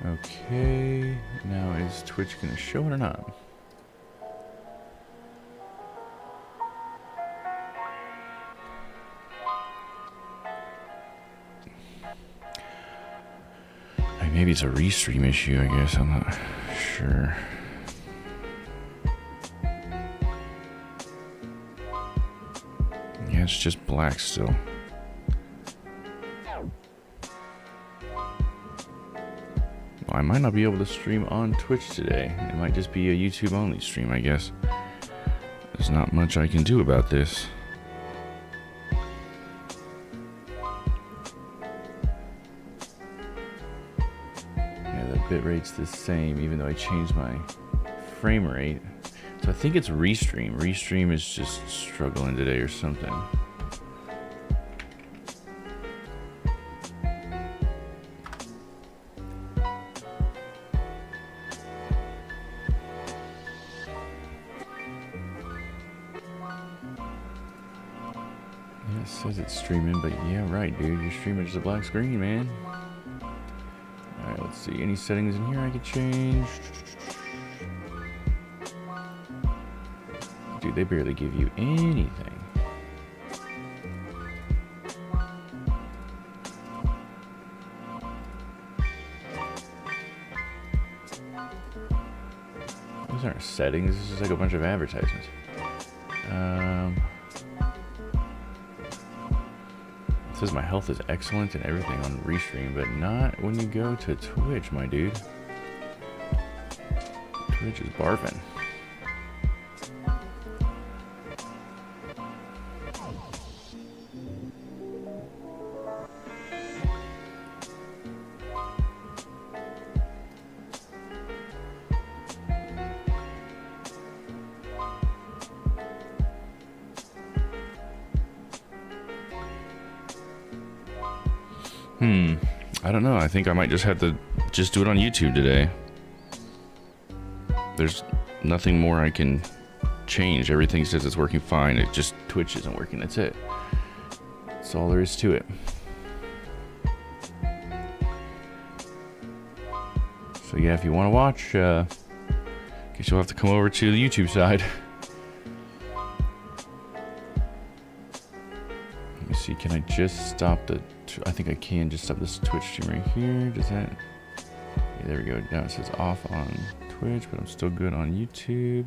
Okay, now is Twitch gonna show it or not? Maybe it's a restream issue, I guess. I'm not sure. Yeah, it's just black still. Well, I might not be able to stream on Twitch today. It might just be a YouTube only stream, I guess. There's not much I can do about this. Bitrate's the same, even though I changed my frame rate. So I think it's Restream. Restream is just struggling today or something. Yeah, it says it's streaming, but yeah, right, dude. Your streamer's just a black screen, man. Alright, let's see. Any settings in here I could change? Dude, they barely give you anything. Those aren't settings. This is like a bunch of advertisements. It says my health is excellent and everything on Restream, but not when you go to Twitch, my dude. Twitch is barfing. I don't know. I think I might just have to just do it on YouTube today. There's nothing more I can change. Everything says it's working fine. It just Twitch isn't working. That's it. That's all there is to it. So yeah, if you want to watch, guess you'll have to come over to the YouTube side. Let me see. Can I just stop the? I think I can just stop this Twitch stream right here. Does that? Yeah, there we go. Now it says off on Twitch, but I'm still good on YouTube.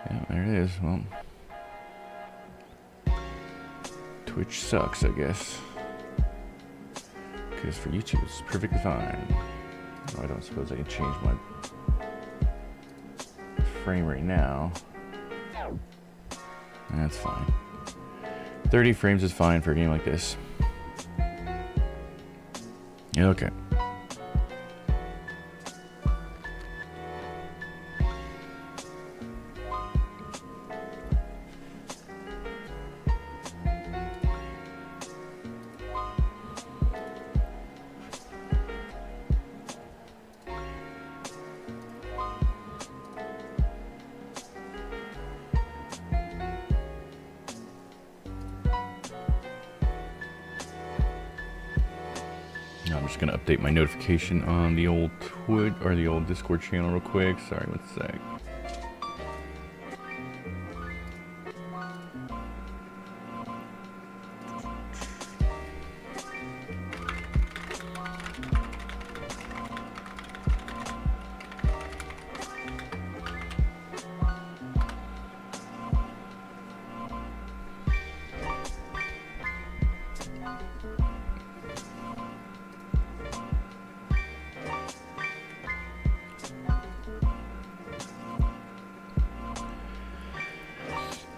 Yeah, there it is. Well, Twitch sucks, I guess. Because for YouTube, it's perfectly fine. Oh, I don't suppose I can change my frame rate now. That's fine. 30 frames is fine for a game like this. Okay. I'm just gonna update my notification on the old Twitch or the old Discord channel real quick. Sorry, 1 sec.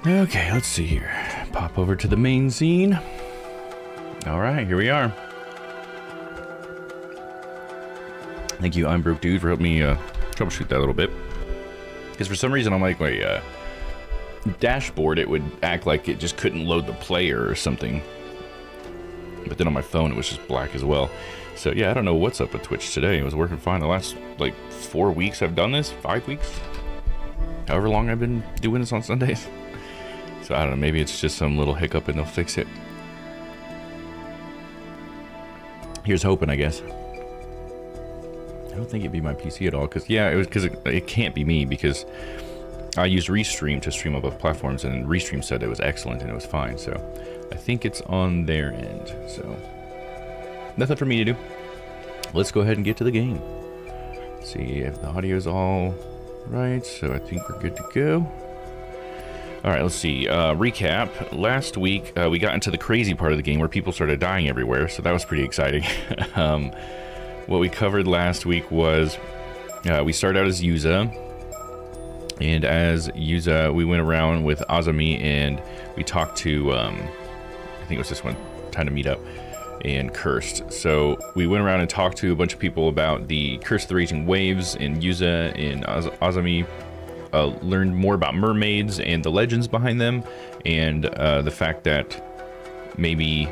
Okay, let's see here. Pop over to the main scene. All right, here we are. Thank you, I'm Broke Dude, for helping me troubleshoot that a little bit. Because for some reason on my dashboard, it would act like it just couldn't load the player or something. But then on my phone, it was just black as well. So yeah, I don't know what's up with Twitch today. It was working fine the last like 4 weeks I've done this, 5 weeks. However long I've been doing this on Sundays. So I don't know, maybe it's just some little hiccup and they'll fix it. Here's hoping, I guess. I don't think it'd be my PC at all, because yeah, it can't be me, because I used Restream to stream on both platforms, and Restream said it was excellent and it was fine. So I think it's on their end. So nothing for me to do. Let's go ahead and get to the game. See if the audio's all right. So I think we're good to go. All right, let's see. Recap. Last week, we got into the crazy part of the game where people started dying everywhere, so that was pretty exciting. What we covered last week was we started out as Yuza, and as Yuza, we went around with Azami, and we talked to, I think it was this one, Time to Meet Up, and Cursed. So we went around and talked to a bunch of people about the Curse of the Raging Waves, and Yuza and Azami learned more about mermaids and the legends behind them, and the fact that maybe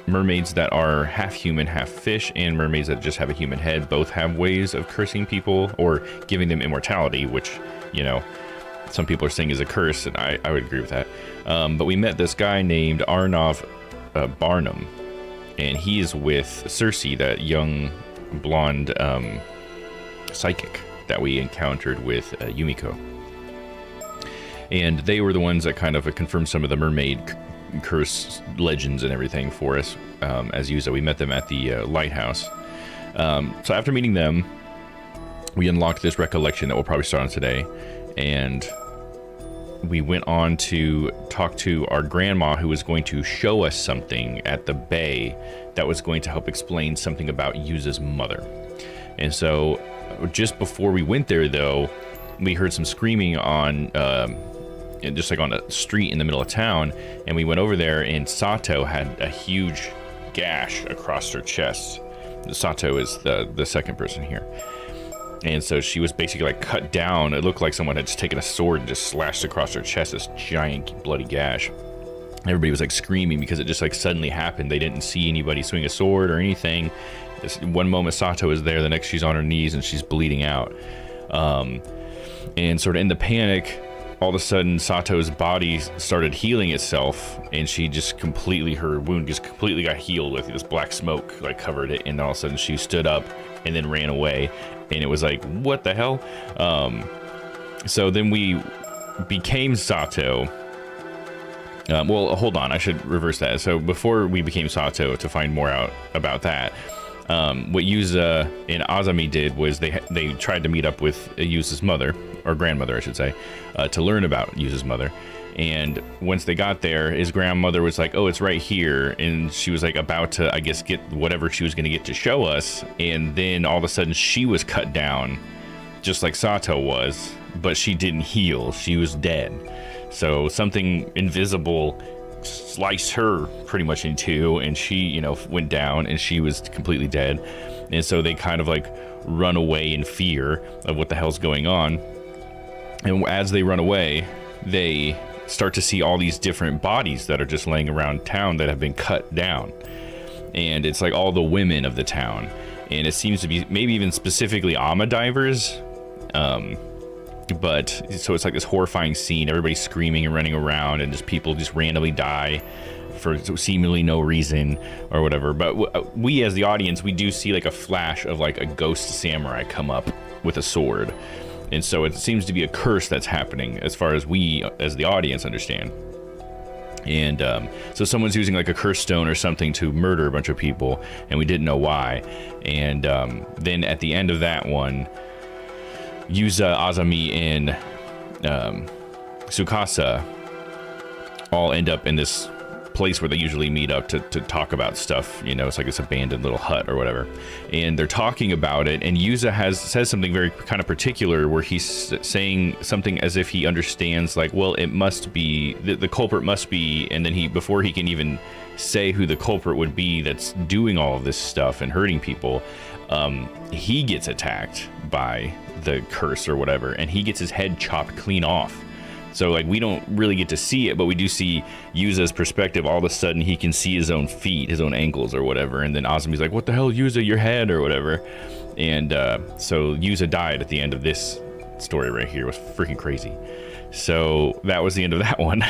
mermaids that are half human, half fish, and mermaids that just have a human head both have ways of cursing people or giving them immortality, which, you know, some people are saying is a curse, and I would agree with that. But we met this guy named Arnav Barnum, and he is with Cersei, that young blonde psychic that we encountered with Yumiko. And they were the ones that kind of confirmed some of the mermaid curse legends and everything for us as Yuza. We met them at the lighthouse. So after meeting them, we unlocked this recollection that we'll probably start on today. And we went on to talk to our grandma, who was going to show us something at the bay that was going to help explain something about Yuza's mother. And so just before we went there, though, we heard some screaming on just like on a street in the middle of town, and we went over there, and Sato had a huge gash across her chest. Sato is the second person here, and so she was basically like cut down. It looked like someone had just taken a sword and just slashed across her chest, this giant bloody gash. Everybody was like screaming because it just like suddenly happened. They didn't see anybody swing a sword or anything. One moment Sato is there, the next she's on her knees and she's bleeding out. And sort of in the panic, all of a sudden Sato's body started healing itself, and she just completely, her wound just completely got healed with this black smoke like covered it, and then all of a sudden she stood up and then ran away, and it was like, what the hell? So then we became Sato. Well, hold on, I should reverse that. So before we became Sato, to find more out about that, what Yuza and Azami did was they tried to meet up with Yuza's mother, or grandmother, I should say, to learn about Yuza's mother. And once they got there, his grandmother was like, oh, it's right here. And she was like about to, I guess, get whatever she was going to get to show us. And then all of a sudden she was cut down, just like Sato was, but she didn't heal. She was dead. So something invisible sliced her pretty much in two, and she, you know, went down, and she was completely dead. And so they kind of like run away in fear of what the hell's going on. And as they run away, they start to see all these different bodies that are just laying around town that have been cut down. And it's like all the women of the town. And it seems to be maybe even specifically Ama divers. But so it's like this horrifying scene. Everybody's screaming and running around, and just people just randomly die for seemingly no reason or whatever. But we as the audience, we do see like a flash of like a ghost samurai come up with a sword. And so it seems to be a curse that's happening as far as we as the audience understand. And so someone's using like a curse stone or something to murder a bunch of people, and we didn't know why. And then at the end of that one, Yuza, Azami, and Tsukasa all end up in this place where they usually meet up to talk about stuff. You know, it's like this abandoned little hut or whatever. And they're talking about it, and Yuza says something very kind of particular, where he's saying something as if he understands, like, well, it must be, the culprit must be, and then before he can even say who the culprit would be that's doing all of this stuff and hurting people, he gets attacked by the curse or whatever, and he gets his head chopped clean off. So like we don't really get to see it, but we do see Yuza's perspective. All of a sudden he can see his own feet, his own ankles or whatever, and then Azami's like, what the hell, Yuza, your head or whatever. And so Yuza died at the end of this story right here. It was freaking crazy. So that was the end of that one.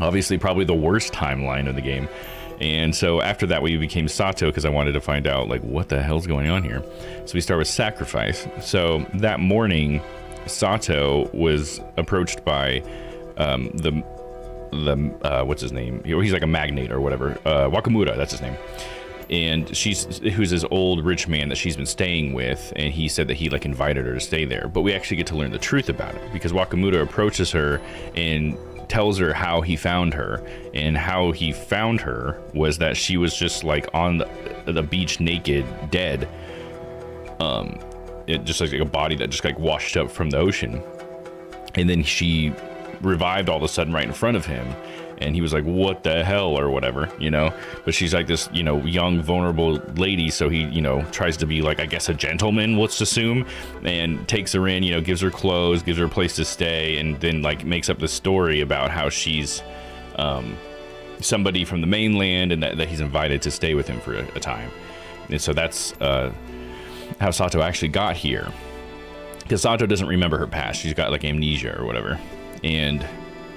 Obviously, probably the worst timeline of the game. And so after that, we became Sato because I wanted to find out, like, what the hell's going on here. So we start with Sacrifice. So that morning, Sato was approached by what's his name? He's like a magnate or whatever. Wakamura, that's his name. And who's this old rich man that she's been staying with, and he said that he like invited her to stay there. But we actually get to learn the truth about it because Wakamura approaches her and tells her how he found her, and how he found her was that she was just like on the beach naked, dead. It just like a body that just like washed up from the ocean, and then she revived all of a sudden right in front of him, and he was like, what the hell, or whatever, you know. But she's like this, you know, young vulnerable lady, so he, you know, tries to be like, I guess, a gentleman, let's assume, and takes her in, you know, gives her clothes, gives her a place to stay, and then like makes up the story about how she's somebody from the mainland, and that he's invited to stay with him for a time. And so that's how Sato actually got here, because Sato doesn't remember her past. She's got like amnesia or whatever, and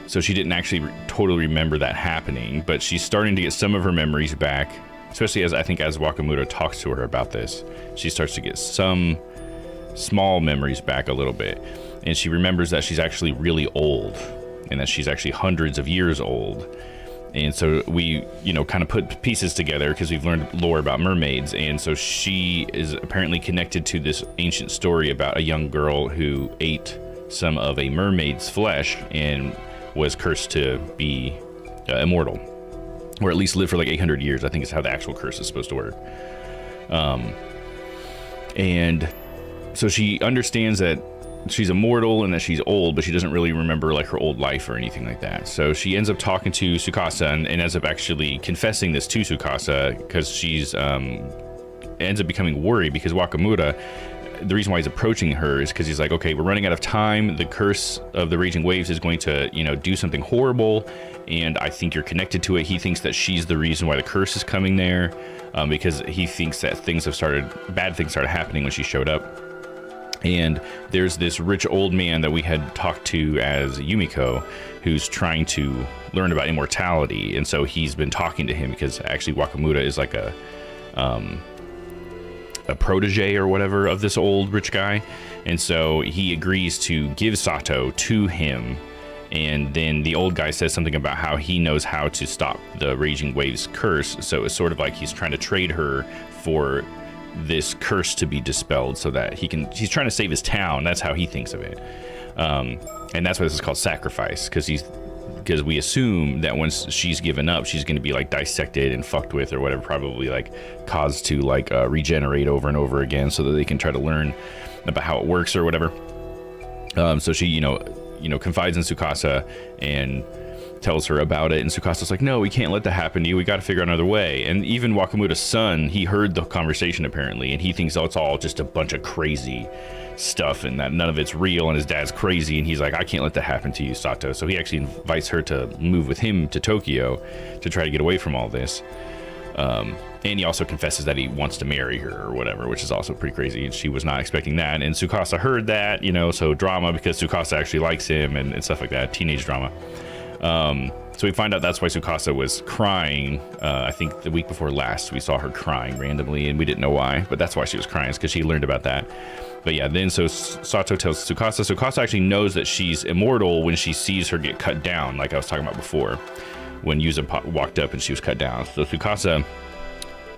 so she didn't actually totally remember that happening, but she's starting to get some of her memories back, especially as Wakamura talks to her about this. She starts to get some small memories back a little bit, and she remembers that she's actually really old, and that she's actually hundreds of years old. And so we, you know, kind of put pieces together because we've learned lore about mermaids, and so she is apparently connected to this ancient story about a young girl who ate some of a mermaid's flesh and was cursed to be immortal, or at least live for like 800 years, I think is how the actual curse is supposed to work. And so she understands that she's immortal and that she's old, but she doesn't really remember like her old life or anything like that. So she ends up talking to Tsukasa and ends up actually confessing this to Tsukasa, because she's ends up becoming worried because Wakamura, the reason why he's approaching her is because he's like, okay, we're running out of time. The curse of the raging waves is going to, you know, do something horrible, and I think you're connected to it. He thinks that she's the reason why the curse is coming there, because he thinks that bad things started happening when she showed up. And there's this rich old man that we had talked to as Yumiko, who's trying to learn about immortality, and so he's been talking to him because actually Wakamura is like a protege or whatever of this old rich guy, and so he agrees to give Sato to him. And then the old guy says something about how he knows how to stop the raging waves curse, so it's sort of like he's trying to trade her for this curse to be dispelled so that he's trying to save his town. That's how he thinks of it, and that's why this is called Sacrifice, because we assume that once she's given up, she's going to be like dissected and fucked with or whatever, probably like caused to like regenerate over and over again so that they can try to learn about how it works or whatever. So she, you know, confides in Tsukasa and tells her about it, and Tsukasa's like, no, we can't let that happen to you. We got to figure out another way. And even Wakamura's son, he heard the conversation apparently, and he thinks, oh, it's all just a bunch of crazy stuff and that none of it's real, and his dad's crazy, and he's like, I can't let that happen to you, Sato. So he actually invites her to move with him to Tokyo to try to get away from all this. And he also confesses that he wants to marry her or whatever, which is also pretty crazy, and she was not expecting that. And Tsukasa heard that, you know, so drama, because Tsukasa actually likes him and stuff like that, teenage drama. So we find out that's why Tsukasa was crying. I think the week before last we saw her crying randomly, and we didn't know why, but that's why she was crying, is because she learned about that. But yeah, then so Sato tells Tsukasa. Tsukasa actually knows that she's immortal when she sees her get cut down, like I was talking about before, when Yuza walked up and she was cut down. So Tsukasa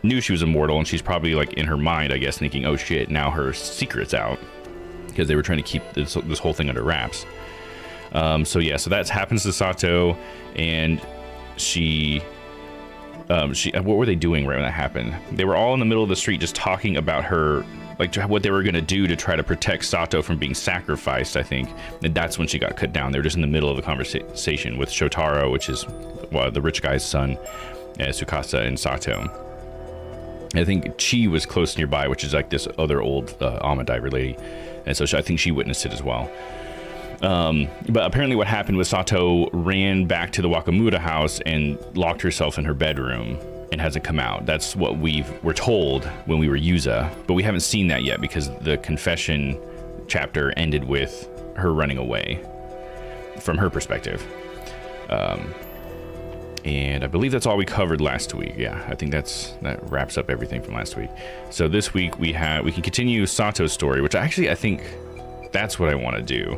knew she was immortal, and she's probably like in her mind, I guess, thinking, oh shit, now her secret's out, because they were trying to keep this whole thing under wraps. So yeah, so that happens to Sato, and she what were they doing right when that happened? They were all in the middle of the street just talking about her, like what they were going to do to try to protect Sato from being sacrificed, I think. And that's when she got cut down. They were just in the middle of a conversation with Shotaro, which is the rich guy's son, Tsukasa and Sato. I think Chi was close nearby, which is like this other old Amadai lady, and so I think she witnessed it as well. But apparently what happened was Sato ran back to the Wakamura house and locked herself in her bedroom and hasn't come out. That's what we're told when we were Yuza, but we haven't seen that yet because the confession chapter ended with her running away from her perspective. And I believe that's all we covered last week. Yeah, I think that wraps up everything from last week. So this week we can continue Sato's story, which I think that's what I want to do.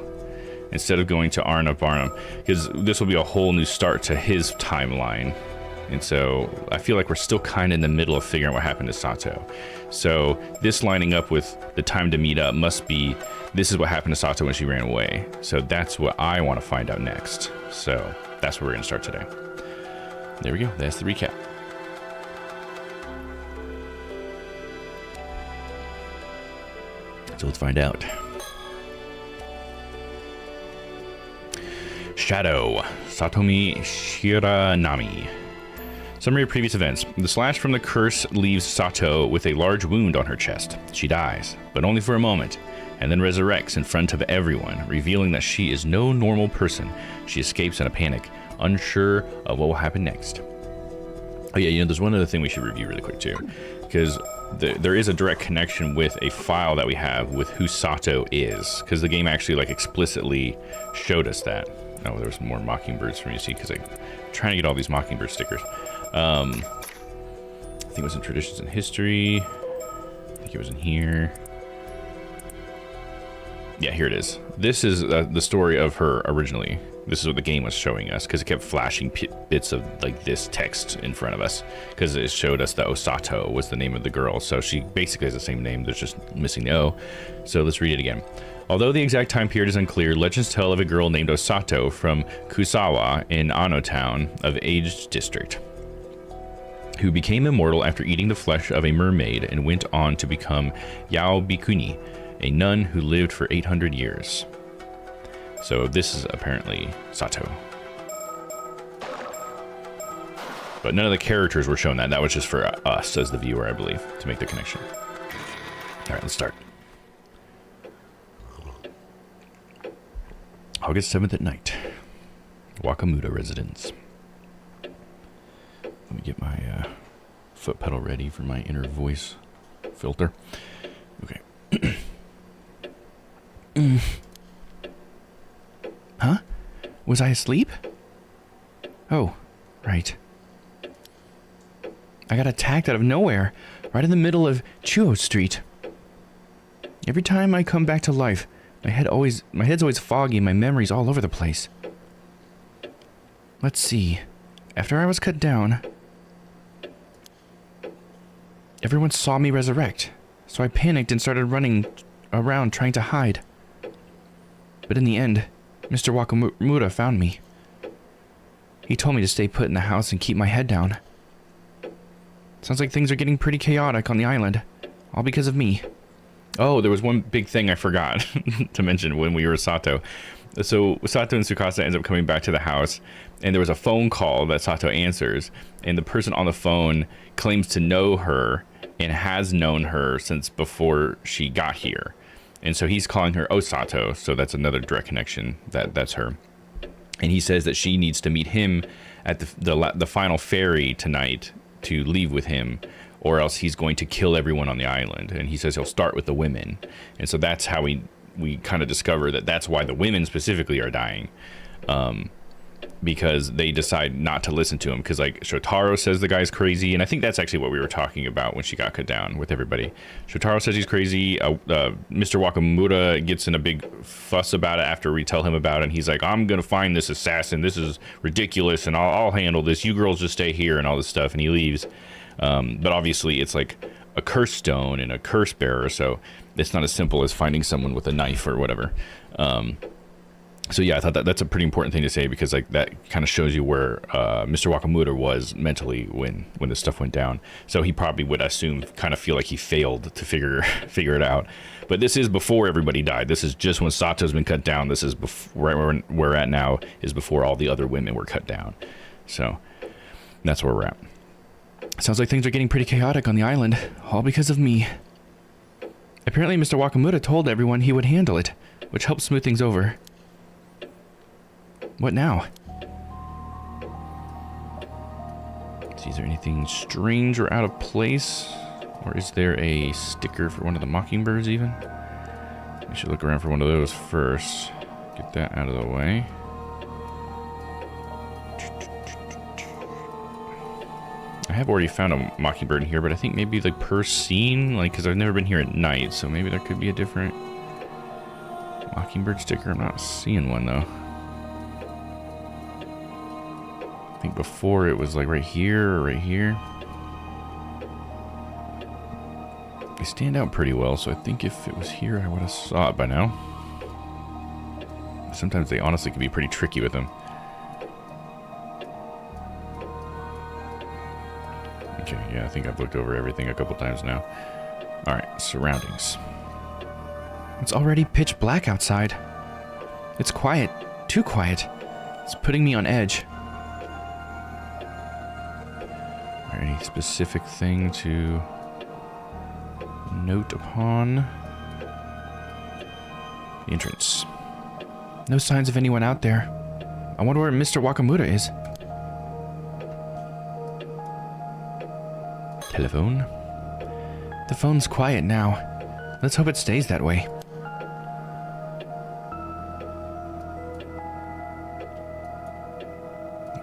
Instead of going to Arna Barnum, because this will be a whole new start to his timeline. And so I feel like we're still kind of in the middle of figuring out what happened to Sato. So this lining up with the time to meet up must be, this is what happened to Sato when she ran away. So that's what I want to find out next. So that's where we're going to start today. There we go. That's the recap. So let's find out. Shadow, Satomi Shiranami. Summary of previous events. The slash from the curse leaves Sato with a large wound on her chest. She dies, but only for a moment, and then resurrects in front of everyone, revealing that she is no normal person. She escapes in a panic, unsure of what will happen next. Oh yeah, there's one other thing we should review really quick too, because there is a direct connection with a file that we have with who Sato is, because the game actually like explicitly showed us that. Oh, there was more mockingbirds for me to see because I'm trying to get all these mockingbird stickers. I think it was in Traditions and History. I think it was in here. Yeah, here it is. This is the story of her originally. This is what the game was showing us because it kept flashing bits of like this text in front of us because it showed us that Osato was the name of the girl. So she basically has the same name. There's just missing the O. So let's read it again. Although the exact time period is unclear, legends tell of a girl named Osato from Kusawa in Ano Town of Aged District, who became immortal after eating the flesh of a mermaid and went on to become Yao Bikuni, a nun who lived for 800 years. So this is apparently Sato. But none of the characters were shown that. That was just for us as the viewer, I believe, to make the connection. All right, let's start. August 7th at night. Wakamuta residence. Let me get my foot pedal ready for my inner voice filter. Okay. Huh? Was I asleep? Oh, right. I got attacked out of nowhere, right in the middle of Chuo Street. Every time I come back to life, my head's always foggy and my memory's all over the place. Let's see. After I was cut down, everyone saw me resurrect, so I panicked and started running around trying to hide. But in the end, Mr. Wakamuta found me. He told me to stay put in the house and keep my head down. Sounds like things are getting pretty chaotic on the island, all because of me. Oh, there was one big thing I forgot to mention when we were Sato. So Sato and Tsukasa ends up coming back to the house, and there was a phone call that Sato answers, and the person on the phone claims to know her and has known her since before she got here. And so he's calling her Osato, so that's another direct connection. That's her. And he says that she needs to meet him at the final ferry tonight to leave with him, or else he's going to kill everyone on the island. And he says he'll start with the women. And so that's how we kind of discover that that's why the women specifically are dying. Because they decide not to listen to him. Because like Shotaro says the guy's crazy. And I think that's actually what we were talking about when she got cut down with everybody. Shotaro says he's crazy. Mr. Wakamuta gets in a big fuss about it after we tell him about it. And he's like, I'm going to find this assassin. This is ridiculous. And I'll handle this. You girls just stay here and all this stuff. And he leaves. But obviously it's like a curse stone and a curse bearer. So it's not as simple as finding someone with a knife or whatever. So yeah, I thought that's a pretty important thing to say because like that kind of shows you where Mr. Wakamuta was mentally when this stuff went down. So he probably would assume, kind of feel like he failed to figure it out. But this is before everybody died. This is just when Sato's been cut down. This is right where we're at now is before all the other women were cut down. So that's where we're at. Sounds like things are getting pretty chaotic on the island, all because of me. Apparently Mr. Wakamuta told everyone he would handle it, which helped smooth things over. What now? See, is there anything strange or out of place? Or is there a sticker for one of the mockingbirds even? We should look around for one of those first. Get that out of the way. have already found a mockingbird in here, but I think maybe like per scene, like, because I've never been here at night, so maybe there could be a different mockingbird sticker. I'm not seeing one though. I think before it was like right here or right here. They stand out pretty well, so I think if it was here, I would have saw it by now. Sometimes they honestly can be pretty tricky with them. Okay, yeah, I think I've looked over everything a couple times now. Alright, surroundings. It's already pitch black outside. It's quiet. Too quiet. It's putting me on edge. Any specific thing to note upon? The entrance. No signs of anyone out there. I wonder where Mr. Wakamura is. Telephone. The phone's quiet now. Let's hope it stays that way.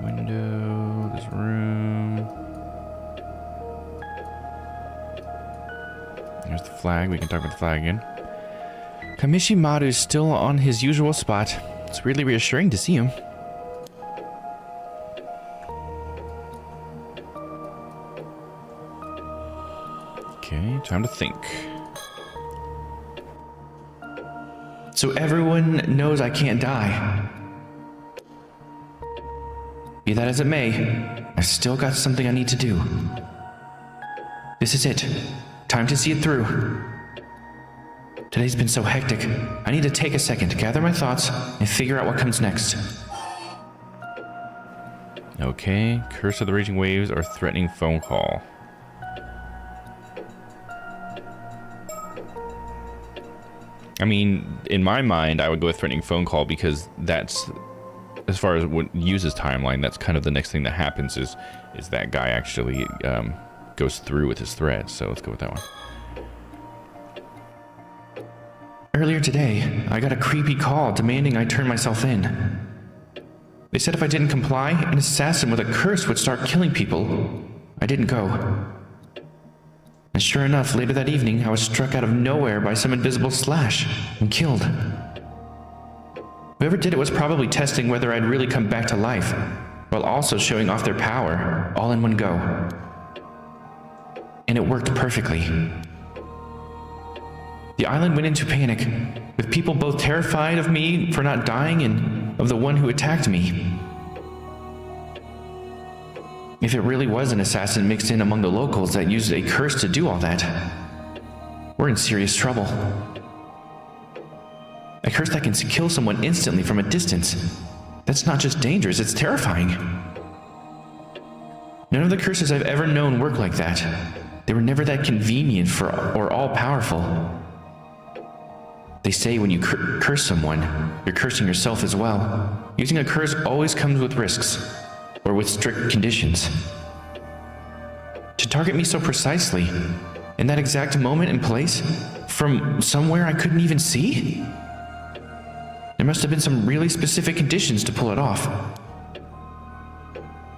Window, this room. There's the flag. We can talk about the flag again. Kamishimaru's still on his usual spot. It's really reassuring to see him. Okay, time to think. So everyone knows I can't die. Be that as it may, I've still got something I need to do. This is it. Time to see it through. Today's been so hectic. I need to take a second to gather my thoughts and figure out what comes next. Okay, Curse of the Raging Waves or threatening phone call. I mean, in my mind, I would go with threatening phone call because that's, as far as what uses timeline, that's kind of the next thing that happens is that guy actually goes through with his threat. So let's go with that one. Earlier today, I got a creepy call demanding I turn myself in. They said if I didn't comply, an assassin with a curse would start killing people. I didn't go. And sure enough, later that evening, I was struck out of nowhere by some invisible slash and killed. Whoever did it was probably testing whether I'd really come back to life, while also showing off their power, all in one go. And it worked perfectly. The island went into panic, with people both terrified of me for not dying and of the one who attacked me. If it really was an assassin mixed in among the locals that used a curse to do all that, we're in serious trouble. A curse that can kill someone instantly from a distance. That's not just dangerous, it's terrifying. None of the curses I've ever known work like that. They were never that convenient or all-powerful. They say when you curse someone, you're cursing yourself as well. Using a curse always comes with risks, or with strict conditions. To target me so precisely, in that exact moment and place, from somewhere I couldn't even see? There must have been some really specific conditions to pull it off.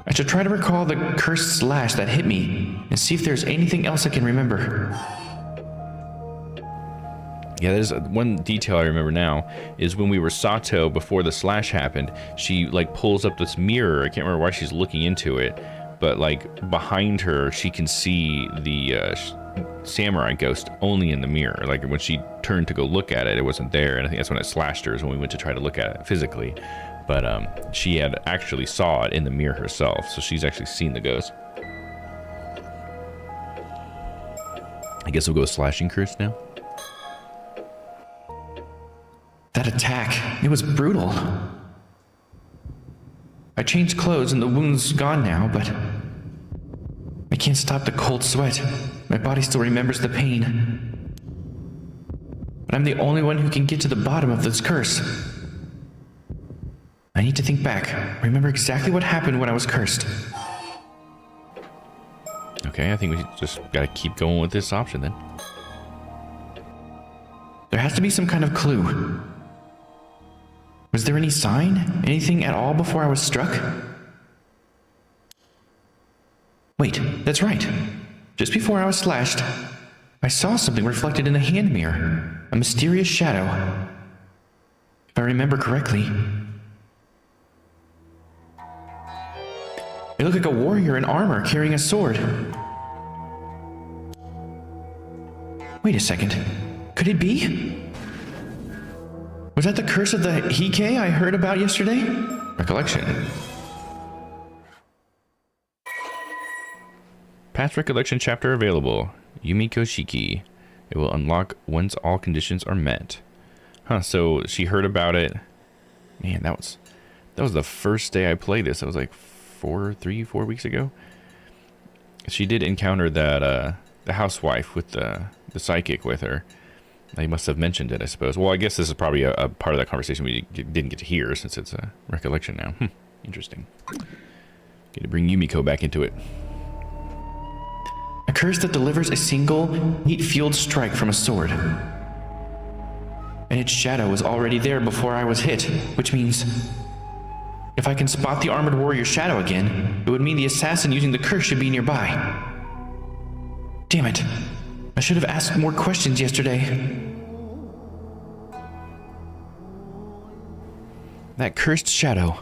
I should try to recall the cursed slash that hit me, and see if there's anything else I can remember. Yeah, there's one detail I remember now, is when we were Sato before the slash happened, she like pulls up this mirror. I can't remember why she's looking into it, but like behind her, she can see the samurai ghost only in the mirror. Like when she turned to go look at it, it wasn't there, and I think that's when it slashed her, is when we went to try to look at it physically. But she had actually saw it in the mirror herself, so she's actually seen the ghost. I guess we'll go with slashing curse now. That attack, it was brutal. I changed clothes and the wound's gone now, but I can't stop the cold sweat. My body still remembers the pain. But I'm the only one who can get to the bottom of this curse. I need to think back, remember exactly what happened when I was cursed. Okay, I think we just gotta keep going with this option then. There has to be some kind of clue. Was there any sign? Anything at all before I was struck? Wait, that's right. Just before I was slashed, I saw something reflected in a hand mirror. A mysterious shadow. If I remember correctly. It looked like a warrior in armor carrying a sword. Wait a second. Could it be? Was that the curse of the Hike I heard about yesterday? Recollection. Past recollection chapter available. Yumiko Shiki. It will unlock once all conditions are met. Huh, so she heard about it. Man, that was the first day I played this. That was like 4 weeks ago. She did encounter that the housewife with the psychic with her. They must have mentioned it, I suppose. Well, I guess this is probably a part of that conversation we didn't get to hear since it's a recollection now. Interesting. Get to bring Yumiko back into it. A curse that delivers a single, heat-fueled strike from a sword. And its shadow was already there before I was hit, which means if I can spot the armored warrior's shadow again, it would mean the assassin using the curse should be nearby. Damn it. I should have asked more questions yesterday. That cursed shadow.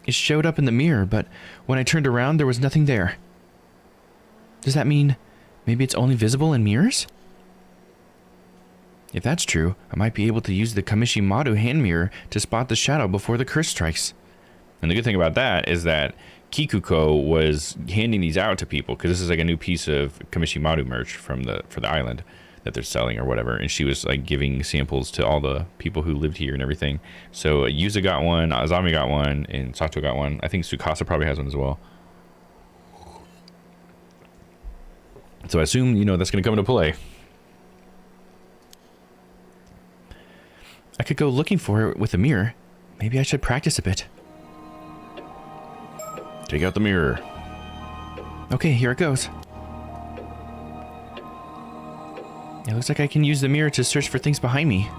It showed up in the mirror, but when I turned around, there was nothing there. Does that mean maybe it's only visible in mirrors? If that's true, I might be able to use the Kamishimaru hand mirror to spot the shadow before the curse strikes. And the good thing about that is that Kikuko was handing these out to people because this is like a new piece of Kamishimaru merch for the island that they're selling or whatever, and she was like giving samples to all the people who lived here and everything. So Yuza got one, Azami got one, and Sato got one. I think Tsukasa probably has one as well. So I assume, that's going to come into play. I could go looking for it with a mirror. Maybe I should practice a bit. Take out the mirror. Okay, here it goes. It looks like I can use the mirror to search for things behind me.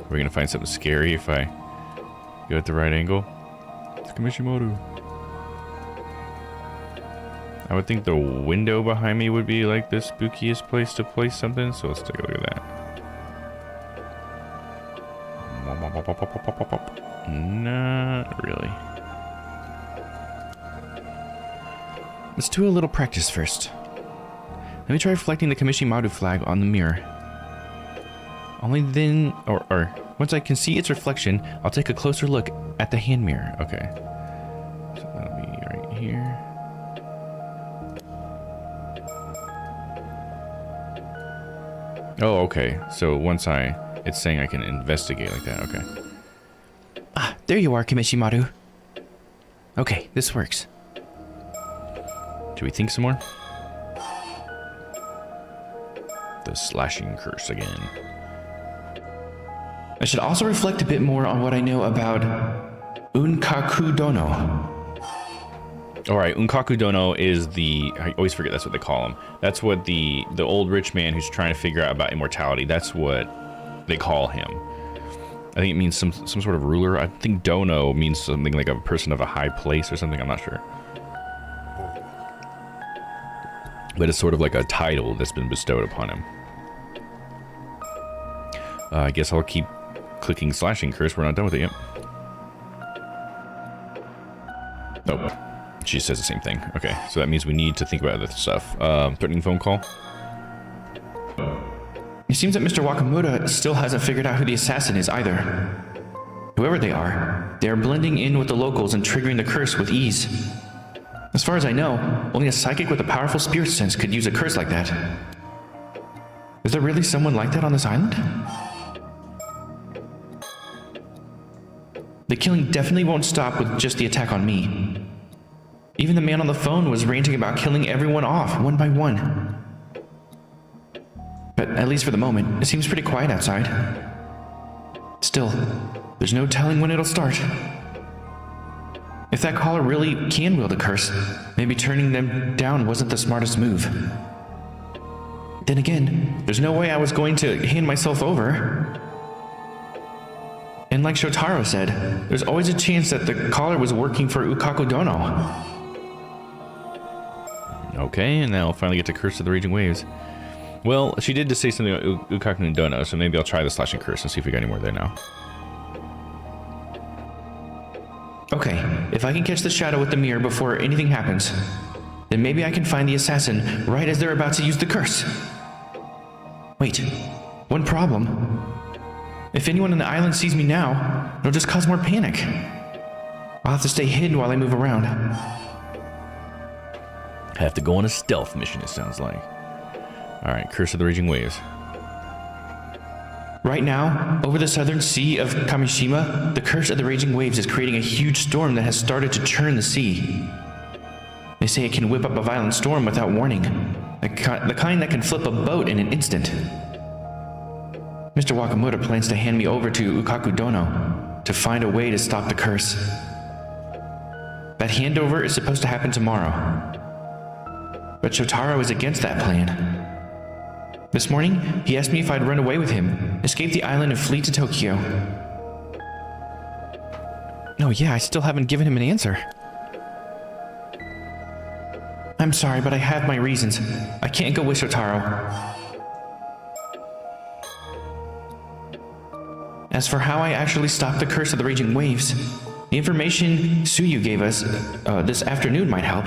We're going to find something scary if I go at the right angle. It's Kamishimaru. I would think the window behind me would be like the spookiest place to place something, so let's take a look at that. Not really. Let's do a little practice first. Let me try reflecting the Kamishimaru flag on the mirror. Only then, or once I can see its reflection, I'll take a closer look at the hand mirror. Okay. So that'll be right here. Oh, okay. So once it's saying I can investigate like that. Okay. Ah, there you are, Kamishimaru. Okay, this works. Do we think some more? The slashing curse again. I should also reflect a bit more on what I know about Unkaku Dono. Alright, Unkaku Dono is I always forget that's what they call him. That's what the old rich man who's trying to figure out about immortality, that's what they call him. I think it means some sort of ruler. I think Dono means something like a person of a high place or something, I'm not sure. But it's sort of like a title that's been bestowed upon him. I guess I'll keep clicking slashing curse. We're not done with it yet. Nope. She says the same thing. Okay, so that means we need to think about other stuff. Threatening phone call. It seems that Mr. Wakamura still hasn't figured out who the assassin is either. Whoever they are blending in with the locals and triggering the curse with ease. As far as I know, only a psychic with a powerful spirit sense could use a curse like that. Is there really someone like that on this island? The killing definitely won't stop with just the attack on me. Even the man on the phone was ranting about killing everyone off, one by one. But at least for the moment, it seems pretty quiet outside. Still, there's no telling when it'll start. If that caller really can wield a curse, maybe turning them down wasn't the smartest move. Then again, there's no way I was going to hand myself over. And like Shotaro said, there's always a chance that the caller was working for Unkaku Dono. Okay, and now I'll finally get to Curse of the Raging Waves. Well, she did just say something about Ukaku no Dono, so maybe I'll try the Slashing Curse and see if we got any more there now. Okay, if I can catch the shadow with the mirror before anything happens, then maybe I can find the assassin right as they're about to use the curse. Wait, one problem. If anyone on the island sees me now, it'll just cause more panic. I'll have to stay hidden while I move around. Have to go on a stealth mission, it sounds like. Alright, Curse of the Raging Waves. Right now, over the southern sea of Kamishima, the Curse of the Raging Waves is creating a huge storm that has started to churn the sea. They say it can whip up a violent storm without warning, the kind that can flip a boat in an instant. Mr. Wakamoto plans to hand me over to Ukaku Dono to find a way to stop the curse. That handover is supposed to happen tomorrow, but Shotaro is against that plan. This morning, he asked me if I'd run away with him, escape the island and flee to Tokyo. Oh yeah, I still haven't given him an answer. I'm sorry, but I have my reasons. I can't go with Shotaro. As for how I actually stopped the Curse of the Raging Waves, the information Suyu gave us this afternoon might help.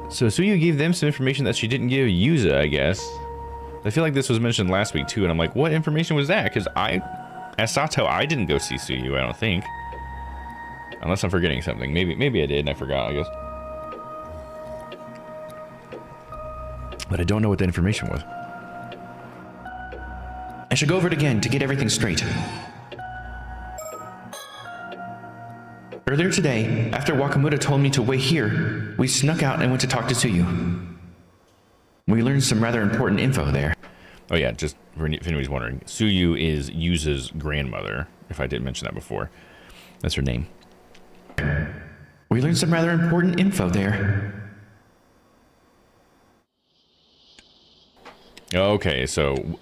So Suyu gave them some information that she didn't give Yuza, I guess. I feel like this was mentioned last week too, and I'm like, what information was that? Because as Sato, I didn't go see Suyu, I don't think. Unless I'm forgetting something. Maybe I did and I forgot, I guess. But I don't know what that information was. I should go over it again to get everything straight. Earlier today, after Wakamoto told me to wait here, we snuck out and went to talk to Suyu. We learned some rather important info there. Oh yeah, just if anybody's wondering, Suyu is Yuza's grandmother, if I didn't mention that before. That's her name. We learned some rather important info there. Okay, so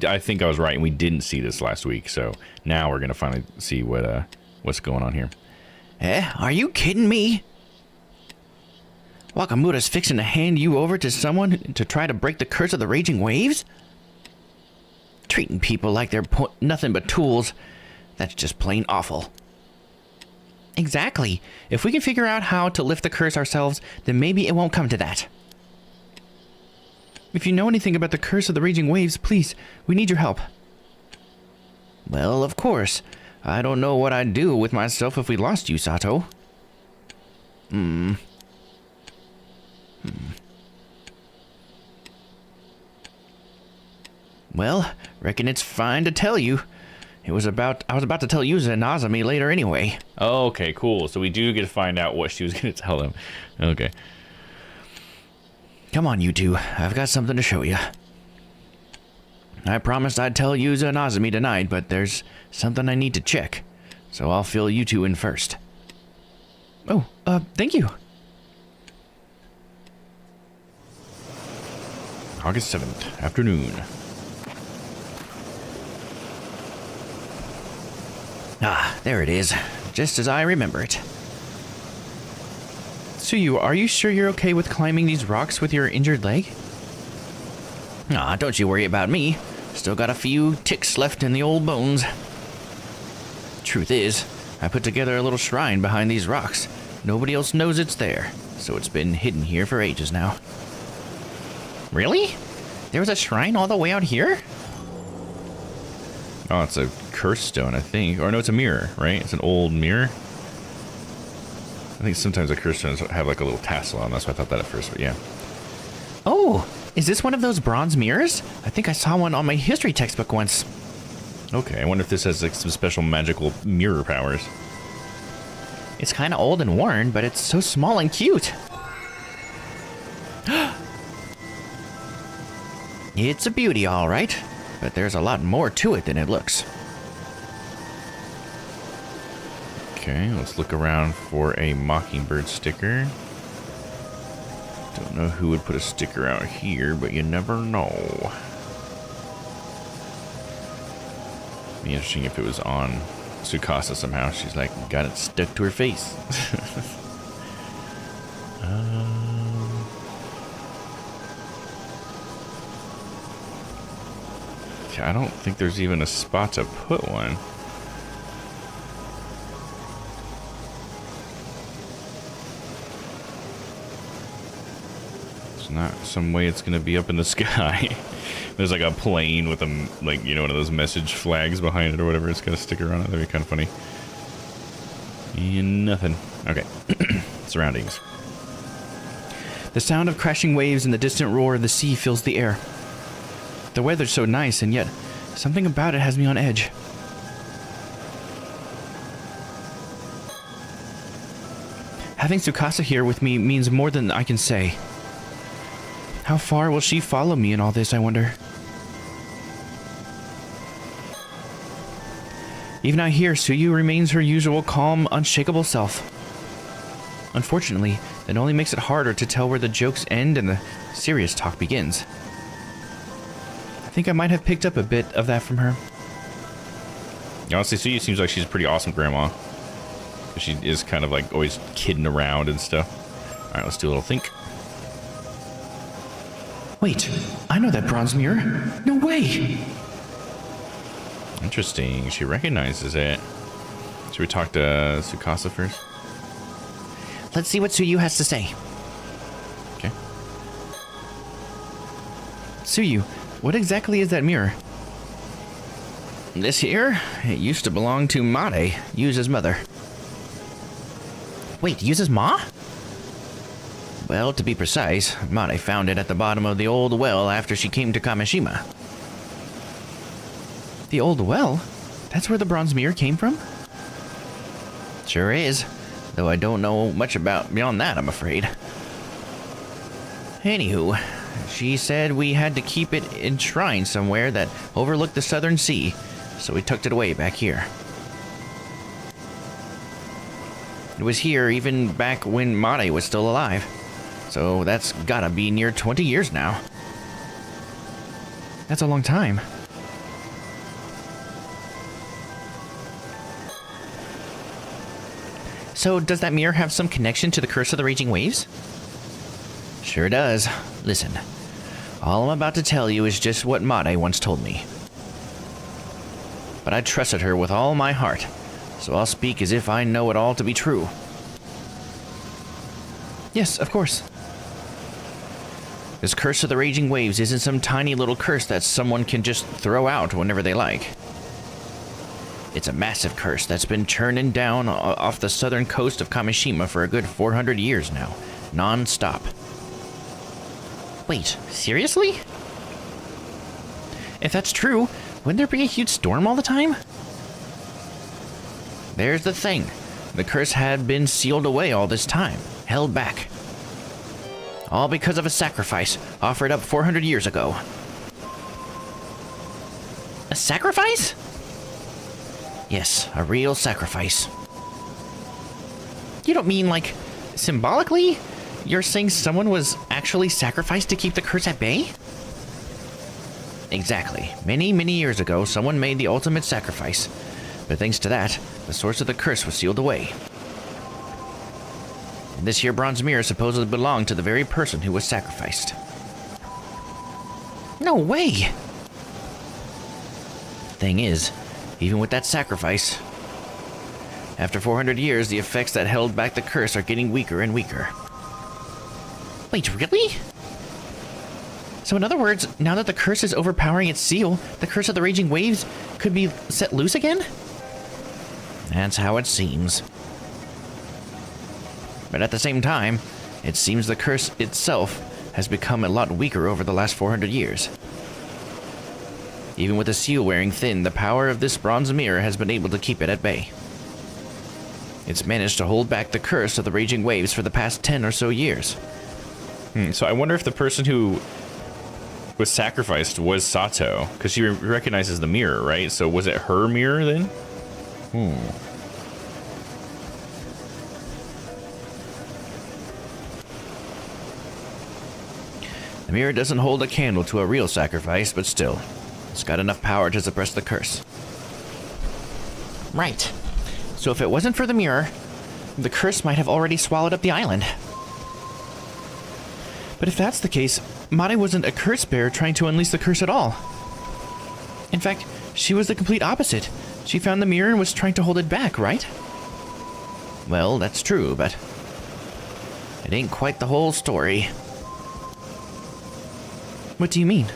I think I was right, and we didn't see this last week, so now we're gonna finally see what's going on here. Are you kidding me? Wakamoto's fixing to hand you over to someone to try to break the curse of the raging waves? Treating people like they're nothing but tools, that's just plain awful. Exactly. If we can figure out how to lift the curse ourselves, then maybe it won't come to that. If you know anything about the Curse of the Raging Waves, please, we need your help. Well, of course. I don't know what I'd do with myself if we lost you, Sato. Well, reckon it's fine to tell you. I was about to tell Yuza and Azami later anyway. Oh, okay, cool. So we do get to find out what she was going to tell them. Okay. Come on, you two. I've got something to show you. I promised I'd tell Yuza and Azami tonight, but there's something I need to check. So I'll fill you two in first. Oh, thank you. August 7th, afternoon. Ah, there it is. Just as I remember it. Suyu, are you sure you're okay with climbing these rocks with your injured leg? Ah, don't you worry about me. Still got a few ticks left in the old bones. Truth is, I put together a little shrine behind these rocks. Nobody else knows it's there, so it's been hidden here for ages now. Really? There was a shrine all the way out here? Oh, it's a curse stone, I think. Or no, it's a mirror, right? It's an old mirror. I think sometimes the curse stones have like a little tassel on. That's why I thought that at first, but yeah. Oh, is this one of those bronze mirrors? I think I saw one on my history textbook once. Okay, I wonder if this has like some special magical mirror powers. It's kind of old and worn, but it's so small and cute. It's a beauty, all right. But there's a lot more to it than it looks. Okay, let's look around for a Mockingbird sticker. Don't know who would put a sticker out here, but you never know. Be interesting if it was on Tsukasa somehow. She's like, got it stuck to her face. I don't think there's even a spot to put one. There's not some way it's gonna be up in the sky. There's like a plane with a, like, you know, one of those message flags behind it or whatever. It's gonna stick around it. That'd be kind of funny. And nothing. Okay. Surroundings. The sound of crashing waves and the distant roar of the sea fills the air. The weather's so nice, and yet something about it has me on edge. Having Tsukasa here with me means more than I can say. How far will she follow me in all this, I wonder? Even out here, Suyu remains her usual calm, unshakable self. Unfortunately, that only makes it harder to tell where the jokes end and the serious talk begins. I think I might have picked up a bit of that from her. Honestly, Suyu seems like she's a pretty awesome grandma. She is kind of like always kidding around and stuff. Alright, let's do a little think. Wait, I know that bronze mirror. No way! Interesting. She recognizes it. Should we talk to Tsukasa first? Let's see what Suyu has to say. Okay. Suyu, what exactly is that mirror? This here, it used to belong to Made, Yuza's mother. Wait, Yuza's ma? Well, to be precise, Made found it at the bottom of the old well after she came to Kamishima. The old well? That's where the bronze mirror came from? Sure is, though I don't know much about beyond that, I'm afraid. Anywho, she said we had to keep it enshrined somewhere that overlooked the southern sea, so we tucked it away back here. It was here even back when Made was still alive, so that's gotta be near 20 years now. That's a long time. So does that mirror have some connection to the Curse of the Raging Waves? Sure does. Listen, all I'm about to tell you is just what Made once told me. But I trusted her with all my heart, so I'll speak as if I know it all to be true. Yes, of course. This Curse of the Raging Waves isn't some tiny little curse that someone can just throw out whenever they like. It's a massive curse that's been churning down off the southern coast of Kamishima for a good 400 years now, non-stop. Wait, seriously? If that's true, wouldn't there be a huge storm all the time? There's the thing. The curse had been sealed away all this time, held back. All because of a sacrifice offered up 400 years ago. A sacrifice? Yes, a real sacrifice. You don't mean, like, symbolically? You're saying someone was actually sacrificed to keep the curse at bay? Exactly. Many, many years ago, someone made the ultimate sacrifice. But thanks to that, the source of the curse was sealed away. And this here bronze mirror supposedly belonged to the very person who was sacrificed. No way! Thing is, even with that sacrifice, after 400 years, the effects that held back the curse are getting weaker and weaker. Wait, really? So in other words, now that the curse is overpowering its seal, the Curse of the Raging Waves could be set loose again? That's how it seems. But at the same time, it seems the curse itself has become a lot weaker over the last 400 years. Even with the seal wearing thin, the power of this bronze mirror has been able to keep it at bay. It's managed to hold back the Curse of the Raging Waves for the past 10 or so years. So I wonder if the person who was sacrificed was Sato, because she recognizes the mirror, right? So was it her mirror then? The mirror doesn't hold a candle to a real sacrifice, but still, it's got enough power to suppress the curse. Right. So if it wasn't for the mirror, the curse might have already swallowed up the island. But if that's the case, Made wasn't a curse bearer trying to unleash the curse at all. In fact, she was the complete opposite. She found the mirror and was trying to hold it back, right? Well, that's true, but it ain't quite the whole story. What do you mean?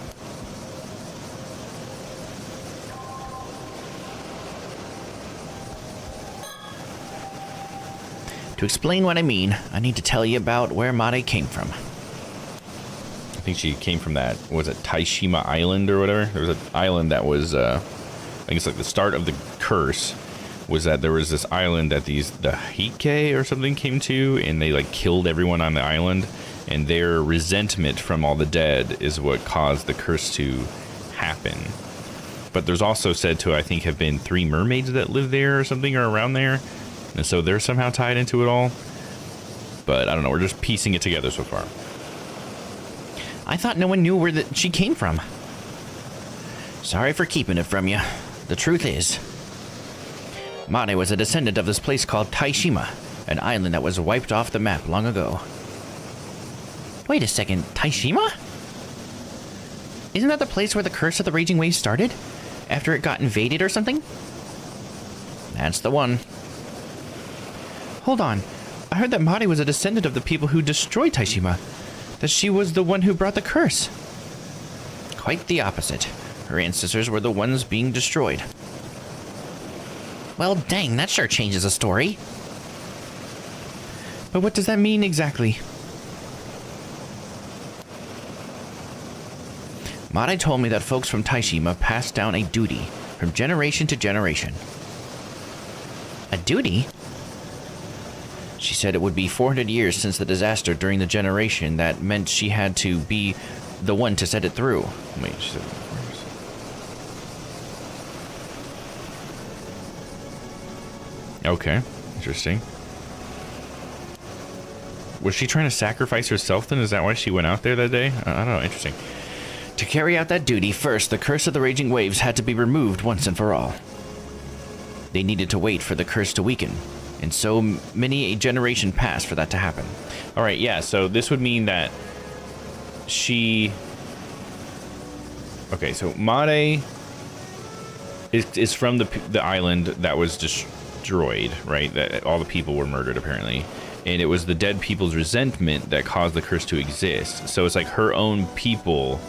To explain what I mean, I need to tell you about where Mare came from. I think she came from that, was it Taishima Island or whatever? There was an island that was, I guess like the start of the curse was that there was this island that the Heike or something came to, and they like killed everyone on the island, and their resentment from all the dead is what caused the curse to happen. But there's also said to, I think, have been 3 mermaids that live there or something, or around there, and so they're somehow tied into it all. But I don't know, we're just piecing it together so far. I thought no one knew where she came from. Sorry for keeping it from you. The truth is, Mare was a descendant of this place called Taishima, an island that was wiped off the map long ago. Wait a second, Taishima? Isn't that the place where the Curse of the Raging Waves started? After it got invaded or something? That's the one. Hold on. I heard that Mari was a descendant of the people who destroyed Taishima. That she was the one who brought the curse. Quite the opposite. Her ancestors were the ones being destroyed. Well, dang, that sure changes the story. But what does that mean exactly? Mare told me that folks from Taishima passed down a duty from generation to generation. A duty? She said it would be 400 years since the disaster during the generation. That meant she had to be the one to set it through. Wait, she said... Okay, interesting. Was she trying to sacrifice herself then? Is that why she went out there that day? I don't know, interesting. To carry out that duty, first, the Curse of the Raging Waves had to be removed once and for all. They needed to wait for the curse to weaken, and so many a generation passed for that to happen. All right, yeah, so this would mean that she... Okay, so Mare is from the island that was destroyed, right? That all the people were murdered, apparently. And it was the dead people's resentment that caused the curse to exist. So it's like her own people...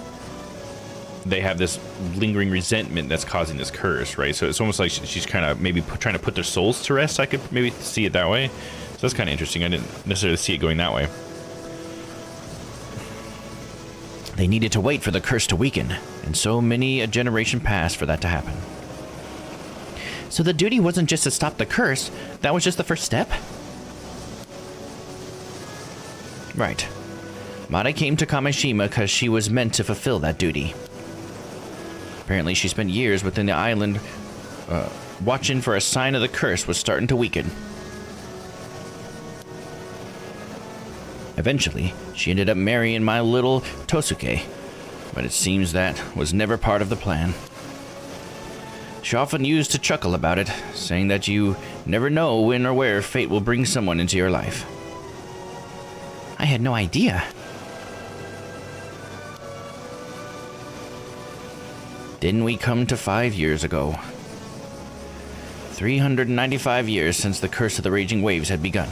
They have this lingering resentment that's causing this curse, right? So it's almost like she's kind of maybe trying to put their souls to rest. I could maybe see it that way. So that's kind of interesting. I didn't necessarily see it going that way. They needed to wait for the curse to weaken, and so many a generation passed for that to happen. So the duty wasn't just to stop the curse, that was just the first step? Right. Mare came to Kamishima because she was meant to fulfill that duty. Apparently, she spent years within the island watching for a sign of the curse was starting to weaken. Eventually, she ended up marrying my little Tosuke, but it seems that was never part of the plan. She often used to chuckle about it, saying that you never know when or where fate will bring someone into your life. I had no idea. Then we come to 5 years ago. 395 years since the Curse of the Raging Waves had begun.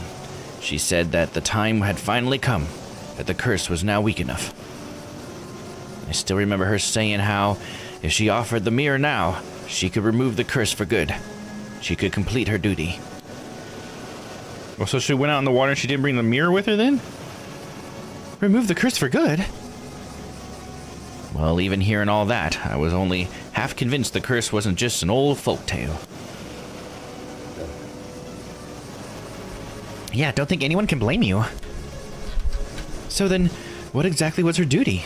She said that the time had finally come, that the curse was now weak enough. I still remember her saying how, if she offered the mirror now, she could remove the curse for good. She could complete her duty. Well, so she went out in the water and she didn't bring the mirror with her then? Remove the curse for good? Well, even hearing all that, I was only half convinced the curse wasn't just an old folktale. Yeah, don't think anyone can blame you. So then, what exactly was her duty?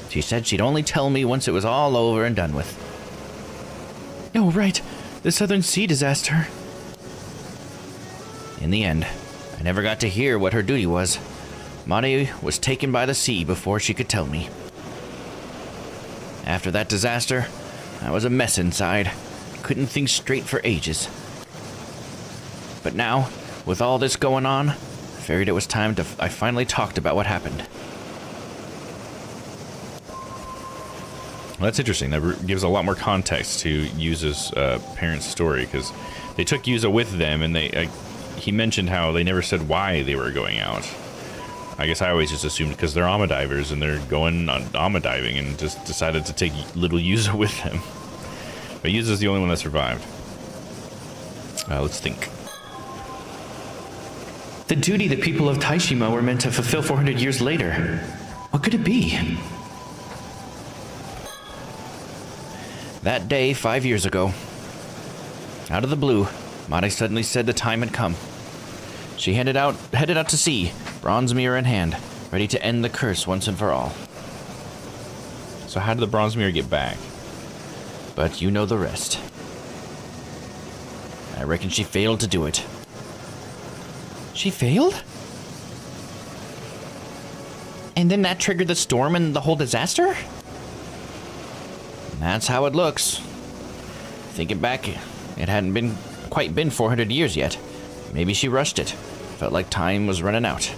She said she'd only tell me once it was all over and done with. Oh, right. The Southern Sea disaster. In the end, I never got to hear what her duty was. Mare was taken by the sea before she could tell me. After that disaster, I was a mess inside. Couldn't think straight for ages. But now, with all this going on, I figured it was time I finally talked about what happened. Well, that's interesting. That gives a lot more context to Yuza's parents' story, because they took Yuza with them, and he mentioned how they never said why they were going out. I guess I always just assumed because they're Ama divers and they're going on Ama diving, and just decided to take little Yuza with them. But Yuza's the only one that survived. Let's think. The duty the people of Taishima were meant to fulfill 400 years later. What could it be? That day, 5 years ago, out of the blue, Mare suddenly said the time had come. She headed out to sea, bronze mirror in hand, ready to end the curse once and for all. So how did the bronze mirror get back? But you know the rest. I reckon she failed to do it. She failed? And then that triggered the storm and the whole disaster? That's how it looks. Thinking back, it hadn't quite been 400 years yet. Maybe she rushed it. Felt like time was running out.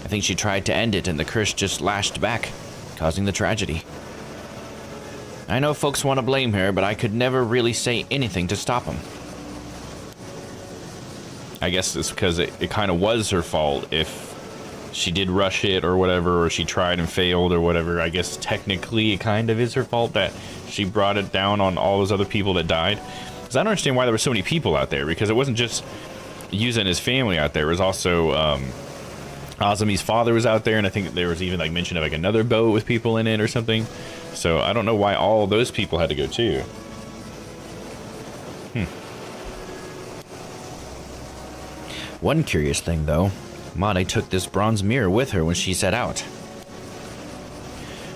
I think she tried to end it and the curse just lashed back, causing the tragedy. I know folks want to blame her, but I could never really say anything to stop them. I guess it's because it kind of was her fault if she did rush it or whatever, or she tried and failed or whatever. I guess technically it kind of is her fault that she brought it down on all those other people that died. Because I don't understand why there were so many people out there, because it wasn't just Yuza and his family out there. It was also Azumi's father was out there, and I think there was even like mention of like another boat with people in it or something. So I don't know why all those people had to go too. One curious thing, though, Mare took this bronze mirror with her when she set out.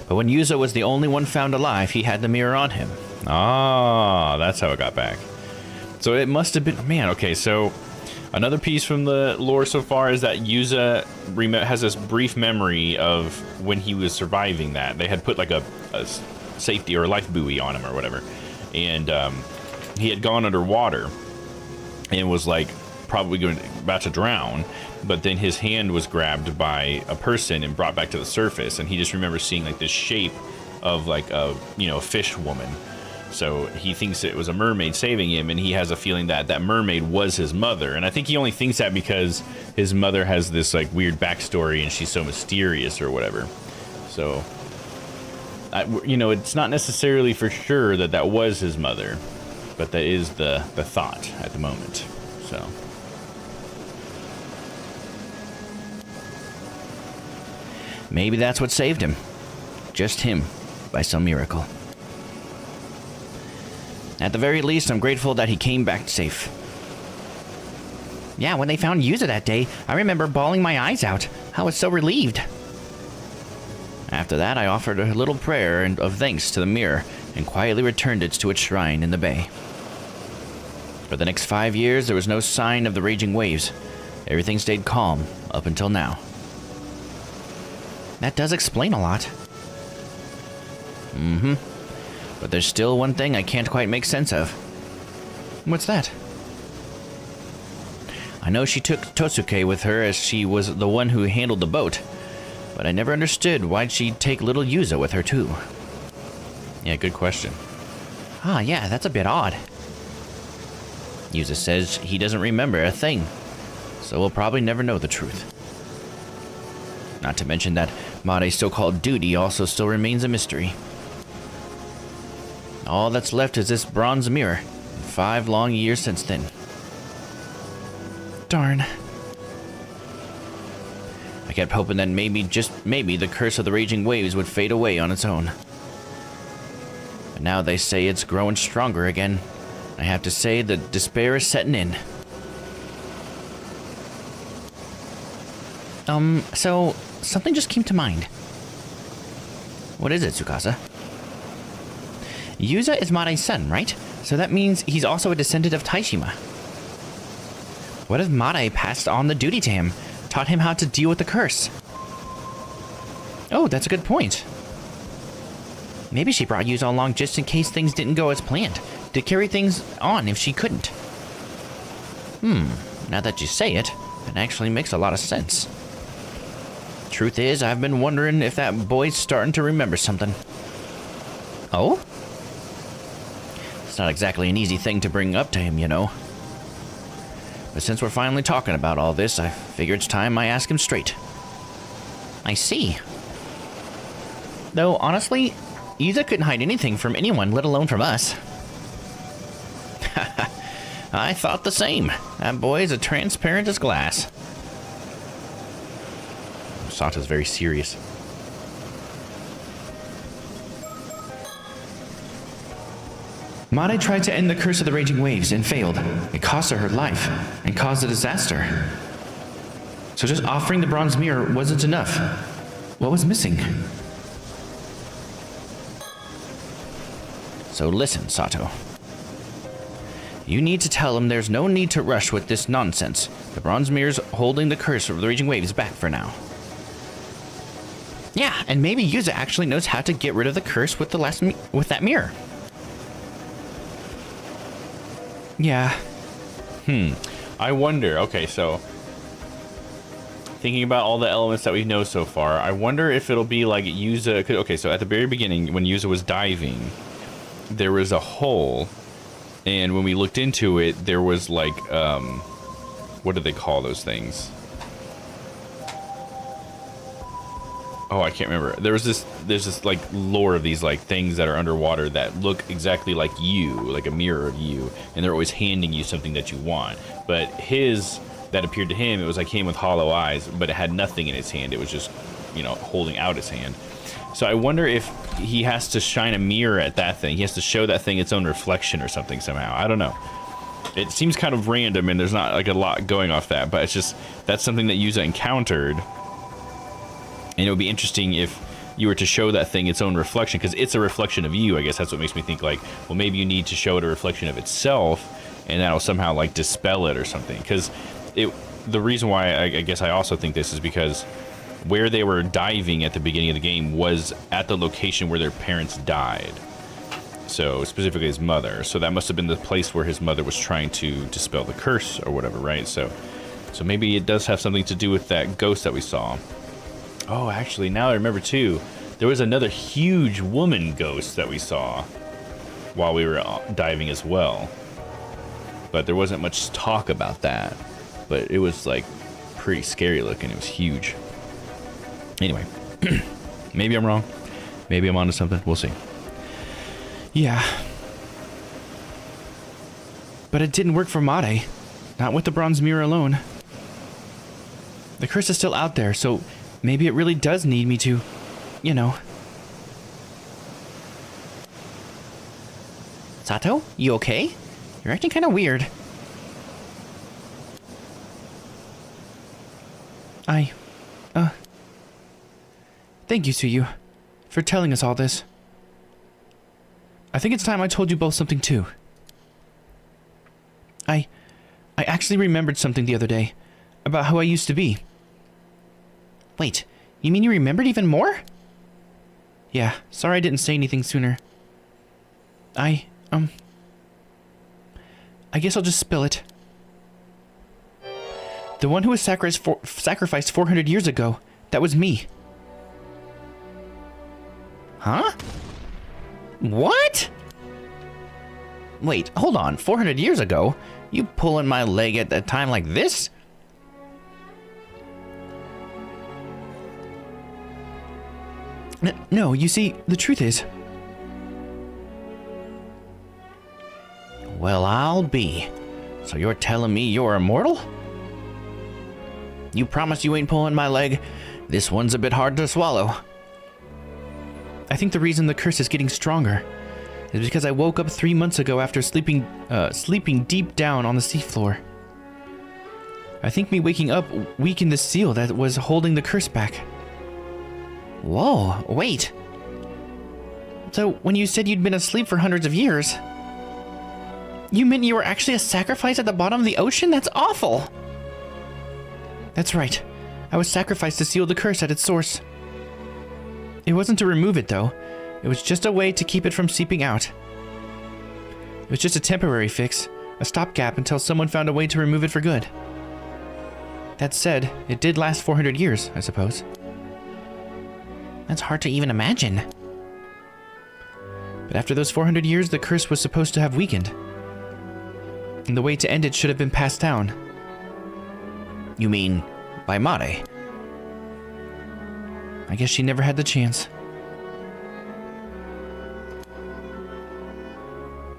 But when Yuza was the only one found alive, he had the mirror on him. Ah, that's how it got back. So it must have been... Man, okay, so another piece from the lore so far is that Yuza has this brief memory of when he was surviving that. They had put like a safety or a life buoy on him or whatever. And he had gone underwater and was like probably about to drown. But then his hand was grabbed by a person and brought back to the surface. And he just remembers seeing like this shape of like a fish woman. So he thinks it was a mermaid saving him, and he has a feeling that that mermaid was his mother. And I think he only thinks that because his mother has this like weird backstory and she's so mysterious or whatever. So, it's not necessarily for sure that that was his mother, but that is the thought at the moment. So. Maybe that's what saved him. Just him, by some miracle. At the very least, I'm grateful that he came back safe. Yeah, when they found Yuza that day, I remember bawling my eyes out. I was so relieved. After that, I offered a little prayer of thanks to the mirror and quietly returned it to its shrine in the bay. For the next 5 years, there was no sign of the raging waves. Everything stayed calm up until now. That does explain a lot. Mm-hmm. But there's still one thing I can't quite make sense of. What's that? I know she took Tosuke with her as she was the one who handled the boat, but I never understood why'd she take little Yuza with her too. Yeah, good question. Ah, yeah, that's a bit odd. Yuza says he doesn't remember a thing, so we'll probably never know the truth. Not to mention that Mare's so-called duty also still remains a mystery. All that's left is this bronze mirror, and 5 long years since then. Darn. I kept hoping that maybe, just maybe, the curse of the raging waves would fade away on its own. But now they say it's growing stronger again. I have to say that despair is setting in. So, something just came to mind. What is it, Tsukasa? Yuza is Mare's son, right? So that means he's also a descendant of Taishima. What if Mare passed on the duty to him, taught him how to deal with the curse? Oh, that's a good point. Maybe she brought Yuza along just in case things didn't go as planned, to carry things on if she couldn't. Now that you say it, it actually makes a lot of sense. Truth is, I've been wondering if that boy's starting to remember something. Oh? It's not exactly an easy thing to bring up to him, you know. But since we're finally talking about all this, I figure it's time I ask him straight. I see. Though, honestly, Yuza couldn't hide anything from anyone, let alone from us. I thought the same. That boy is as transparent as glass. Sato's very serious. Made tried to end the curse of the raging waves and failed. It cost her life and caused a disaster. So just offering the bronze mirror wasn't enough. What was missing? So listen, Sato. You need to tell him there's no need to rush with this nonsense. The bronze mirror's holding the curse of the raging waves back for now. Yeah, and maybe Yuza actually knows how to get rid of the curse with that mirror. Yeah. I wonder, okay, so thinking about all the elements that we know so far, I wonder if it'll be like Yuza. Okay, so at the very beginning, when Yuza was diving, there was a hole, and when we looked into it, there was like, what do they call those things? Oh, I can't remember. There's this like lore of these like things that are underwater that look exactly like you, like a mirror of you, and they're always handing you something that you want. But his, that appeared to him, it was like him with hollow eyes, but it had nothing in his hand. It was just, you know, holding out his hand. So I wonder if he has to shine a mirror at that thing. He has to show that thing its own reflection or something somehow. I don't know. It seems kind of random, and there's not like a lot going off that, but it's just, that's something that Yuza encountered. And it would be interesting if you were to show that thing its own reflection, because it's a reflection of you. I guess that's what makes me think like, well, maybe you need to show it a reflection of itself, and that'll somehow like dispel it or something. Because the reason why I guess I also think this is because where they were diving at the beginning of the game was at the location where their parents died. So specifically his mother. So that must have been the place where his mother was trying to dispel the curse or whatever, right? So maybe it does have something to do with that ghost that we saw. Oh, actually, now I remember too, there was another huge woman ghost that we saw while we were diving as well. But there wasn't much talk about that. But it was like pretty scary looking. It was huge. Anyway, maybe I'm wrong. Maybe I'm onto something. We'll see. Yeah. But it didn't work for Made. Not with the bronze mirror alone. The curse is still out there, so maybe it really does need me to, you know. Sato, you okay? You're acting kind of weird. Thank you, Suyu, for telling us all this. I think it's time I told you both something too. I actually remembered something the other day about how I used to be. Wait, you mean you remembered even more? Yeah, sorry I didn't say anything sooner. I guess I'll just spill it. The one who was sacrificed 400 years ago, that was me. Huh? What? Wait, hold on. 400 years ago? You pulling my leg at a time like this? No, you see, the truth is... Well, I'll be. So you're telling me you're immortal? You promise you ain't pulling my leg? This one's a bit hard to swallow. I think the reason the curse is getting stronger is because I woke up 3 months ago after sleeping deep down on the seafloor. I think me waking up weakened the seal that was holding the curse back. Whoa, wait. So, when you said you'd been asleep for hundreds of years, you meant you were actually a sacrifice at the bottom of the ocean? That's awful! That's right. I was sacrificed to seal the curse at its source. It wasn't to remove it, though. It was just a way to keep it from seeping out. It was just a temporary fix, a stopgap until someone found a way to remove it for good. That said, it did last 400 years, I suppose. That's hard to even imagine. But after those 400 years, the curse was supposed to have weakened. And the way to end it should have been passed down. You mean by Mare? I guess she never had the chance.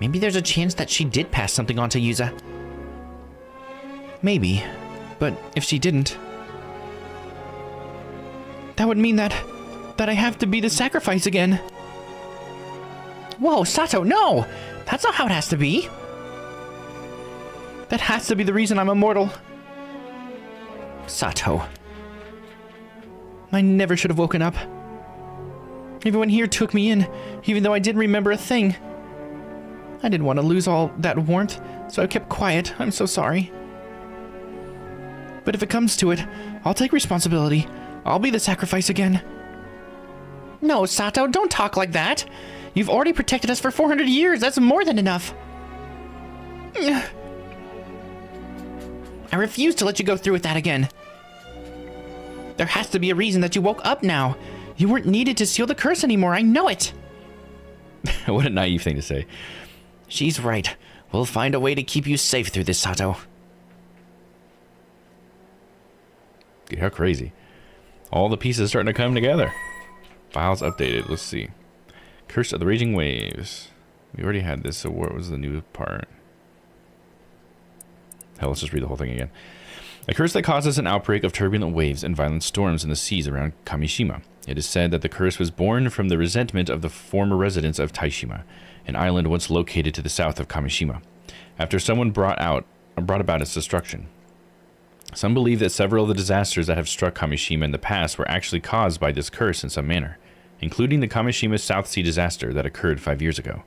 Maybe there's a chance that she did pass something on to Yuza. Maybe. But if she didn't, that would mean that I have to be the sacrifice again. Whoa, Sato, no! That's not how it has to be. That has to be the reason I'm immortal. Sato. I never should have woken up. Everyone here took me in, even though I didn't remember a thing. I didn't want to lose all that warmth, so I kept quiet. I'm so sorry. But if it comes to it, I'll take responsibility. I'll be the sacrifice again. No, Sato, don't talk like that. You've already protected us for 400 years. That's more than enough. I refuse to let you go through with that again. There has to be a reason that you woke up now. You weren't needed to seal the curse anymore. I know it. What a naive thing to say. She's right. We'll find a way to keep you safe through this, Sato. Dude, how crazy. All the pieces starting to come together. Files updated. Let's see. Curse of the Raging Waves. We already had this, so what was the new part? Hell, let's just read the whole thing again. A curse that causes an outbreak of turbulent waves and violent storms in the seas around Kamishima. It is said that the curse was born from the resentment of the former residents of Taishima, an island once located to the south of Kamishima, after someone brought about its destruction. Some believe that several of the disasters that have struck Kamishima in the past were actually caused by this curse in some manner, including the Kamishima South Sea disaster that occurred 5 years ago.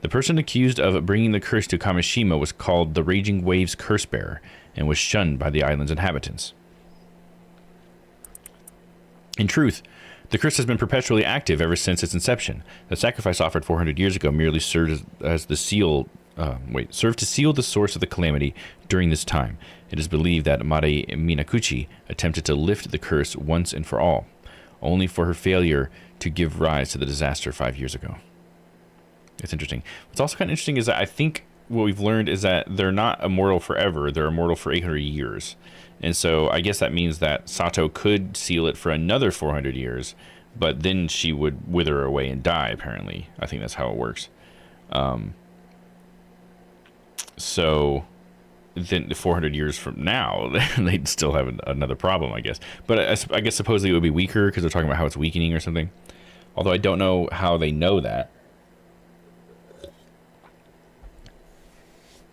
The person accused of bringing the curse to Kamishima was called the Raging Waves Curse Bearer and was shunned by the island's inhabitants. In truth, the curse has been perpetually active ever since its inception. The sacrifice offered 400 years ago merely served as the served to seal the source of the calamity during this time. It is believed that Mare Minakuchi attempted to lift the curse once and for all, only for her failure to give rise to the disaster 5 years ago. It's interesting. What's also kind of interesting is that I think what we've learned is that they're not immortal forever. They're immortal for 800 years. And so I guess that means that Sato could seal it for another 400 years, but then she would wither away and die, apparently. I think that's how it works. So then 400 years from now, they'd still have another problem, I guess. But I guess supposedly it would be weaker because they're talking about how it's weakening or something. Although I don't know how they know that.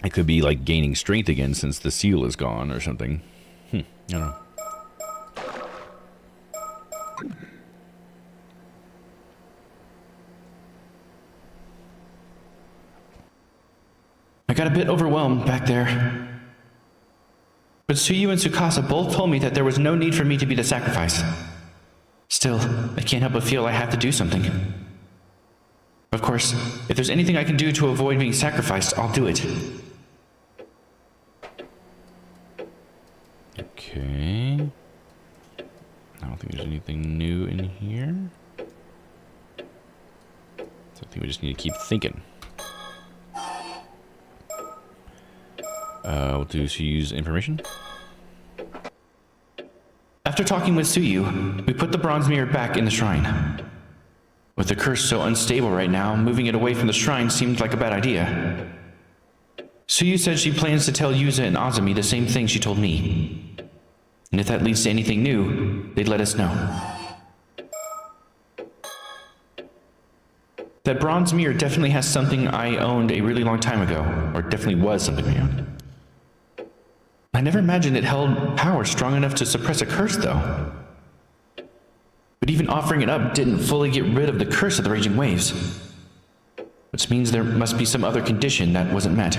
It could be like gaining strength again since the seal is gone or something. I don't know. I got a bit overwhelmed back there. But Tsuyu and Tsukasa both told me that there was no need for me to be the sacrifice. Still, I can't help but feel I have to do something. Of course, if there's anything I can do to avoid being sacrificed, I'll do it. Okay. I don't think there's anything new in here. So I think we just need to keep thinking. We'll do Tsuyu's information. After talking with Tsuyu, we put the bronze mirror back in the shrine. With the curse so unstable right now, moving it away from the shrine seemed like a bad idea. Tsuyu said she plans to tell Yuza and Azumi the same thing she told me. And if that leads to anything new, they'd let us know. That bronze mirror definitely has something I owned a really long time ago, or definitely was something I owned. I never imagined it held power strong enough to suppress a curse, though. But even offering it up didn't fully get rid of the curse of the Raging Waves. Which means there must be some other condition that wasn't met.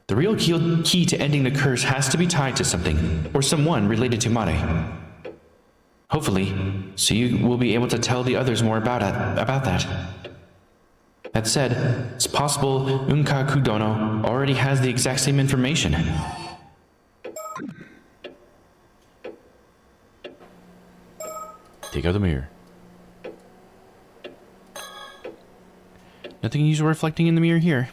The real key to ending the curse has to be tied to something, or someone related to Mare. Hopefully, Tsuyu will be able to tell the others more about that. That said, it's possible Unkaku Dono already has the exact same information. Take out the mirror. Nothing unusual reflecting in the mirror here.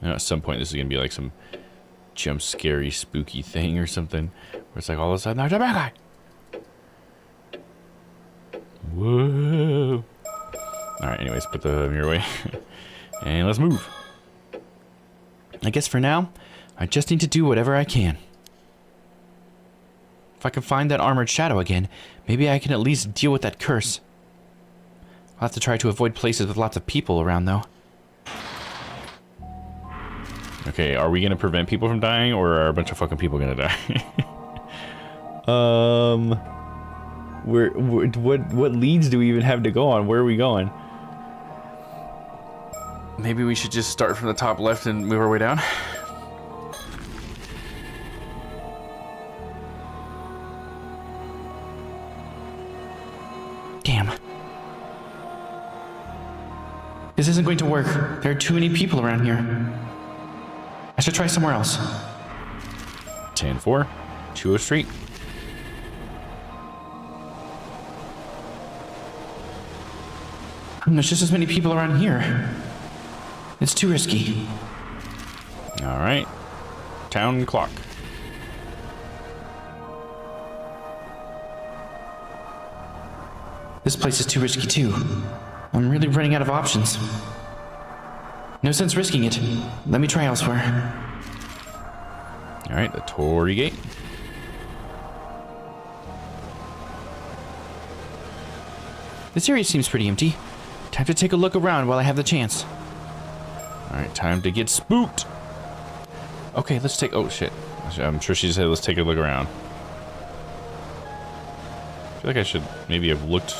I know at some point this is gonna be like some jump scary spooky thing or something where it's like all of a sudden there's a bad guy. Whoa. Alright, anyways, put the mirror away. And let's move. I guess for now, I just need to do whatever I can. If I can find that armored shadow again, maybe I can at least deal with that curse. I'll have to try to avoid places with lots of people around, though. Okay, are we gonna prevent people from dying, or are a bunch of fucking people gonna die? What leads do we even have to go on? Where are we going? Maybe we should just start from the top left and move our way down. Damn. This isn't going to work. There are too many people around here. I should try somewhere else. 10-4, 2 Street. There's just as many people around here. It's too risky. Alright. Town clock. This place is too risky too. I'm really running out of options. No sense risking it. Let me try elsewhere. Alright, the Torii Gate. This area seems pretty empty. Time to take a look around while I have the chance. Alright, time to get spooked. Okay, let's take... Oh, shit. I'm sure she said let's take a look around. I feel like I should maybe have looked...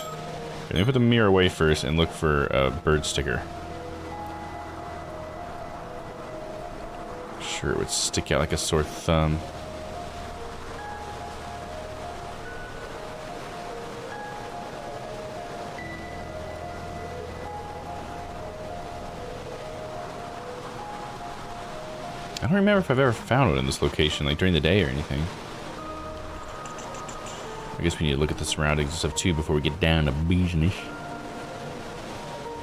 Let me put the mirror away first and look for a bird sticker. Sure, it would stick out like a sore thumb. I don't remember if I've ever found it in this location, like during the day or anything. I guess we need to look at the surroundings and stuff too before we get down to business.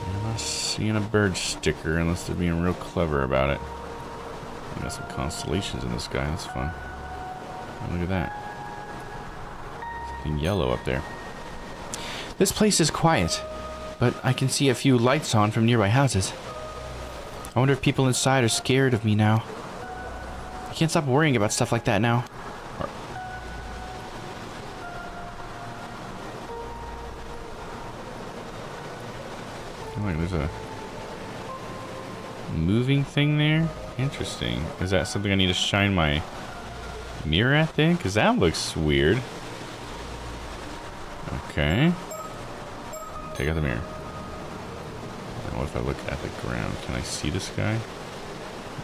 I'm not seeing a bird sticker unless they're being real clever about it. We got some constellations in the sky, that's fun. Oh, look at that. Something yellow up there. This place is quiet, but I can see a few lights on from nearby houses. I wonder if people inside are scared of me now. I can't stop worrying about stuff like that now. Look, there's a moving thing there. Interesting. Is that something I need to shine my mirror at then? Because that looks weird. Okay. Take out the mirror. What if I look at the ground? Can I see the sky?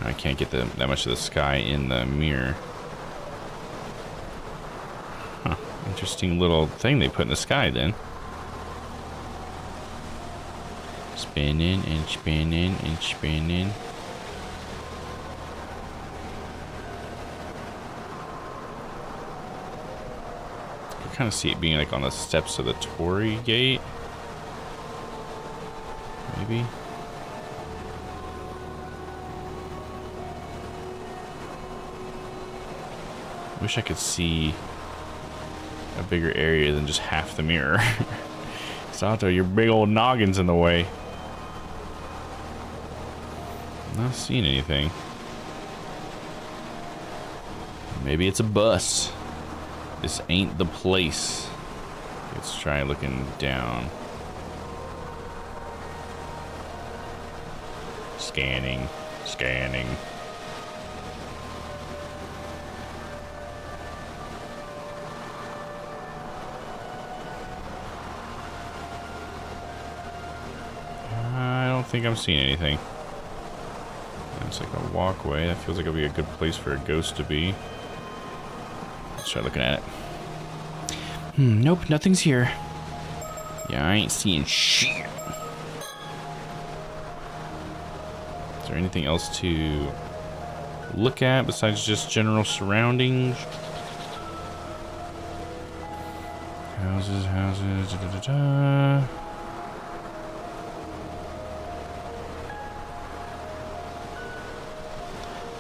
I can't get that much of the sky in the mirror. Huh. Interesting little thing they put in the sky then. Spinning and spinning and spinning. I kind of see it being like on the steps of the Torii Gate. Maybe. Wish I could see a bigger area than just half the mirror. Sato, your big old noggin's in the way. I'm not seeing anything. Maybe it's a bus. This ain't the place. Let's try looking down. Scanning, scanning. I don't think I'm seeing anything. It's like a walkway. That feels like it'll be a good place for a ghost to be. Let's try looking at it. Nope, nothing's here. Yeah, I ain't seeing shit. Is there anything else to look at besides just general surroundings? Houses, houses, da, da, da, da.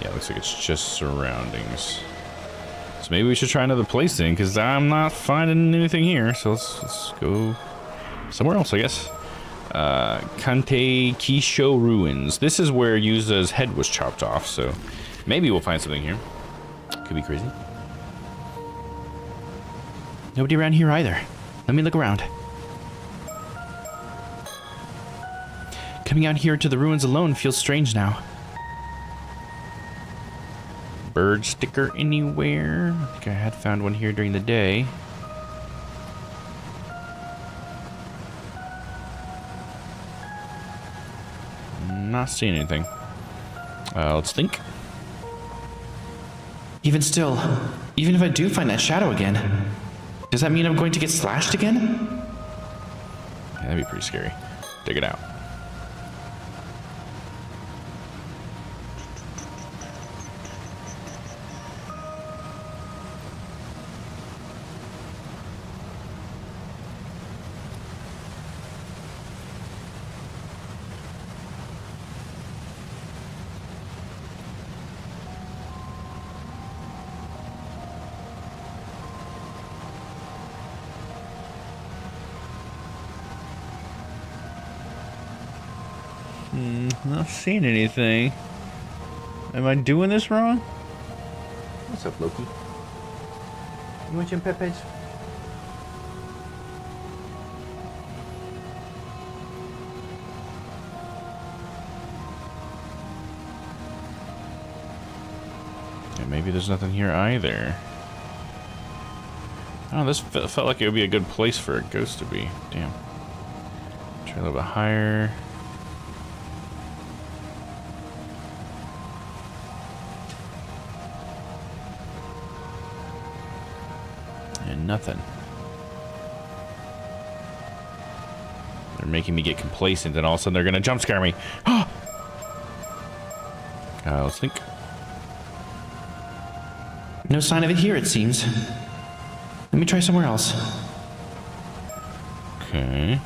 Yeah, looks like it's just surroundings. So maybe we should try another place then, because I'm not finding anything here. So let's go somewhere else, I guess. Kante Kisho Ruins. This is where Yuza's head was chopped off, so maybe we'll find something here. Could be crazy. Nobody around here either. Let me look around. Coming out here to the ruins alone feels strange now. Bird sticker anywhere? I think I had found one here during the day. Not seeing anything. Let's think. Even still, even if I do find that shadow again, does that mean I'm going to get slashed again? Yeah, that'd be pretty scary. Dig it out. Not seeing anything. Am I doing this wrong? What's up, Loki? You want some peppers? Yeah, maybe there's nothing here either. Oh, this felt like it would be a good place for a ghost to be. Damn. Try a little bit higher. Nothing. They're making me get complacent, and all of a sudden they're gonna jump scare me. Let's think. No sign of it here, it seems. Let me try somewhere else. Okay.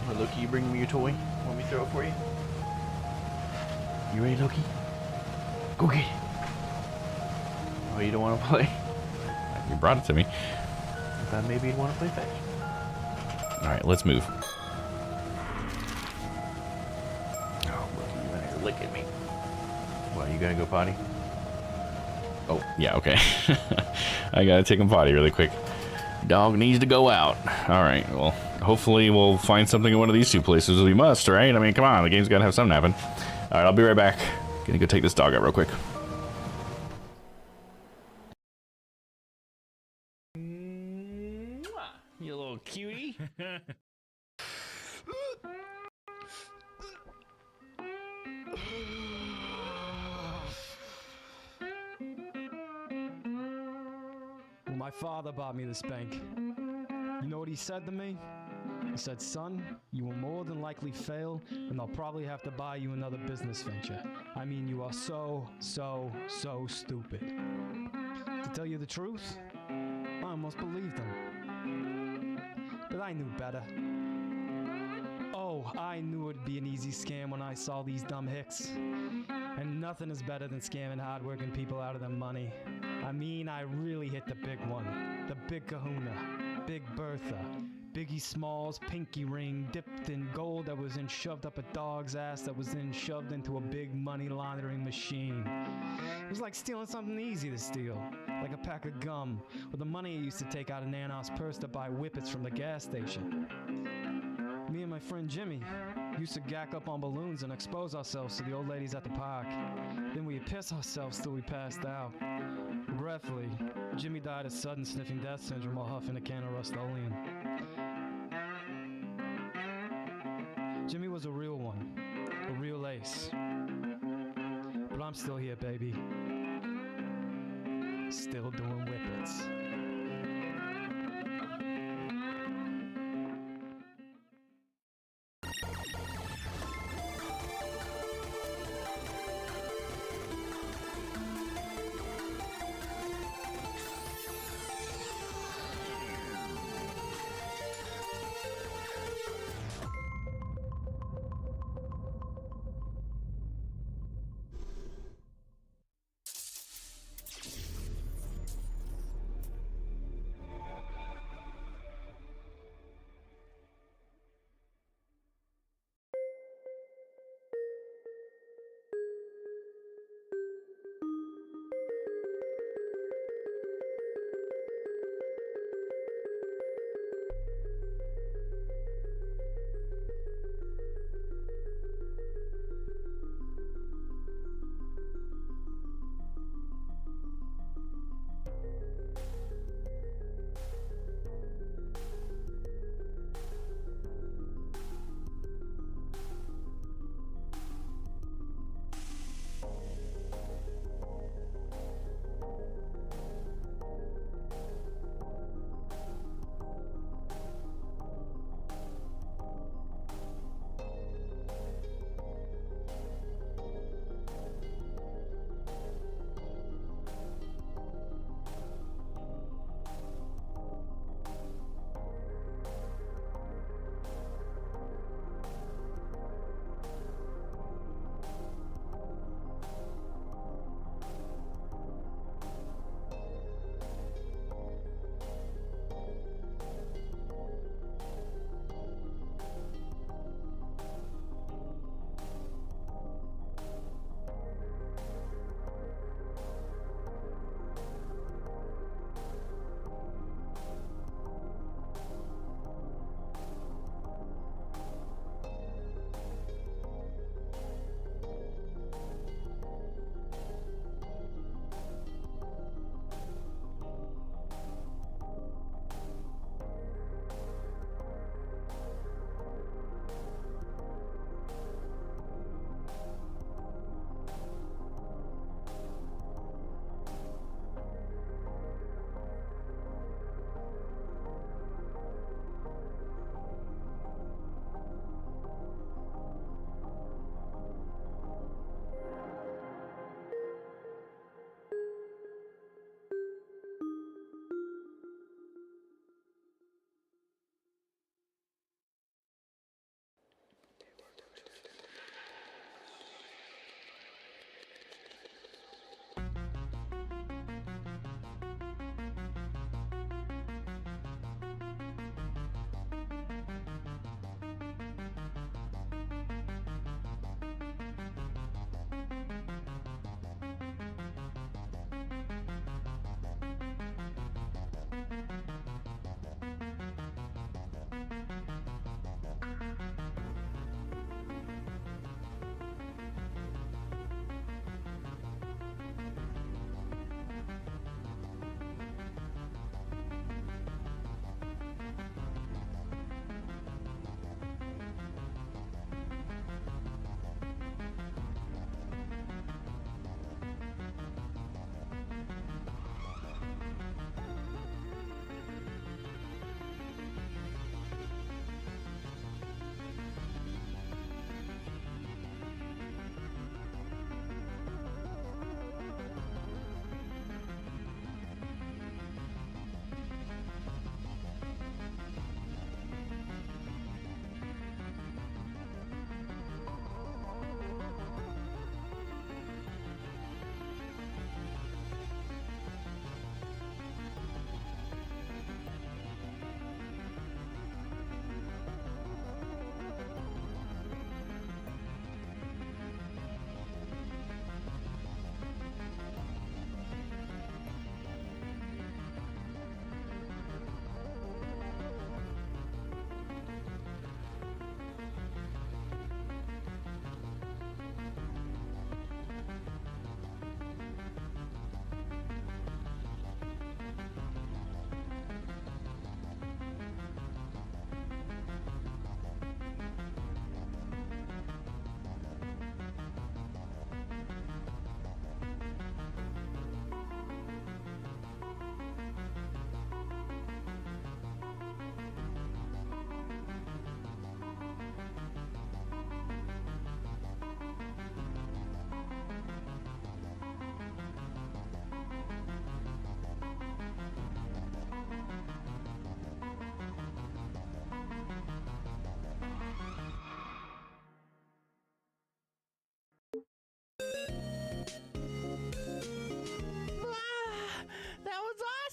Well, Loki, you bring me your toy? Want me to throw it for you? You ready, Loki? Go get it. Oh, you don't want to play? You brought it to me. I thought maybe you'd want to play fetch. Alright, let's move. Oh, look at you in here licking me. Well, you gotta go potty? Oh, yeah, okay. I gotta take him potty really quick. Dog needs to go out. Alright, well, hopefully we'll find something in one of these two places. We must, right? I mean, come on, the game's gotta have something happen. Alright, I'll be right back. Gonna go take this dog out real quick. You little cutie. Well, my father bought me this bank. You know what he said to me? He said, son, you will more than likely fail, and they'll probably have to buy you another business venture. I mean, you are so stupid. To tell you the truth, I almost believed him. But I knew better. Oh, I knew it'd be an easy scam when I saw these dumb hicks. And nothing is better than scamming hardworking people out of their money. I mean, I really hit the big one. The big kahuna. Big Bertha. Biggie Smalls' pinky ring dipped in gold that was then shoved up a dog's ass that was then shoved into a big money laundering machine. It was like stealing something easy to steal, like a pack of gum, or the money I used to take out of Nana's purse to buy whippets from the gas station. Me and my friend Jimmy used to gack up on balloons and expose ourselves to the old ladies at the park. Then we'd piss ourselves till we passed out. Regretfully, Jimmy died of sudden sniffing death syndrome while huffing a can of Rust-Oleum. Jimmy was a real one, a real ace. But I'm still here, baby. Still doing whippets.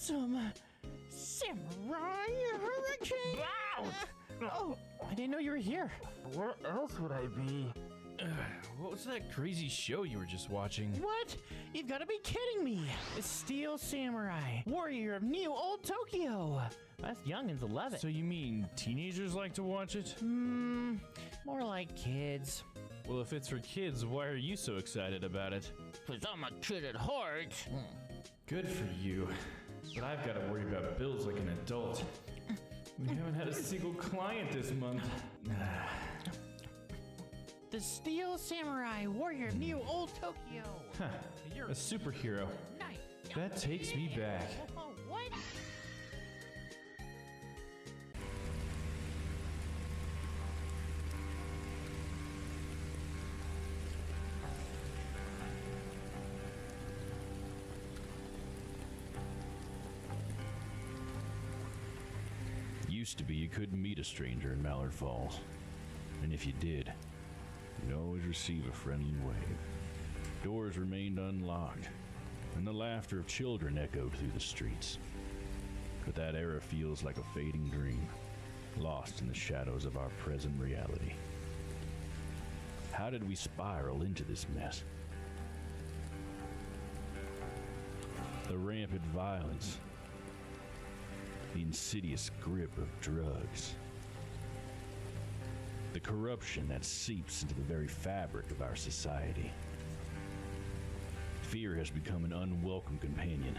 Some samurai hurricane. Oh, I didn't know you were here. Where else would I be? What was that crazy show you were just watching? What? You've got to be kidding me. The Steel Samurai, warrior of New Old Tokyo. Us youngins love it. So you mean teenagers like to watch it? More like kids. Well, if it's for kids, why are you so excited about it? Cause I'm a kid at heart. Good for you. But I've got to worry about bills like an adult. We haven't had a single client this month. The Steel Samurai, warrior of New Old Tokyo. Huh, you're a superhero. Nice. That takes me back. What? Used to be you couldn't meet a stranger in Mallard Falls. And if you did, you'd always receive a friendly wave. Doors remained unlocked, and the laughter of children echoed through the streets. But that era feels like a fading dream, lost in the shadows of our present reality. How did we spiral into this mess? The rampant violence, the insidious grip of drugs, the corruption that seeps into the very fabric of our society. Fear has become an unwelcome companion,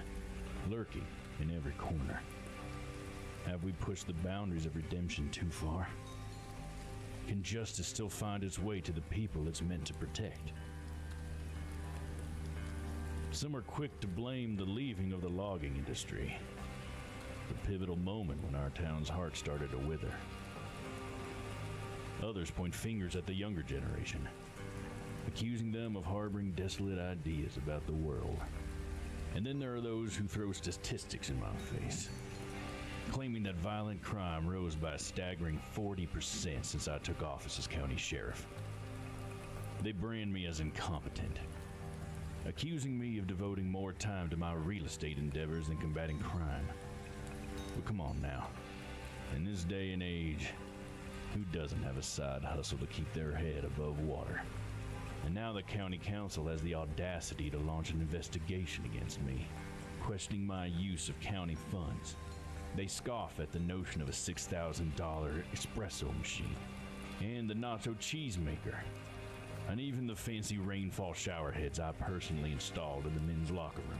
lurking in every corner. Have we pushed the boundaries of redemption too far? Can justice still find its way to the people it's meant to protect? Some are quick to blame the leaving of the logging industry, the pivotal moment when our town's heart started to wither. Others point fingers at the younger generation, accusing them of harboring desolate ideas about the world. And then there are those who throw statistics in my face, claiming that violent crime rose by a staggering 40% since I took office as county sheriff. They brand me as incompetent, accusing me of devoting more time to my real estate endeavors than combating crime. But come on now, in this day and age, who doesn't have a side hustle to keep their head above water? And now the county council has the audacity to launch an investigation against me, questioning my use of county funds. They scoff at the notion of a $6,000 espresso machine, and the nacho cheese maker, and even the fancy rainfall shower heads I personally installed in the men's locker room.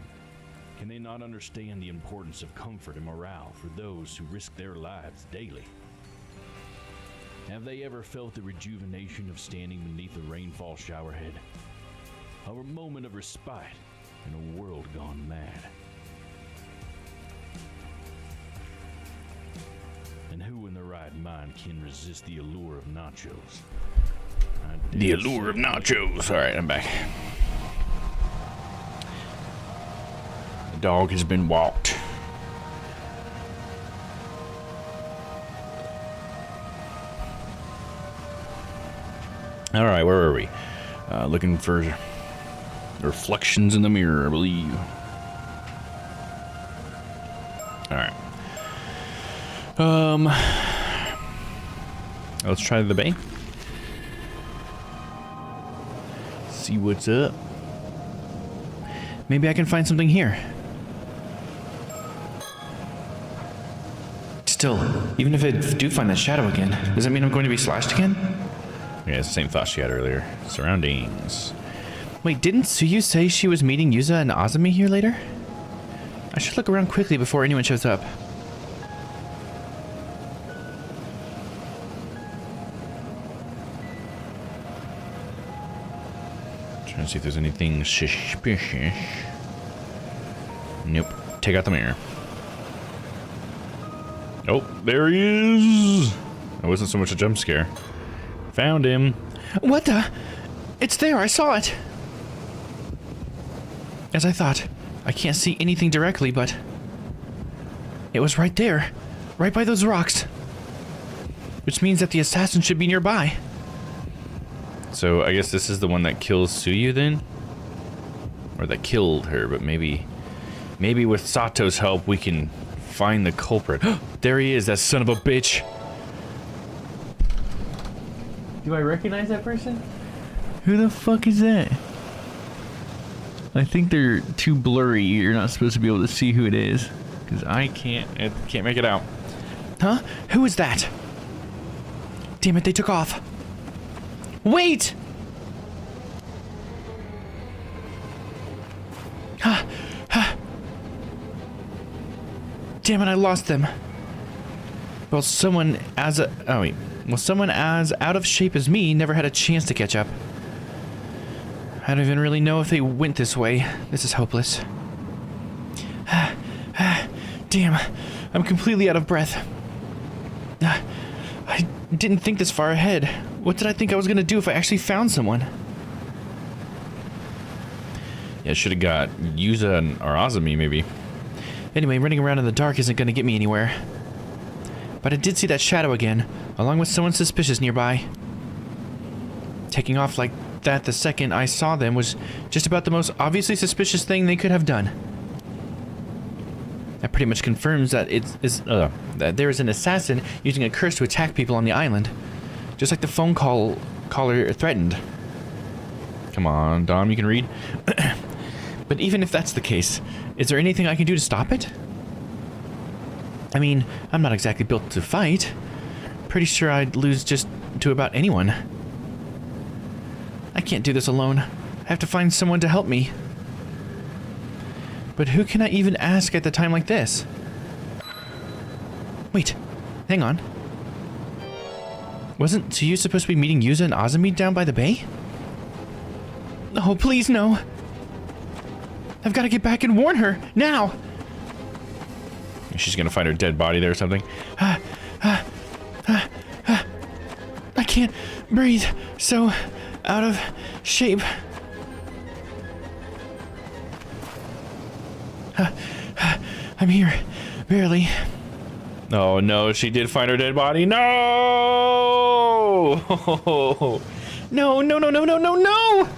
Can they not understand the importance of comfort and morale for those who risk their lives daily? Have they ever felt the rejuvenation of standing beneath a rainfall showerhead? A moment of respite in a world gone mad. And who in their right mind can resist the allure of nachos? The allure of nachos. All right, I'm back. The dog has been walked. All right, where were we? Looking for reflections in the mirror, I believe. All right. Let's try the bay. See what's up. Maybe I can find something here. Still, even if I do find that shadow again, does that mean I'm going to be slashed again? Yeah, it's the same thought she had earlier. Surroundings. Wait, didn't Tsuyu say she was meeting Yuza and Azumi here later? I should look around quickly before anyone shows up. Trying to see if there's anything suspicious. Nope. Take out the mirror. Oh, there he is! It wasn't so much a jump scare. Found him. What the? It's there, I saw it! As I thought, I can't see anything directly, but it was right there, right by those rocks. Which means that the assassin should be nearby. So I guess this is the one that kills Tsuyu then? Or that killed her, but maybe Maybe with Sato's help, we can find the culprit. There he is, that son of a bitch. Do I recognize that person? Who the fuck is that? I think they're too blurry. You're not supposed to be able to see who it is. Because I can't make it out. Huh? Who is that? Damn it, they took off. Wait! Damn it, I lost them. Well, someone as out of shape as me never had a chance to catch up. I don't even really know if they went this way. This is hopeless. Damn, I'm completely out of breath. I didn't think this far ahead. What did I think I was gonna do if I actually found someone? Yeah, should have got Yuza or Azumi, maybe. Anyway, running around in the dark isn't gonna get me anywhere. But I did see that shadow again, along with someone suspicious nearby. Taking off like that the second I saw them was just about the most obviously suspicious thing they could have done. That pretty much confirms that that there is an assassin using a curse to attack people on the island, just like the phone caller threatened. Come on, Dom, you can read. But even if that's the case, is there anything I can do to stop it? I mean, I'm not exactly built to fight. Pretty sure I'd lose just to about anyone. I can't do this alone. I have to find someone to help me. But who can I even ask at a time like this? Wait, hang on. Wasn't Tsuyu supposed to be meeting Yuza and Azumi down by the bay? Oh, please no. I've got to get back and warn her, now! She's gonna find her dead body there or something. I can't breathe, so out of shape. I'm here, barely. Oh no, she did find her dead body. No! No, no, no, no, no, no, no!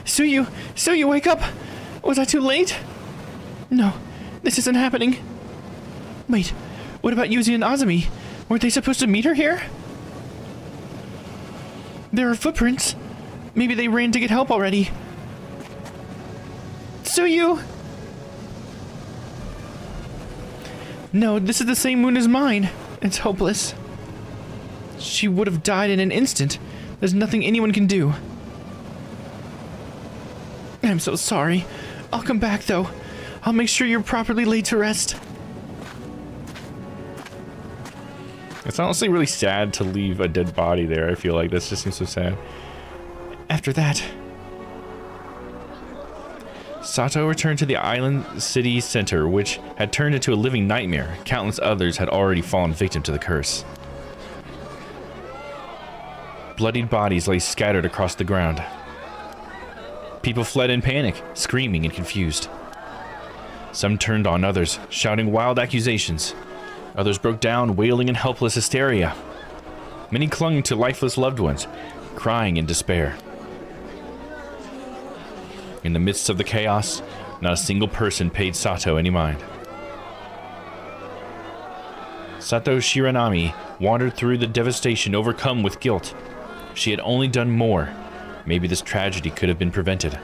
Tsuyu, wake up! Was I too late? No, this isn't happening. Wait, what about Yuzi and Azumi? Weren't they supposed to meet her here? There are footprints. Maybe they ran to get help already. Tsuyu! No, this is the same wound as mine. It's hopeless. She would have died in an instant. There's nothing anyone can do. I'm so sorry. I'll come back, though. I'll make sure you're properly laid to rest. It's honestly really sad to leave a dead body there. I feel like this just seems so sad. After that, Sato returned to the island city center, which had turned into a living nightmare. Countless others had already fallen victim to the curse. Bloodied bodies lay scattered across the ground. People fled in panic, screaming and confused. Some turned on others, shouting wild accusations. Others broke down, wailing in helpless hysteria. Many clung to lifeless loved ones, crying in despair. In the midst of the chaos, not a single person paid Sato any mind. Sato Shiranami wandered through the devastation, overcome with guilt. If she had only done more, maybe this tragedy could have been prevented.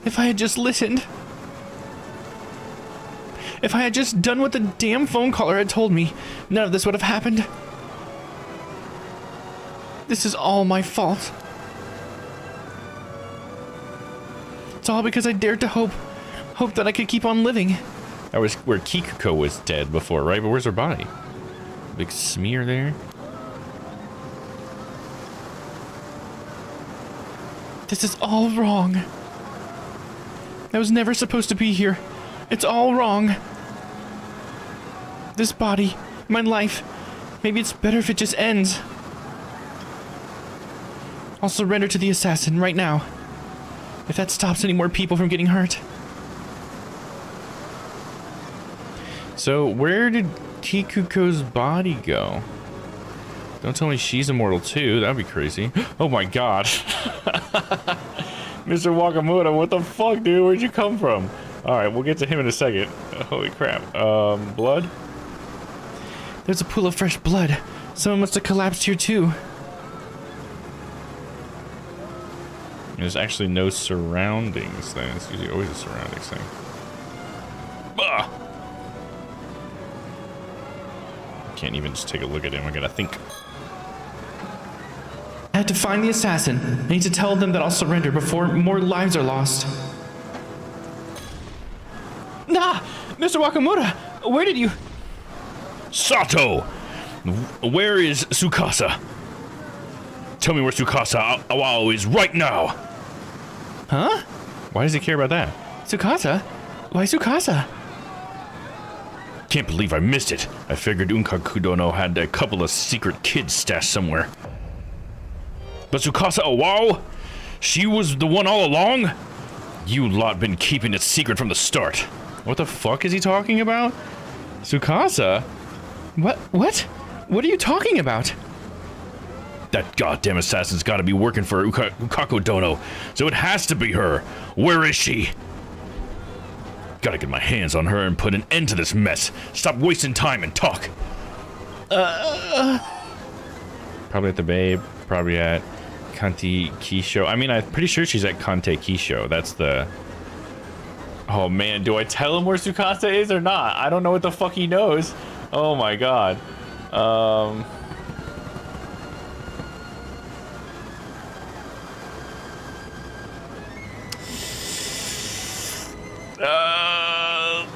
if I had just listened. If I had just done what the damn phone caller had told me, none of this would have happened. This is all my fault. It's all because I dared to hope that I could keep on living. That was where Kikuko was dead before, right? But where's her body? Big smear there. This is all wrong. I was never supposed to be here. It's all wrong. This body, my life, maybe it's better if it just ends. I'll surrender to the assassin right now, if that stops any more people from getting hurt. So where did Kikuko's body go? Don't tell me she's immortal too. That'd be crazy. Oh my god. Mr. Wakamoto, what the fuck, dude? Where'd you come from? Alright, we'll get to him in a second. Holy crap. Blood? There's a pool of fresh blood. Someone must have collapsed here too. There's actually no surroundings then. It's usually always a surroundings thing. Bah! Can't even just take a look at him. I gotta think. I had to find the assassin. I need to tell them that I'll surrender before more lives are lost. Nah! Mr. Wakamoto, where did you... Sato! Where is Tsukasa? Tell me where Tsukasa Awao is right now! Huh? Why does he care about that? Tsukasa? Why Tsukasa? Can't believe I missed it. I figured Unkakudono had a couple of secret kids stashed somewhere. But Tsukasa Awao? She was the one all along? You lot been keeping it secret from the start. What the fuck is he talking about? Tsukasa? What? What are you talking about? That goddamn assassin's gotta be working for Ukakudono, so it has to be her. Where is she? Gotta get my hands on her and put an end to this mess. Stop wasting time and talk. Probably at the Babe. Probably at Kante Kisho. I mean, I'm pretty sure she's at Kante Kisho. That's the... Oh man, do I tell him where Tsukasa is or not? I don't know what the fuck he knows. Oh my god.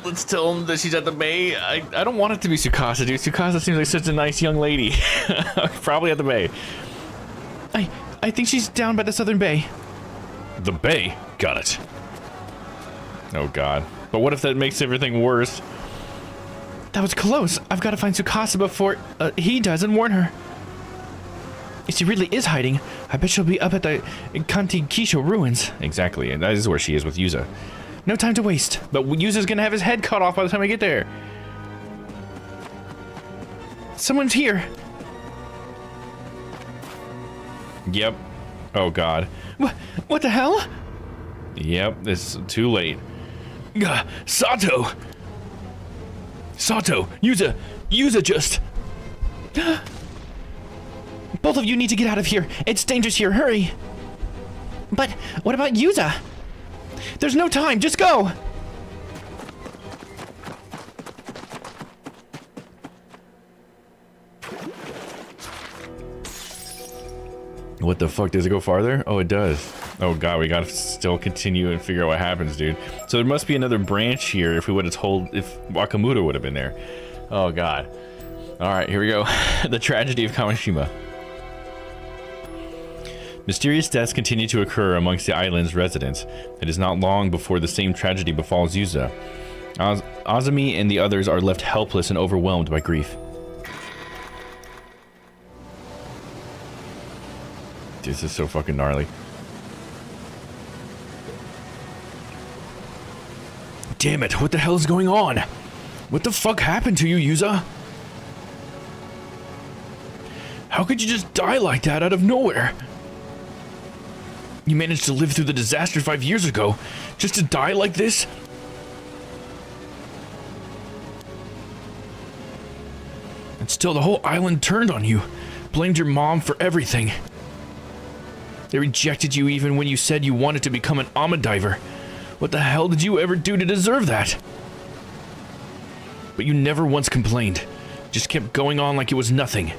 Let's tell him that she's at the Bay. I don't want it to be Tsukasa, dude. Tsukasa seems like such a nice young lady. Probably at the Bay. I think she's down by the southern bay. The Bay? Got it. Oh god. But what if that makes everything worse? That was close. I've got to find Tsukasa before he does and warn her. If she really is hiding, I bet she'll be up at the Kante Kisho ruins. Exactly, and that is where she is with Yuza. No time to waste. But Yuza's gonna have his head cut off by the time I get there. Someone's here. Yep. Oh god. What the hell? Yep, it's too late. Sato! Sato! Yuza just... Both of you need to get out of here. It's dangerous here. Hurry. But what about Yuza? There's no time. Just go. What the fuck? Does it go farther? Oh, it does. Oh god, we gotta still continue and figure out what happens, dude. So there must be another branch here if we would have told... if Wakamoto would have been there. Oh god. Alright, here we go. The tragedy of Kamishima. Mysterious deaths continue to occur amongst the island's residents. It is not long before the same tragedy befalls Yuza. Azumi and the others are left helpless and overwhelmed by grief. This is so fucking gnarly. Damn it, what the hell is going on? What the fuck happened to you, Yuza? How could you just die like that out of nowhere? You managed to live through the disaster 5 years ago, just to die like this? And still the whole island turned on you, blamed your mom for everything. They rejected you even when you said you wanted to become an Ama diver. What the hell did you ever do to deserve that? But you never once complained, just kept going on like it was nothing.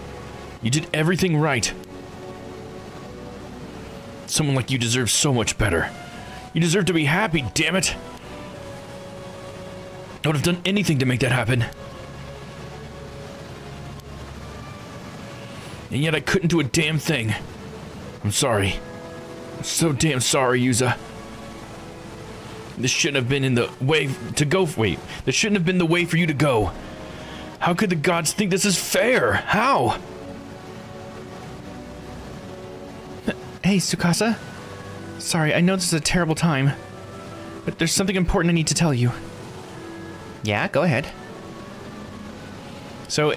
You did everything right. Someone like you deserves so much better. You deserve to be happy, damn it. I would have done anything to make that happen. And yet I couldn't do a damn thing. I'm sorry. I'm so damn sorry, Yuza. This shouldn't have been in the way to go. Wait, this shouldn't have been the way for you to go. How could the gods think this is fair? How? Hey, Tsukasa. Sorry, I know this is a terrible time, but there's something important I need to tell you. Yeah, go ahead. So,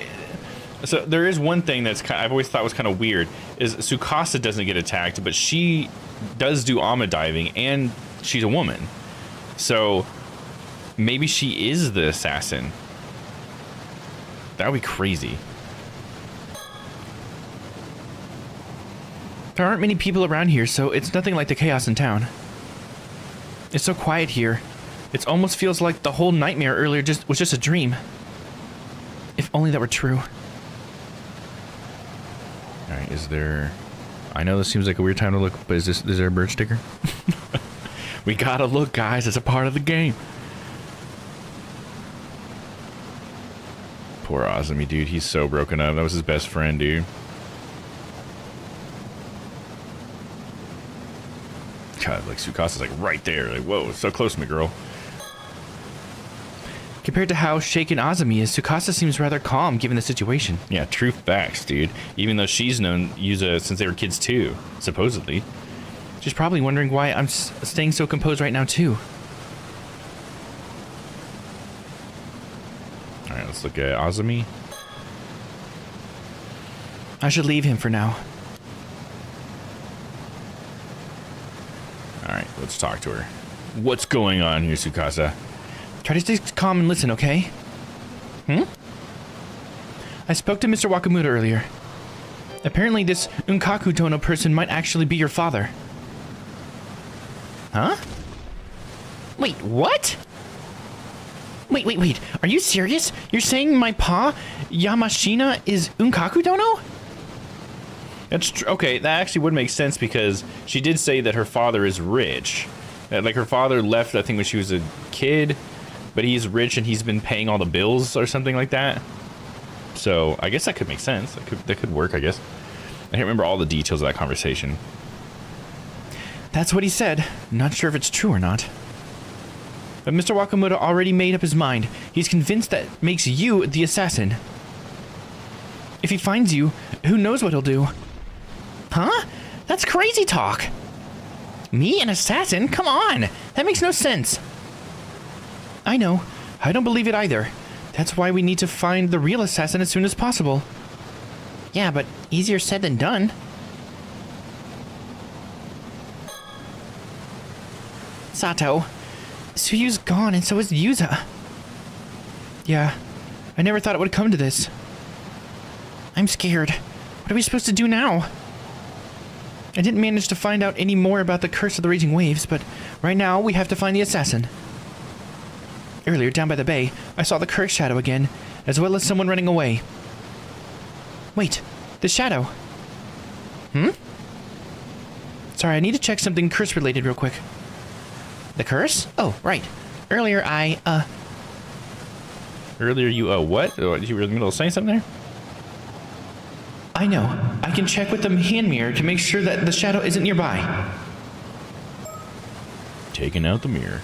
So there is one thing that's I've always thought was kind of weird is Tsukasa doesn't get attacked, but she does do ama diving, and she's a woman. So maybe she is the assassin. That would be crazy. There aren't many people around here, so it's nothing like the chaos in town. It's so quiet here. It almost feels like the whole nightmare earlier was just a dream. If only that were true. Alright, is there... I know this seems like a weird time to look, but is there a bird sticker? We gotta look, guys. It's a part of the game. Poor Azumi, dude. He's so broken up. That was his best friend, dude. God, like, Tsukasa's like right there. Like, whoa, so close to me, girl. Compared to how shaken Azumi is, Tsukasa seems rather calm given the situation. Yeah, true facts, dude. Even though she's known Yuza since they were kids too, supposedly. She's probably wondering why I'm staying so composed right now too. Alright, let's look at Azumi. I should leave him for now. Alright, let's talk to her. What's going on here, Tsukasa? Try to stay calm and listen, okay? I spoke to Mr. Wakamuta earlier. Apparently this Unkaku Dono person might actually be your father. Huh? Wait, what? Wait. Are you serious? You're saying my pa, Yamashina, is Unkaku Dono? That's true. Okay, that actually would make sense because she did say that her father is rich. Like, her father left, I think, when she was a kid, but he's rich and he's been paying all the bills or something like that. So, I guess that could make sense. That could work, I guess. I can't remember all the details of that conversation. That's what he said. Not sure if it's true or not. But Mr. Wakamuta already made up his mind. He's convinced that makes you the assassin. If he finds you, who knows what he'll do? Huh? That's crazy talk. Me, an assassin? Come on. That makes no sense. I know. I don't believe it either. That's why we need to find the real assassin as soon as possible. Yeah, but easier said than done. Sato, Suyu's gone and so is Yuza. Yeah, I never thought it would come to this. I'm scared. What are we supposed to do now? I didn't manage to find out any more about the curse of the raging waves, but right now we have to find the assassin. Earlier, down by the bay, I saw the curse shadow again, as well as someone running away. Wait, the shadow. Sorry, I need to check something curse-related real quick. The curse? Oh, right. Earlier Earlier you, what? Oh, you were in the middle of saying something there? I know. I can check with the hand mirror to make sure that the shadow isn't nearby. Taking out the mirror.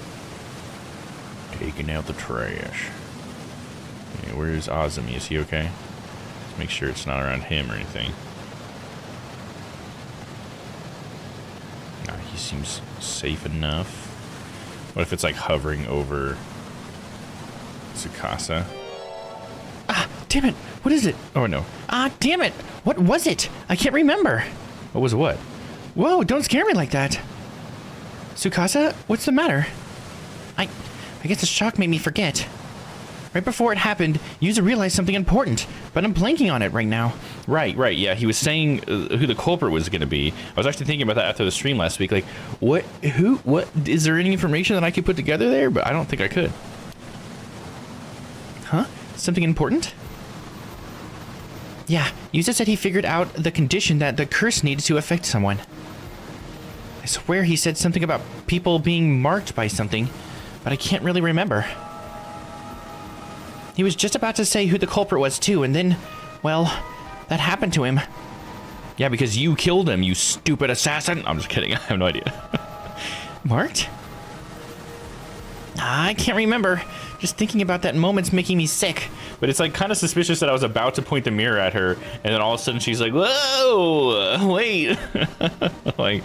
Taking out the trash. Okay, where's Azumi? Is he okay? Let's make sure it's not around him or anything. Nah, he seems safe enough. What if it's like hovering over Tsukasa? Ah, damn it. What is it? Oh, no. Ah, damn it. What was it? I can't remember. What was what? Whoa, don't scare me like that. Tsukasa, what's the matter? I guess the shock made me forget. Right before it happened, Yuza realized something important, but I'm blanking on it right now. Right, yeah. He was saying who the culprit was going to be. I was actually thinking about that after the stream last week. Like, what, is there any information that I could put together there? But I don't think I could. Huh? Something important? Yeah, Yuza said he figured out the condition that the curse needed to affect someone. I swear he said something about people being marked by something, but I can't really remember. He was just about to say who the culprit was too, and then, well, that happened to him. Yeah, because you killed him, you stupid assassin. I'm just kidding. I have no idea. Marked? I can't remember. Just thinking about that moment's making me sick. But it's like kind of suspicious that I was about to point the mirror at her, and then all of a sudden she's like, whoa, wait. Like,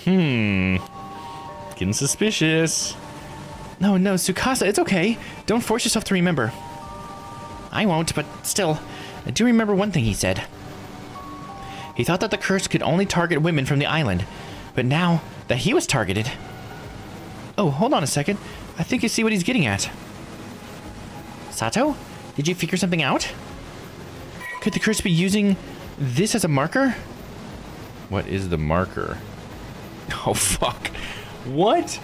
getting suspicious. No, Tsukasa, it's okay. Don't force yourself to remember. I won't, but still, I do remember one thing he said. He thought that the curse could only target women from the island, but now that he was targeted... Oh, hold on a second. I think you see what he's getting at. Sato, did you figure something out? Could the curse be using this as a marker? What is the marker? Oh, fuck. What?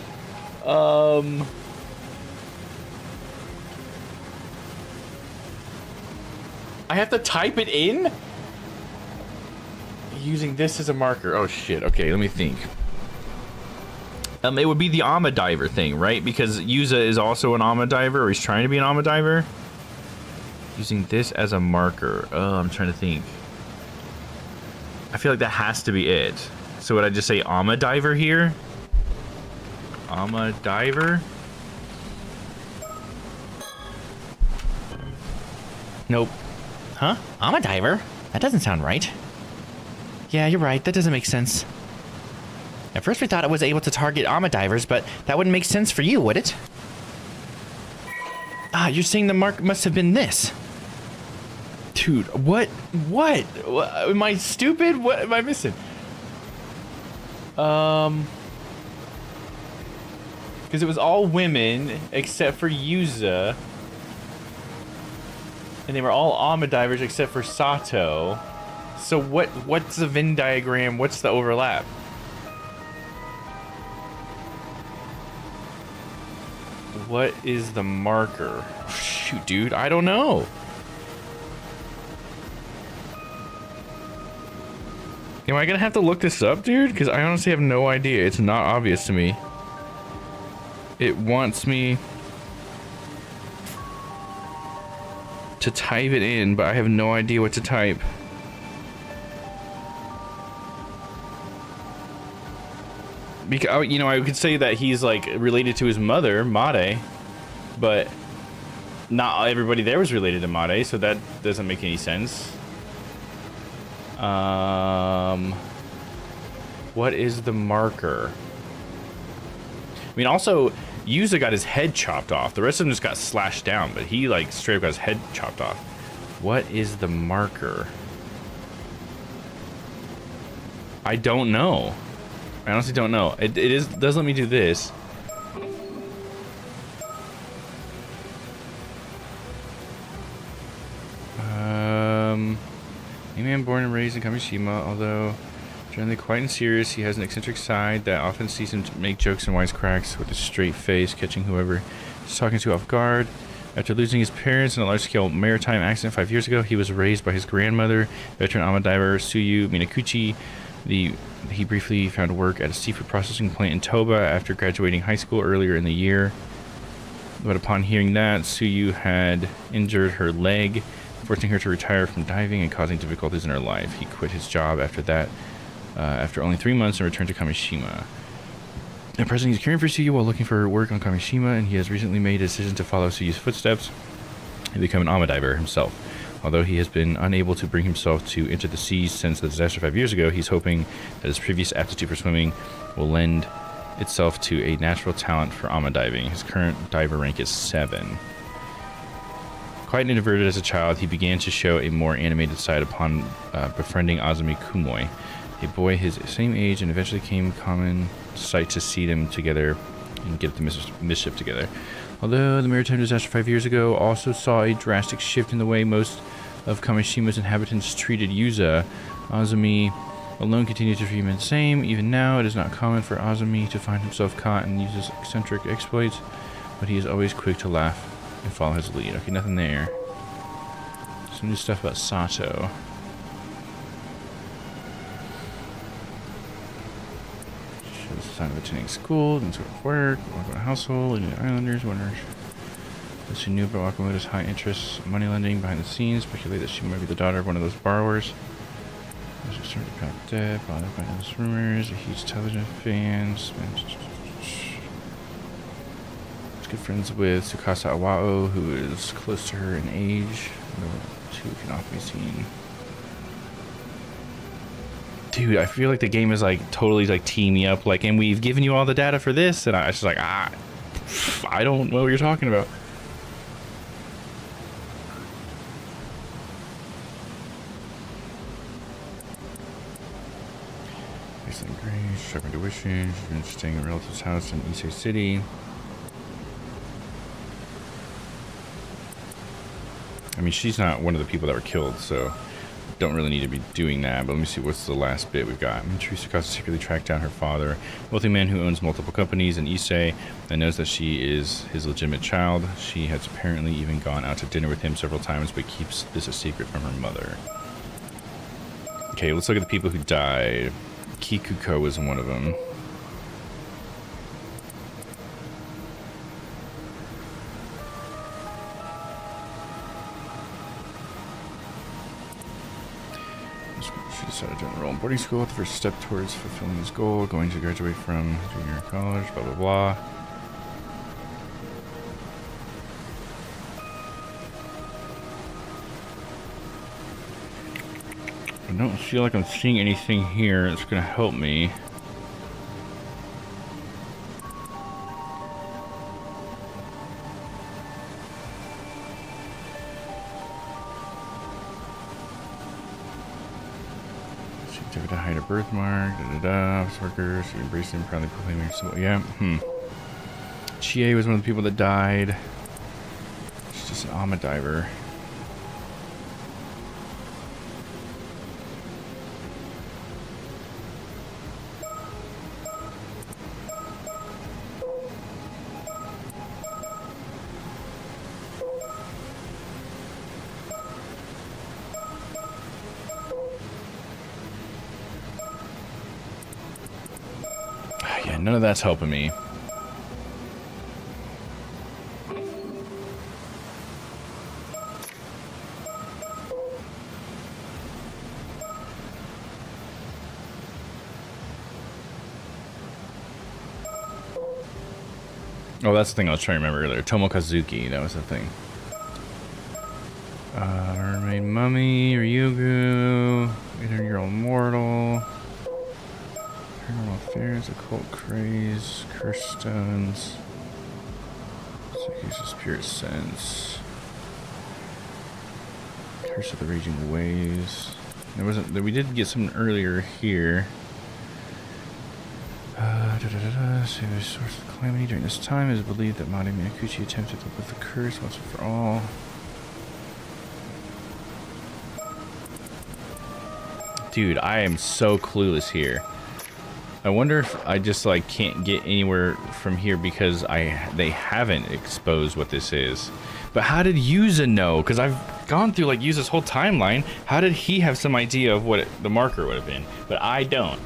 I have to type it in? Using this as a marker. Oh, shit. Okay, let me think. It would be the Ama Diver thing, right? Because Yuza is also an Ama Diver, or he's trying to be an Ama Diver. Using this as a marker. Oh, I'm trying to think. I feel like that has to be it. So would I just say Ama Diver here? Ama Diver? Nope. Huh? I'm a diver? That doesn't sound right. Yeah, you're right. That doesn't make sense. At first we thought it was able to target Ama divers, but that wouldn't make sense for you, would it? Ah, you're saying the mark must have been this. Dude, what? Am I stupid? What am I missing? Because it was all women except for Yuza. And they were all Ama divers except for Sato. So what's the Venn diagram? What's the overlap? What is the marker? Shoot, dude, I don't know. Am I gonna have to look this up, dude? Because I honestly have no idea. It's not obvious to me. It wants me to type it in, but I have no idea what to type. Because, you know, I could say that he's like related to his mother, Made, but not everybody there was related to Made, so that doesn't make any sense. What is the marker? I mean, also, Yuza got his head chopped off. The rest of them just got slashed down, but he like straight up got his head chopped off. What is the marker? I don't know. I honestly don't know. It does let me do this. A man born and raised in Kamishima, although generally quite unserious, he has an eccentric side that often sees him make jokes and wisecracks with a straight face, catching whoever he's talking to off guard. After losing his parents in a large-scale maritime accident 5 years ago, he was raised by his grandmother, veteran Ama diver Tsuyu Minakuchi. He briefly found work at a seafood processing plant in Toba after graduating high school earlier in the year. But upon hearing that, Tsuyu had injured her leg, forcing her to retire from diving and causing difficulties in her life. He quit his job after that, after only 3 months, and returned to Kamishima. At present, he's caring for Tsuyu while looking for work on Kamishima, and he has recently made a decision to follow Tsuyu's footsteps and become an Ama diver himself. Although he has been unable to bring himself to enter the seas since the disaster 5 years ago, he's hoping that his previous aptitude for swimming will lend itself to a natural talent for Ama diving. His current diver rank is 7. Quite introverted as a child, he began to show a more animated side upon befriending Azumi Kumoi, a boy his same age, and eventually came common sight to see them together and get the mischief together. Although the maritime disaster 5 years ago also saw a drastic shift in the way most of Kamishima's inhabitants treated Yuza, Azumi alone continued to remain the same. Even now, it is not common for Azumi to find himself caught in Yuza's eccentric exploits, but he is always quick to laugh and follow his lead. Okay, nothing there. Some new stuff about Sato. Shows the sign of attending school, then sort of work, Wakamoto household, and the Islanders, wonders. Those who knew about Wakamoto's high interest money lending behind the scenes speculate that she might be the daughter of one of those borrowers. Those who started to pay off debt, bothered by those rumors, a huge television fan, is good friends with Tsukasa Awao, who is close to her in age. The two can often be seen. Dude, I feel like the game is like totally like teeing me up, like, and we've given you all the data for this, and I was just like, I don't know what you're talking about. Excellent Grace, shopping tuition. She's been staying at a relative's house in Issei City. I mean, she's not one of the people that were killed, so don't really need to be doing that. But let me see, what's the last bit we've got? Teresa Costa secretly tracked down her father, a wealthy man who owns multiple companies in Issei and knows that she is his legitimate child. She has apparently even gone out to dinner with him several times, but keeps this a secret from her mother. Okay, let's look at the people who died. Kikuko was one of them. She decided to enroll in boarding school, the first step towards fulfilling his goal, going to graduate from junior college, blah, blah, blah. I don't feel like I'm seeing anything here that's going to help me. She took it to hide a birthmark, office workers, she embraced him, proudly proclaiming herself. Yeah, Chie was one of the people that died. She's just an Ama diver. Yeah, none of that's helping me. Oh, that's the thing I was trying to remember earlier. Tomokazuki, that was the thing. Mermaid Mummy, Ryugu, 800-year-old mortal. Paranormal affairs, occult craze, cursed stones. Psychics of spirit sense. Curse of the raging waves. We did get something earlier here. Save the source of calamity. During this time, it is believed that Mari Minakuchi attempted to lift the curse once and for all. Dude, I am so clueless here. I wonder if I just like can't get anywhere from here because they haven't exposed what this is. But how did Yuza know? Because I've gone through like Yuza's whole timeline. How did he have some idea of what the marker would have been? But I don't.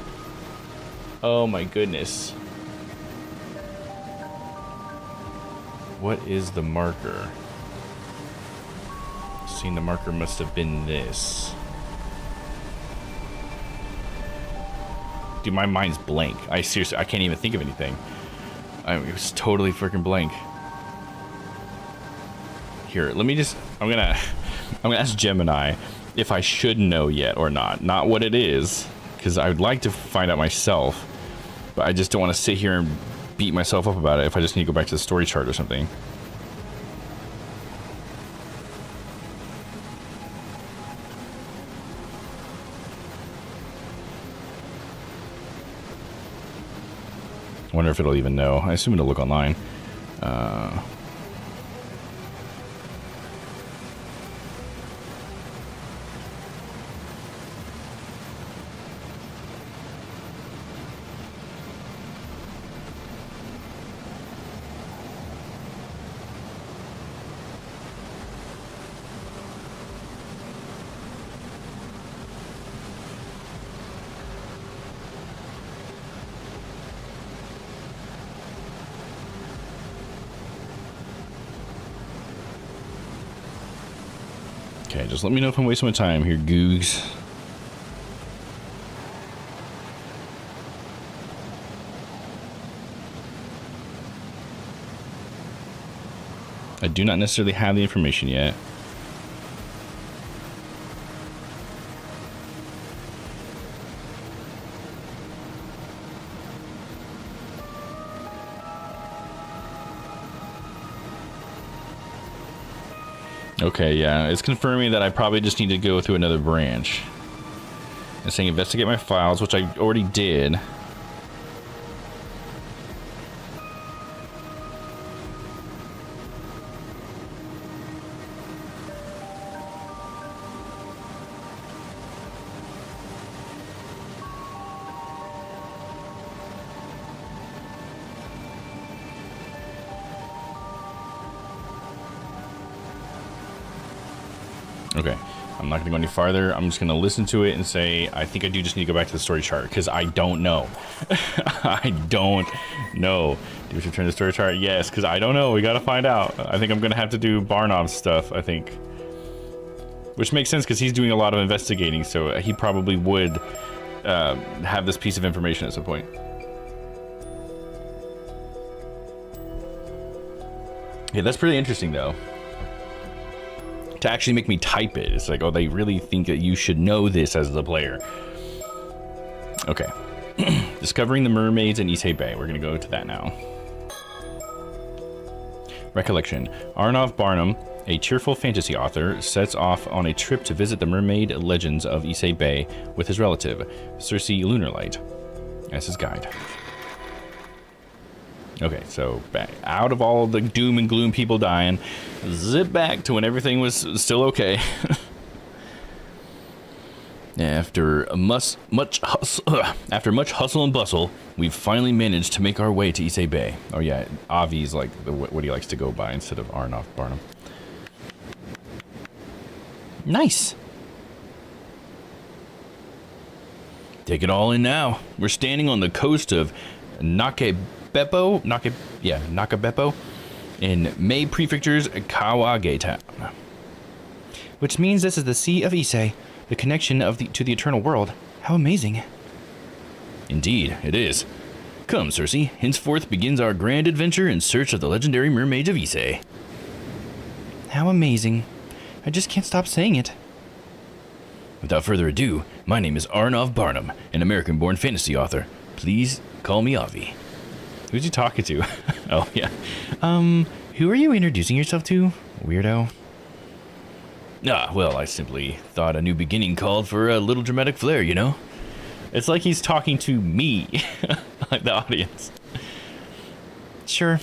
Oh my goodness. What is the marker? Seeing the marker must have been this. Dude, my mind's blank. I can't even think of anything. It was totally freaking blank. Here, let me just, I'm gonna ask Gemini if I should know yet or not. Not what it is, because I would like to find out myself, but I just don't want to sit here and beat myself up about it if I just need to go back to the story chart or something. I wonder if it'll even know. I assume it'll look online. Okay, just let me know if I'm wasting my time here, Googs. I do not necessarily have the information yet. Okay, yeah, it's confirming that I probably just need to go through another branch. It's saying investigate my files, which I already did. Okay, I'm not going to go any farther. I'm just going to listen to it and say, I think I do just need to go back to the story chart, because I don't know. I don't know. Do we return to the story chart? Yes, because I don't know. We got to find out. I think I'm going to have to do Barnov's stuff, I think. Which makes sense, because he's doing a lot of investigating, so he probably would have this piece of information at some point. Yeah, that's pretty interesting, though. To actually make me type it. It's like, oh, they really think that you should know this as the player. Okay. Discovering the mermaids in Issei Bay. We're going to go to that now. Recollection. Arnov Barnum, a cheerful fantasy author, sets off on a trip to visit the mermaid legends of Issei Bay with his relative, Circe Lunarlight, as his guide. Okay, so back out of all the doom and gloom, people dying, zip back to when everything was still okay. After much hustle and bustle, we've finally managed to make our way to Issei Bay. Oh yeah, Avi's like what he likes to go by instead of Arnov Barnum. Nice. Take it all in now. We're standing on the coast of Nakabeppo in Mei Prefecture's Kawage Town. Which means this is the Sea of Issei, the connection to the eternal world. How amazing. Indeed, it is. Come, Circe, henceforth begins our grand adventure in search of the legendary mermaids of Issei. How amazing. I just can't stop saying it. Without further ado, my name is Arnov Barnum, an American-born fantasy author. Please call me Avi. Who's you talking to? Oh, yeah. Who are you introducing yourself to, weirdo? Ah, well, I simply thought a new beginning called for a little dramatic flair, you know? It's like he's talking to me, like the audience. Sure.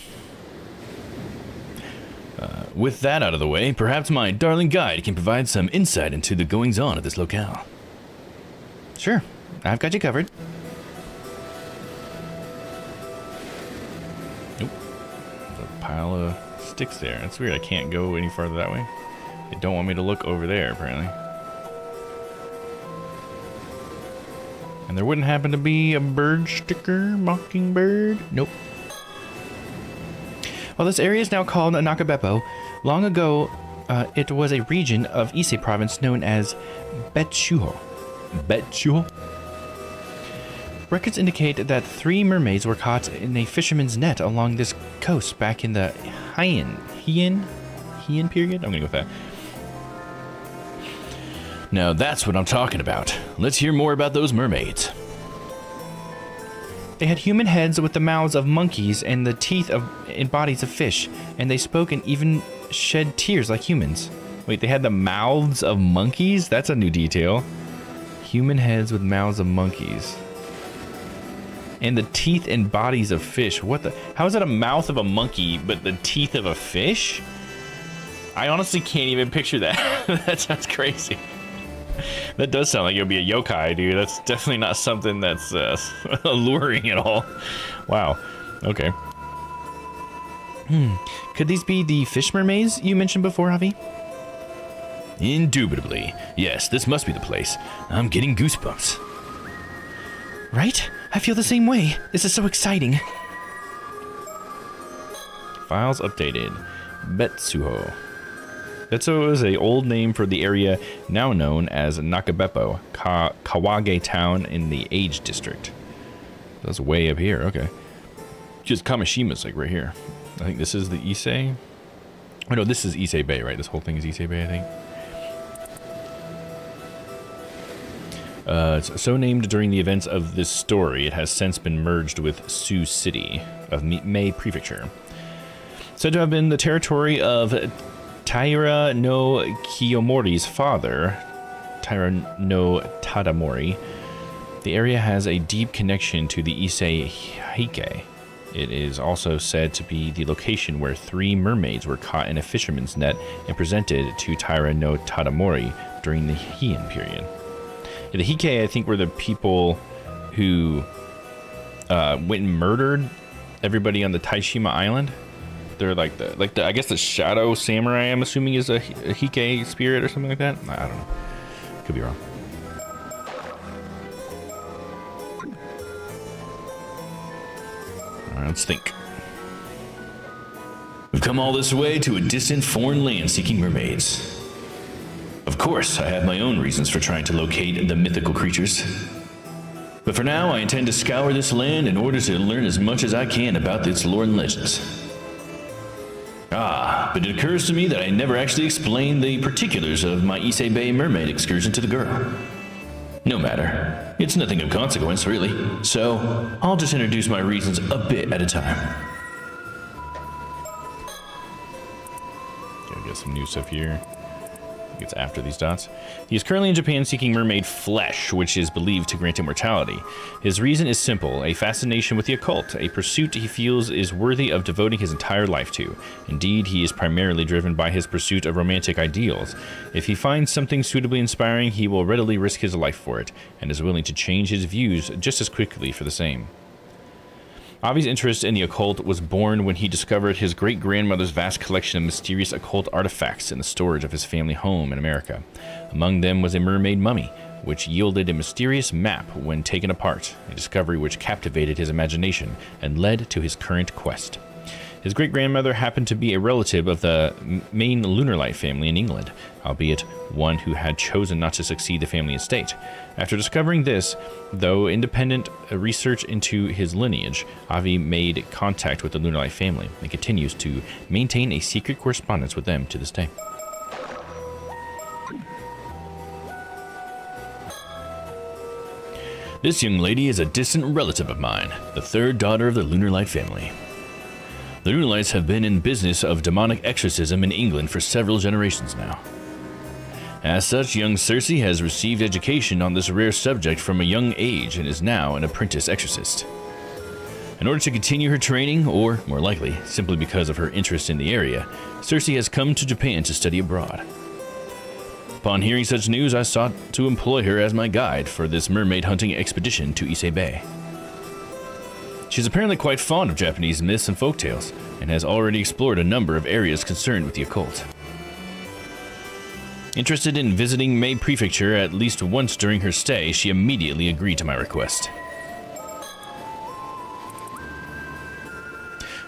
With that out of the way, perhaps my darling guide can provide some insight into the goings-on of this locale. Sure, I've got you covered. Nope. There's a pile of sticks there. That's weird, I can't go any farther that way. They don't want me to look over there, apparently. And there wouldn't happen to be a bird sticker, mockingbird? Nope. Well, this area is now called Nakabeppo. Long ago, it was a region of Issei province known as Betsuho. Betsuho? Records indicate that 3 mermaids were caught in a fisherman's net along this coast back in the Heian period? I'm gonna go with that. Now that's what I'm talking about. Let's hear more about those mermaids. They had human heads with the mouths of monkeys and the teeth in bodies of fish, and they spoke and even shed tears like humans. Wait, they had the mouths of monkeys? That's a new detail. Human heads with mouths of monkeys. And the teeth and bodies of fish. What the? How is that a mouth of a monkey, but the teeth of a fish? I honestly can't even picture that. That sounds crazy. That does sound like it would be a yokai, dude. That's definitely not something that's alluring at all. Wow. Okay. Could these be the fish mermaids you mentioned before, Avi? Indubitably. Yes, this must be the place. I'm getting goosebumps. Right? I feel the same way. This is so exciting. Files updated. Betsuho. Betsuho is an old name for the area now known as Nakabeppo, Kawage Town in the Age District. That's way up here, okay. Just Kamashima's like right here. I think this is the Issei. Oh no, this is Issei Bay, right? This whole thing is Issei Bay, I think. It's so named during the events of this story. It has since been merged with Sioux City of Mei Prefecture. Said to have been the territory of Taira no Kiyomori's father, Taira no Tadamori, the area has a deep connection to the Issei Hike. It is also said to be the location where 3 mermaids were caught in a fisherman's net and presented to Taira no Tadamori during the Heian period. The Hike, I think, were the people who went and murdered everybody on the Taishima Island. They're like the I guess the shadow samurai, I'm assuming, is a Hike spirit or something like that. I don't know. Could be wrong. All right, let's think. We've come all this way to a distant foreign land seeking mermaids. Of course, I have my own reasons for trying to locate the mythical creatures. But for now, I intend to scour this land in order to learn as much as I can about its lore and legends. But it occurs to me that I never actually explained the particulars of my Issei Bay mermaid excursion to the girl. No matter. It's nothing of consequence, really. So, I'll just introduce my reasons a bit at a time. Okay, get some new stuff here. I think it's after these dots. He is currently in Japan seeking mermaid flesh, which is believed to grant immortality. His reason is simple: a fascination with the occult, a pursuit he feels is worthy of devoting his entire life to. Indeed, he is primarily driven by his pursuit of romantic ideals. If he finds something suitably inspiring, he will readily risk his life for it, and is willing to change his views just as quickly for the same. Avi's interest in the occult was born when he discovered his great-grandmother's vast collection of mysterious occult artifacts in the storage of his family home in America. Among them was a mermaid mummy, which yielded a mysterious map when taken apart, a discovery which captivated his imagination and led to his current quest. His great-grandmother happened to be a relative of the main Lunarlight family in England, albeit one who had chosen not to succeed the family estate. After discovering this, though independent research into his lineage, Avi made contact with the Lunarlight family and continues to maintain a secret correspondence with them to this day. This young lady is a distant relative of mine, the third daughter of the Lunarlight family. The Lunarlights have been in business of demonic exorcism in England for several generations now. As such, young Cersei has received education on this rare subject from a young age and is now an apprentice exorcist. In order to continue her training, or more likely, simply because of her interest in the area, Cersei has come to Japan to study abroad. Upon hearing such news, I sought to employ her as my guide for this mermaid hunting expedition to Issei Bay. She's apparently quite fond of Japanese myths and folktales, and has already explored a number of areas concerned with the occult. Interested in visiting Mei Prefecture at least once during her stay, she immediately agreed to my request.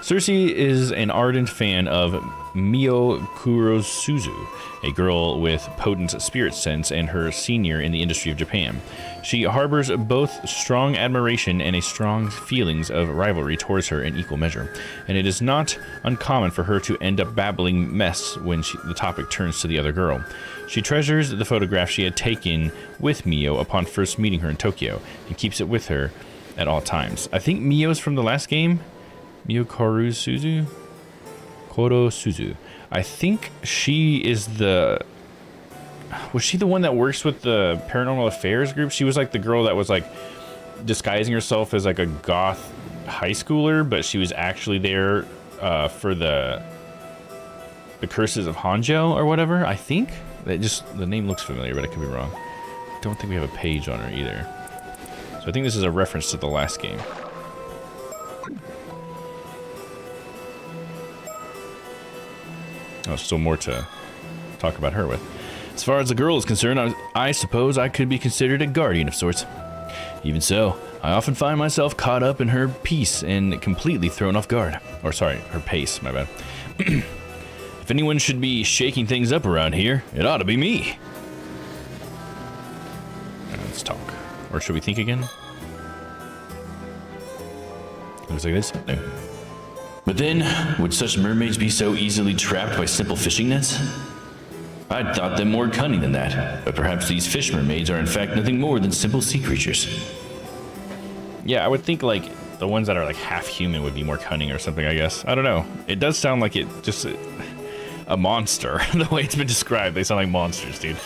Cersei is an ardent fan of Mio Kurosuzu, a girl with potent spirit sense and her senior in the industry of Japan. She harbors both strong admiration and a strong feelings of rivalry towards her in equal measure, and it is not uncommon for her to end up babbling mess when the topic turns to the other girl. She treasures the photograph she had taken with Mio upon first meeting her in Tokyo, and keeps it with her at all times. I think Mio's from the last game. Mio Kurosuzu? Kurosuzu. I think she is the... Was she the one that works with the Paranormal Affairs group? She was like the girl that was like disguising herself as like a goth high schooler, but she was actually there for the Curses of Hanjo or whatever, I think. The name looks familiar, but I could be wrong. I don't think we have a page on her either. So I think this is a reference to the last game. Oh, still more to talk about her with. As far as the girl is concerned, I suppose I could be considered a guardian of sorts. Even so, I often find myself caught up in her peace and completely thrown off guard. Or sorry, her pace, my bad. If anyone should be shaking things up around here, it ought to be me. Let's talk. Or should we think again? Looks like this? No. But then, would such mermaids be so easily trapped by simple fishing nets? I'd thought them more cunning than that, but perhaps these fish mermaids are in fact nothing more than simple sea creatures. Yeah, I would think like the ones that are like half human would be more cunning or something, I guess. I don't know. It does sound like it just a monster. The way it's been described, they sound like monsters, dude.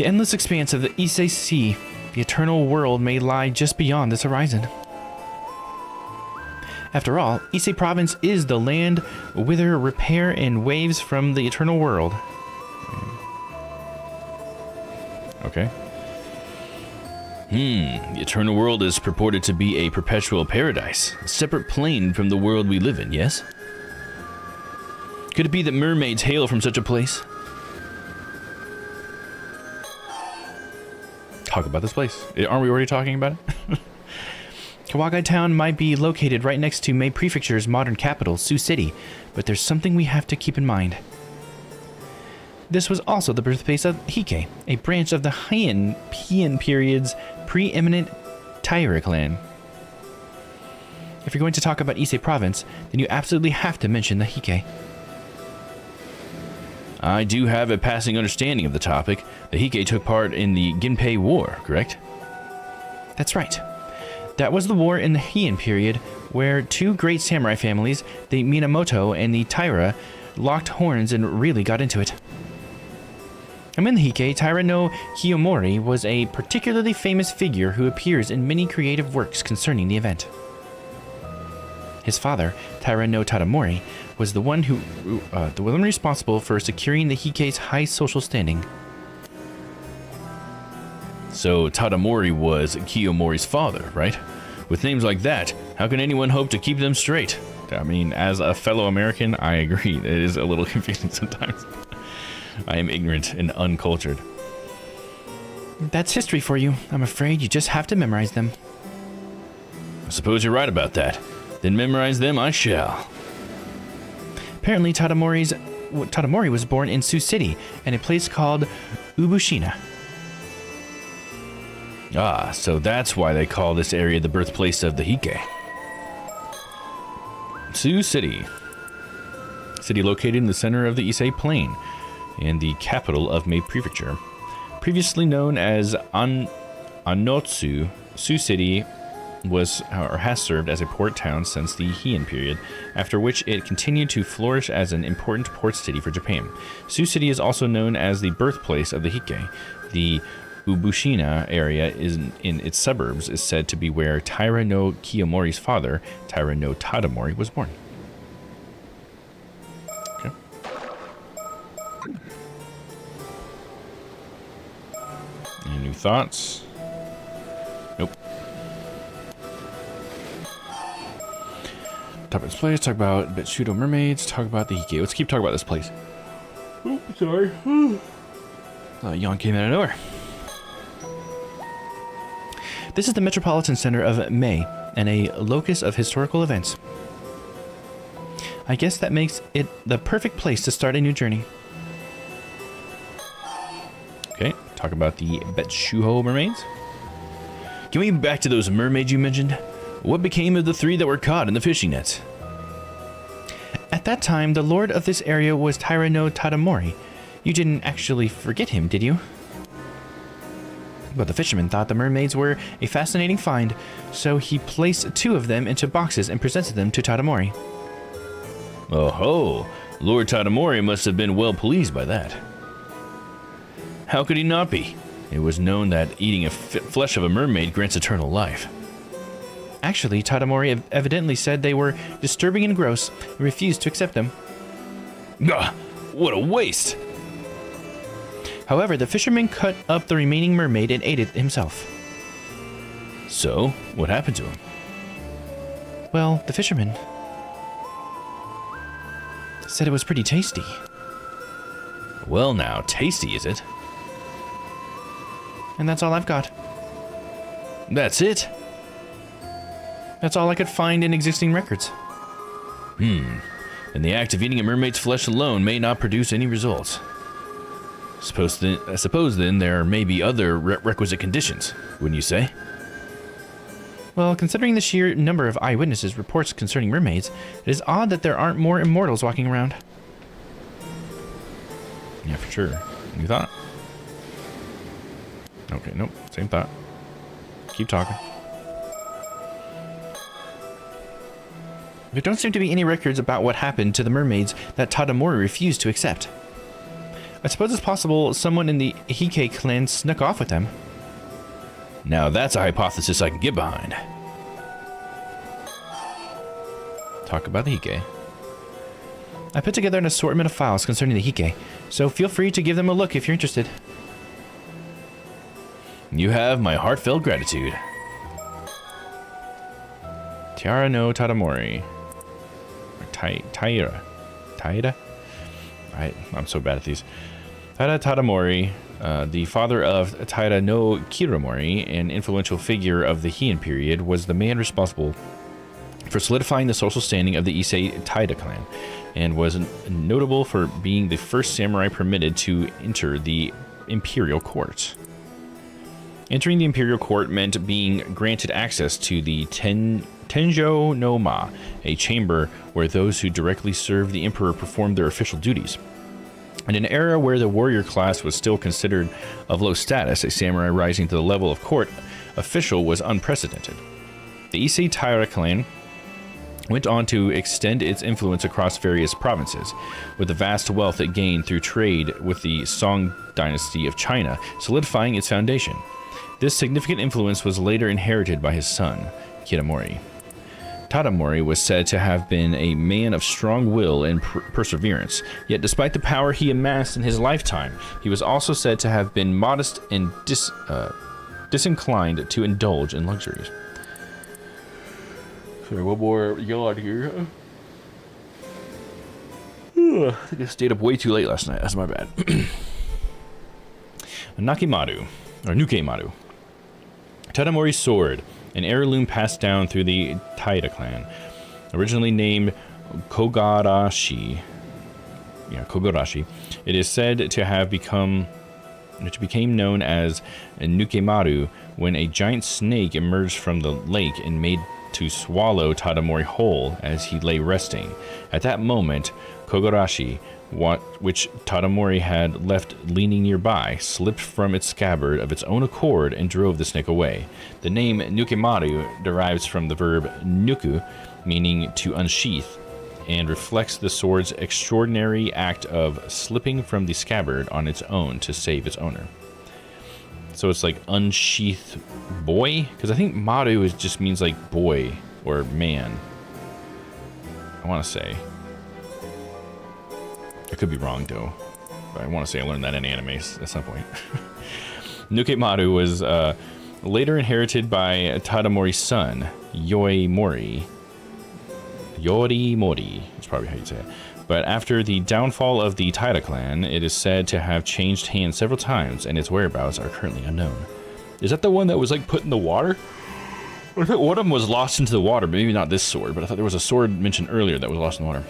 The endless expanse of the Issei Sea, the eternal world, may lie just beyond this horizon. After all, Issei Province is the land whither repair and waves from the eternal world. Okay. The eternal world is purported to be a perpetual paradise, a separate plane from the world we live in, yes? Could it be that mermaids hail from such a place? Talk about this place. Aren't we already talking about it? Kawagai Town might be located right next to Mei Prefecture's modern capital, Sioux City, but there's something we have to keep in mind. This was also the birthplace of Hike, a branch of the Heian period's preeminent Taira clan. If you're going to talk about Issei Province, then you absolutely have to mention the Hike. I do have a passing understanding of the topic. The Hike took part in the Ginpei War, correct? That's right. That was the war in the Heian period where two great samurai families, the Minamoto and the Taira, locked horns and really got into it. Among the Hike, Taira no Kiyomori was a particularly famous figure who appears in many creative works concerning the event. His father, Taira no Tadamori, was the one responsible for securing the Hike's high social standing. So Tadamori was Kiyomori's father, right? With names like that, how can anyone hope to keep them straight? I mean, as a fellow American, I agree. It is a little confusing sometimes. I am ignorant and uncultured. That's history for you. I'm afraid you just have to memorize them. I suppose you're right about that. Then memorize them I shall. Apparently, Tadamori was born in Sioux City, in a place called Ubushina. Ah, so that's why they call this area the birthplace of the Hike. Sioux City. City located in the center of the Issei Plain and the capital of Mei Prefecture. Previously known as Anotsu, Sioux City was or has served as a port town since the Heian period, after which it continued to flourish as an important port city for Japan. Sioux City is also known as the birthplace of the Hike. The Ubushina area in its suburbs is said to be where Taira no Kiyomori's father, Taira no Tadamori, was born. Okay. Any new thoughts? Nope. Talk about this place, talk about Betsudo mermaids, talk about the Hike. Let's keep talking about this place. Oh, sorry. Yawn came out of nowhere. This is the metropolitan center of Mei and a locus of historical events. I guess that makes it the perfect place to start a new journey. Okay, talk about the Betsuho mermaids. Can we get back to those mermaids you mentioned? What became of the three that were caught in the fishing nets? At that time, the lord of this area was Taira no Tadamori. You didn't actually forget him, did you? But the fisherman thought the mermaids were a fascinating find, so he placed two of them into boxes and presented them to Tadamori. Oh ho! Lord Tadamori must have been well pleased by that. How could he not be? It was known that eating flesh of a mermaid grants eternal life. Actually, Tadamori evidently said they were disturbing and gross and refused to accept them. Gah! What a waste! However, the fisherman cut up the remaining mermaid and ate it himself. So, what happened to him? Well, the fisherman said it was pretty tasty. Well now, tasty is it? And that's all I've got. That's it? That's all I could find in existing records. And the act of eating a mermaid's flesh alone may not produce any results. I suppose then there may be other requisite conditions, wouldn't you say? Well, considering the sheer number of eyewitnesses' reports concerning mermaids, it is odd that there aren't more immortals walking around. Yeah, for sure. New thought? Okay, nope. Same thought. Keep talking. There don't seem to be any records about what happened to the mermaids that Tadamori refused to accept. I suppose it's possible someone in the Hike clan snuck off with them. Now that's a hypothesis I can get behind. Talk about the Hike. I put together an assortment of files concerning the Hike, so feel free to give them a look if you're interested. You have my heartfelt gratitude. Tiara no Tadamori. Taira. I'm so bad at these. Taira Tadamori, the father of Taira no Kiramori, an influential figure of the Heian period, was the man responsible for solidifying the social standing of the Issei Taira clan, and was notable for being the first samurai permitted to enter the imperial court. Entering the imperial court meant being granted access to the Tenjo no Ma, a chamber where those who directly served the emperor performed their official duties. In an era where the warrior class was still considered of low status, a samurai rising to the level of court official was unprecedented. The Issei Taira clan went on to extend its influence across various provinces, with the vast wealth it gained through trade with the Song dynasty of China, solidifying its foundation. This significant influence was later inherited by his son, Kitamori. Tadamori was said to have been a man of strong will and perseverance, yet despite the power he amassed in his lifetime, he was also said to have been modest and disinclined to indulge in luxuries. Sorry, one more yawn here. I think I stayed up way too late last night. That's my bad. Nakimaru, or Nukemaru. Tadamori's sword, an heirloom passed down through the Taira clan, originally named Kogarashi. It is said to have became known as Nukemaru when a giant snake emerged from the lake and made to swallow Tadamori whole as he lay resting. At that moment, Kogarashi, which Tadamori had left leaning nearby, slipped from its scabbard of its own accord and drove the snake away. The name Nukemaru derives from the verb nuku, meaning to unsheath, and reflects the sword's extraordinary act of slipping from the scabbard on its own to save its owner. So it's like unsheath boy? Because I think Maru just means like boy or man. I want to say. I could be wrong though. But I want to say I learned that in anime at some point. Nukemaru was later inherited by Tadamori's son, Yorimori. Yorimori is probably how you say it. But after the downfall of the Taira clan, it is said to have changed hands several times, and its whereabouts are currently unknown. Is that the one that was like put in the water? I thought one of them was lost into the water, but maybe not this sword, but I thought there was a sword mentioned earlier that was lost in the water.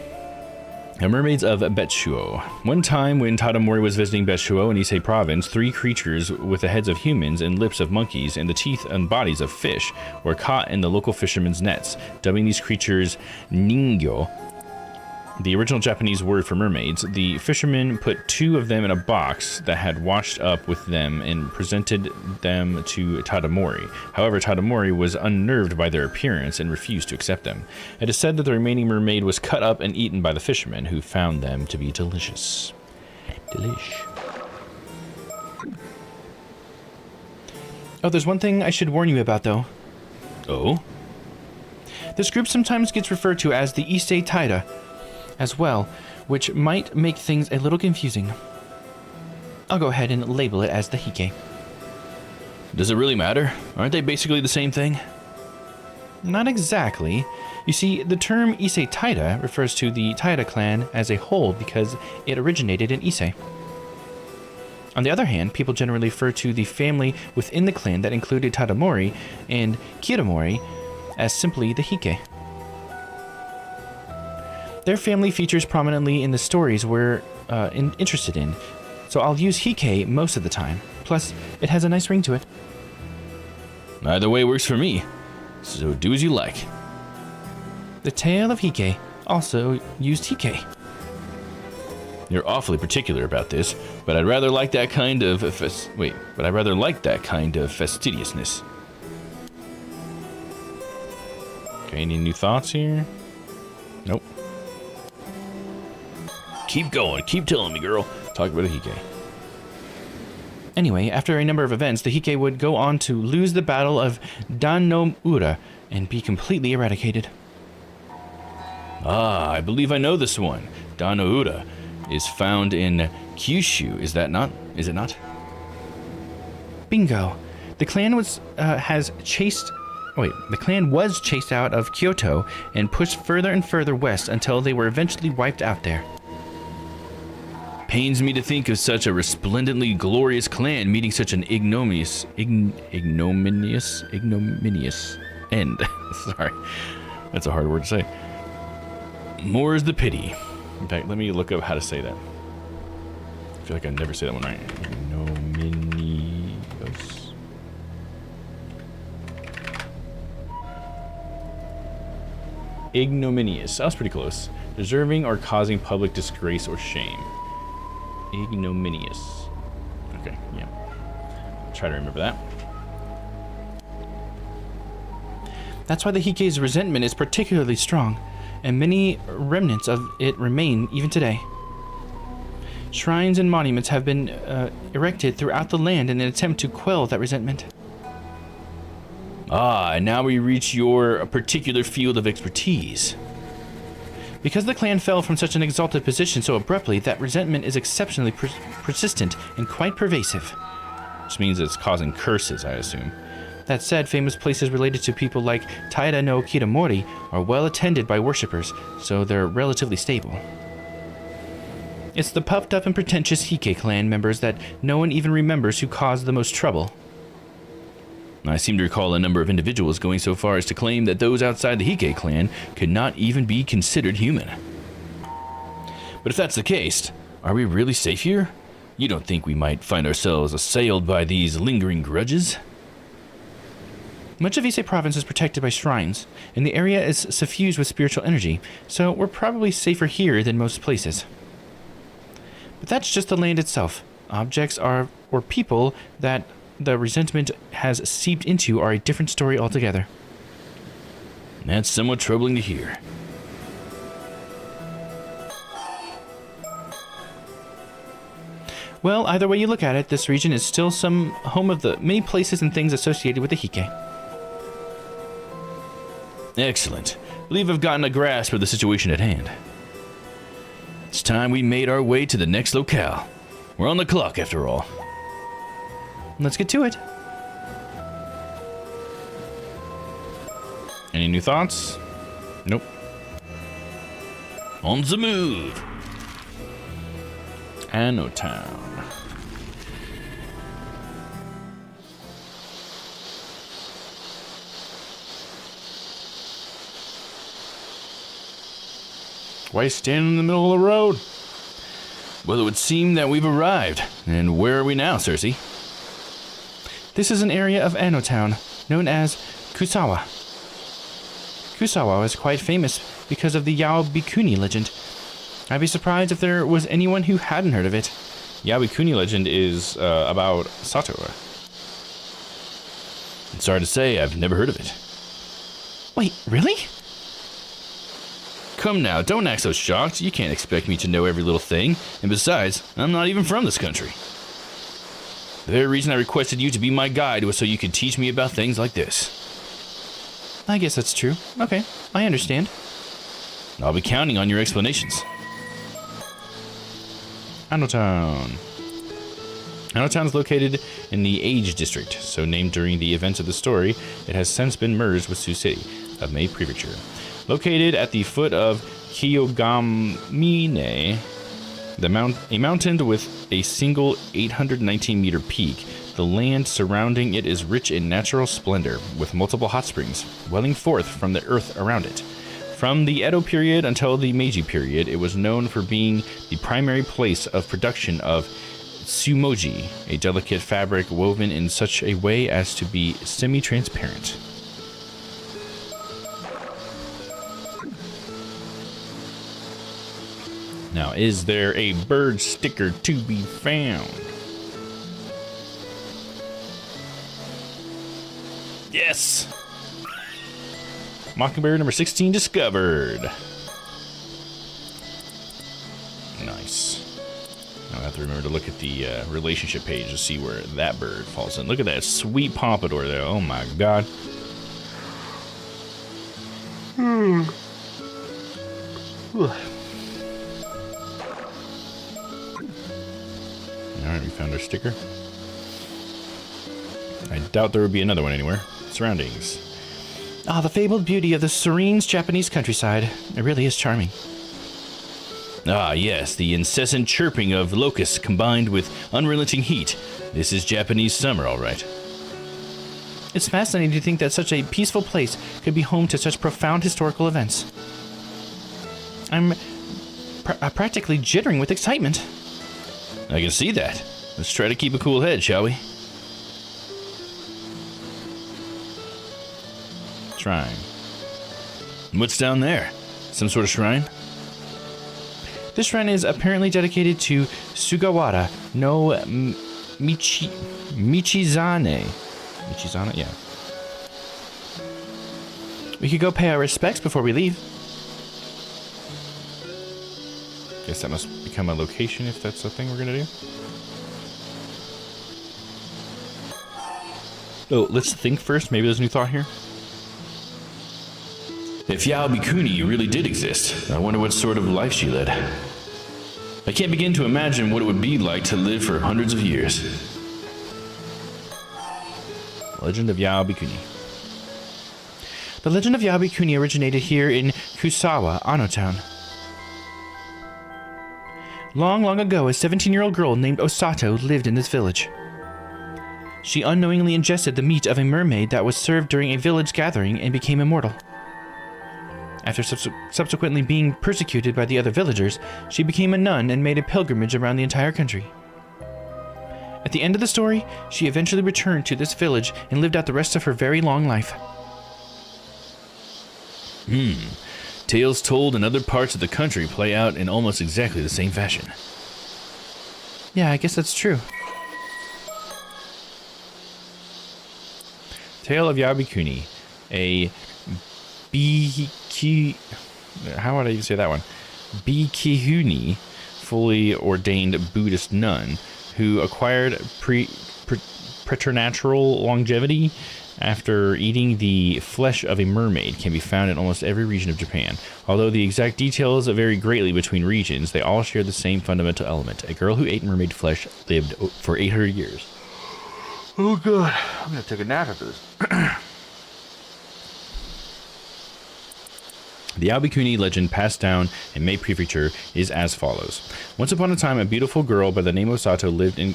The mermaids of Betsuo. One time when Tadamori was visiting Betsuo in Issei province, 3 creatures with the heads of humans and lips of monkeys and the teeth and bodies of fish were caught in the local fishermen's nets, dubbing these creatures Ningyo, the original Japanese word for mermaids. The fishermen put 2 of them in a box that had washed up with them and presented them to Tadamori. However, Tadamori was unnerved by their appearance and refused to accept them. It is said that the remaining mermaid was cut up and eaten by the fishermen, who found them to be delicious. Delish. Oh, there's one thing I should warn you about, though. Oh? This group sometimes gets referred to as the Issei Taira as well, which might make things a little confusing. I'll go ahead and label it as the Hike. Does it really matter? Aren't they basically the same thing? Not exactly. You see, the term Issei Taira refers to the Taira clan as a whole because it originated in Issei. On the other hand, people generally refer to the family within the clan that included Tadamori and Kiramori as simply the Hike. Their family features prominently in the stories we're interested in, so I'll use Hike most of the time. Plus, it has a nice ring to it. Either way works for me, so do as you like. The tale of Hike also used Hike. You're awfully particular about this, but I'd rather like that kind of fastidiousness. Okay, any new thoughts here? Nope. Keep going. Keep telling me, girl. Talk Talk about a Hike. Anyway, after a number of events, the Hike would go on to lose the Battle of Dan no Ura and be completely eradicated. Ah, I believe I know this one. Dan no Ura is found in Kyushu, is it not? Bingo. The clan was chased out of Kyoto and pushed further and further west until they were eventually wiped out there. Pains me to think of such a resplendently glorious clan meeting such an ignominious end. Sorry, that's a hard word to say. More is the pity. In fact, let me look up how to say that. I feel like I never say that one right. Ignominious. Ignominious. That was pretty close. Deserving or causing public disgrace or shame. Ignominious. Okay, yeah. I'll try to remember that. That's why the Hike's resentment is particularly strong, and many remnants of it remain even today. Shrines and monuments have been erected throughout the land in an attempt to quell that resentment. Ah, and now we reach your particular field of expertise. Because the clan fell from such an exalted position so abruptly, that resentment is exceptionally persistent and quite pervasive. Which means it's causing curses, I assume. That said, famous places related to people like Taira no Kitamori are well attended by worshippers, so they're relatively stable. It's the puffed up and pretentious Hike clan members that no one even remembers who caused the most trouble. I seem to recall a number of individuals going so far as to claim that those outside the Hike clan could not even be considered human. But if that's the case, are we really safe here? You don't think we might find ourselves assailed by these lingering grudges? Much of Ise province is protected by shrines, and the area is suffused with spiritual energy, so we're probably safer here than most places. But that's just the land itself. Objects or people that the resentment has seeped into are a different story altogether. That's somewhat troubling to hear. Well, either way you look at it, this region is still some home of the many places and things associated with the Hike. Excellent. I believe I've gotten a grasp of the situation at hand. It's time we made our way to the next locale. We're on the clock, after all. Let's get to it. Any new thoughts? Nope. On the move. Anno Town. Why stand in the middle of the road? Well, it would seem that we've arrived. And where are we now, Cersei? This is an area of Anno Town, known as Kusawa. Kusawa is quite famous because of the Yao Bikuni legend. I'd be surprised if there was anyone who hadn't heard of it. Yao Bikuni legend is about Sato. I'm sorry to say, I've never heard of it. Wait, really? Come now, don't act so shocked. You can't expect me to know every little thing. And besides, I'm not even from this country. The very reason I requested you to be my guide was so you could teach me about things like this. I guess that's true. Okay, I understand. I'll be counting on your explanations. Anno Town. Anno Town is located in the Age District, so named during the events of the story. It has since been merged with Sioux City of May Prefecture. Located at the foot of Kiyogamine, a mountain with a single 819-meter peak, the land surrounding it is rich in natural splendor, with multiple hot springs welling forth from the earth around it. From the Edo period until the Meiji period, it was known for being the primary place of production of tsumoji, a delicate fabric woven in such a way as to be semi-transparent. Now, is there a bird sticker to be found? Yes! Mockingbird number 16 discovered. Nice. Now have to remember to look at the relationship page to see where that bird falls in. Look at that sweet pompadour there. Oh my god. Alright, we found our sticker. I doubt there would be another one anywhere. Surroundings. Ah, the fabled beauty of the serene Japanese countryside. It really is charming. Ah, yes, the incessant chirping of locusts combined with unrelenting heat. This is Japanese summer, all right. It's fascinating to think that such a peaceful place could be home to such profound historical events. I'm practically jittering with excitement. I can see that. Let's try to keep a cool head, shall we? Shrine. What's down there? Some sort of shrine? This shrine is apparently dedicated to Sugawara no Michizane. Michizane? Yeah. We could go pay our respects before we leave. Guess that must become a location if that's the thing we're gonna do. Oh, let's think first. Maybe there's a new thought here. If Yao Bikuni really did exist, I wonder what sort of life she led. I can't begin to imagine what it would be like to live for hundreds of years. Legend of Yao Bikuni. The legend of Yabikuni originated here in Kusawa, Ano Town. Long, long ago, a 17-year-old girl named Osato lived in this village. She unknowingly ingested the meat of a mermaid that was served during a village gathering and became immortal. After subsequently being persecuted by the other villagers, she became a nun and made a pilgrimage around the entire country. At the end of the story, she eventually returned to this village and lived out the rest of her very long life. Tales told in other parts of the country play out in almost exactly the same fashion. Yeah, I guess that's true. Tale of Yabikuni, a how would I even say that one? Bikihuni, fully ordained Buddhist nun, who acquired preternatural longevity after eating the flesh of a mermaid, can be found in almost every region of Japan. Although the exact details vary greatly between regions, they all share the same fundamental element. A girl who ate mermaid flesh lived for 800 years. Oh god, I'm gonna take a nap after this. The Yabikuni legend passed down in Mei Prefecture is as follows. Once upon a time, a beautiful girl by the name of Osato lived in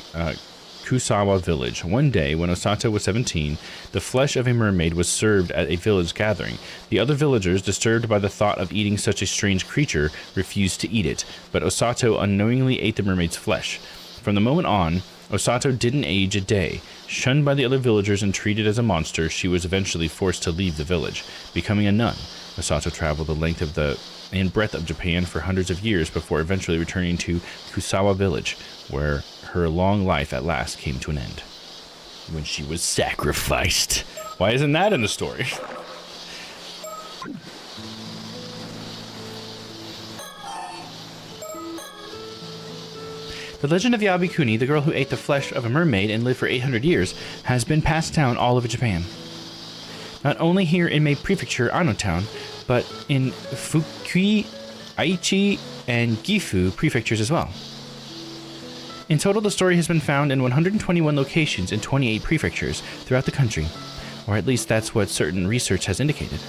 Kusawa village. One day, when Osato was 17, the flesh of a mermaid was served at a village gathering. The other villagers, disturbed by the thought of eating such a strange creature, refused to eat it, but Osato unknowingly ate the mermaid's flesh. From the moment on, Osato didn't age a day. Shunned by the other villagers and treated as a monster, she was eventually forced to leave the village, becoming a nun. Osato traveled the length of and breadth of Japan for hundreds of years before eventually returning to Kusawa village, where her long life at last came to an end. When she was sacrificed. Why isn't that in the story? The legend of Yabikuni, the girl who ate the flesh of a mermaid and lived for 800 years, has been passed down all over Japan. Not only here in Mei Prefecture, Ano Town, but in Fukui, Aichi, and Gifu prefectures as well. In total, the story has been found in 121 locations in 28 prefectures throughout the country, or at least that's what certain research has indicated.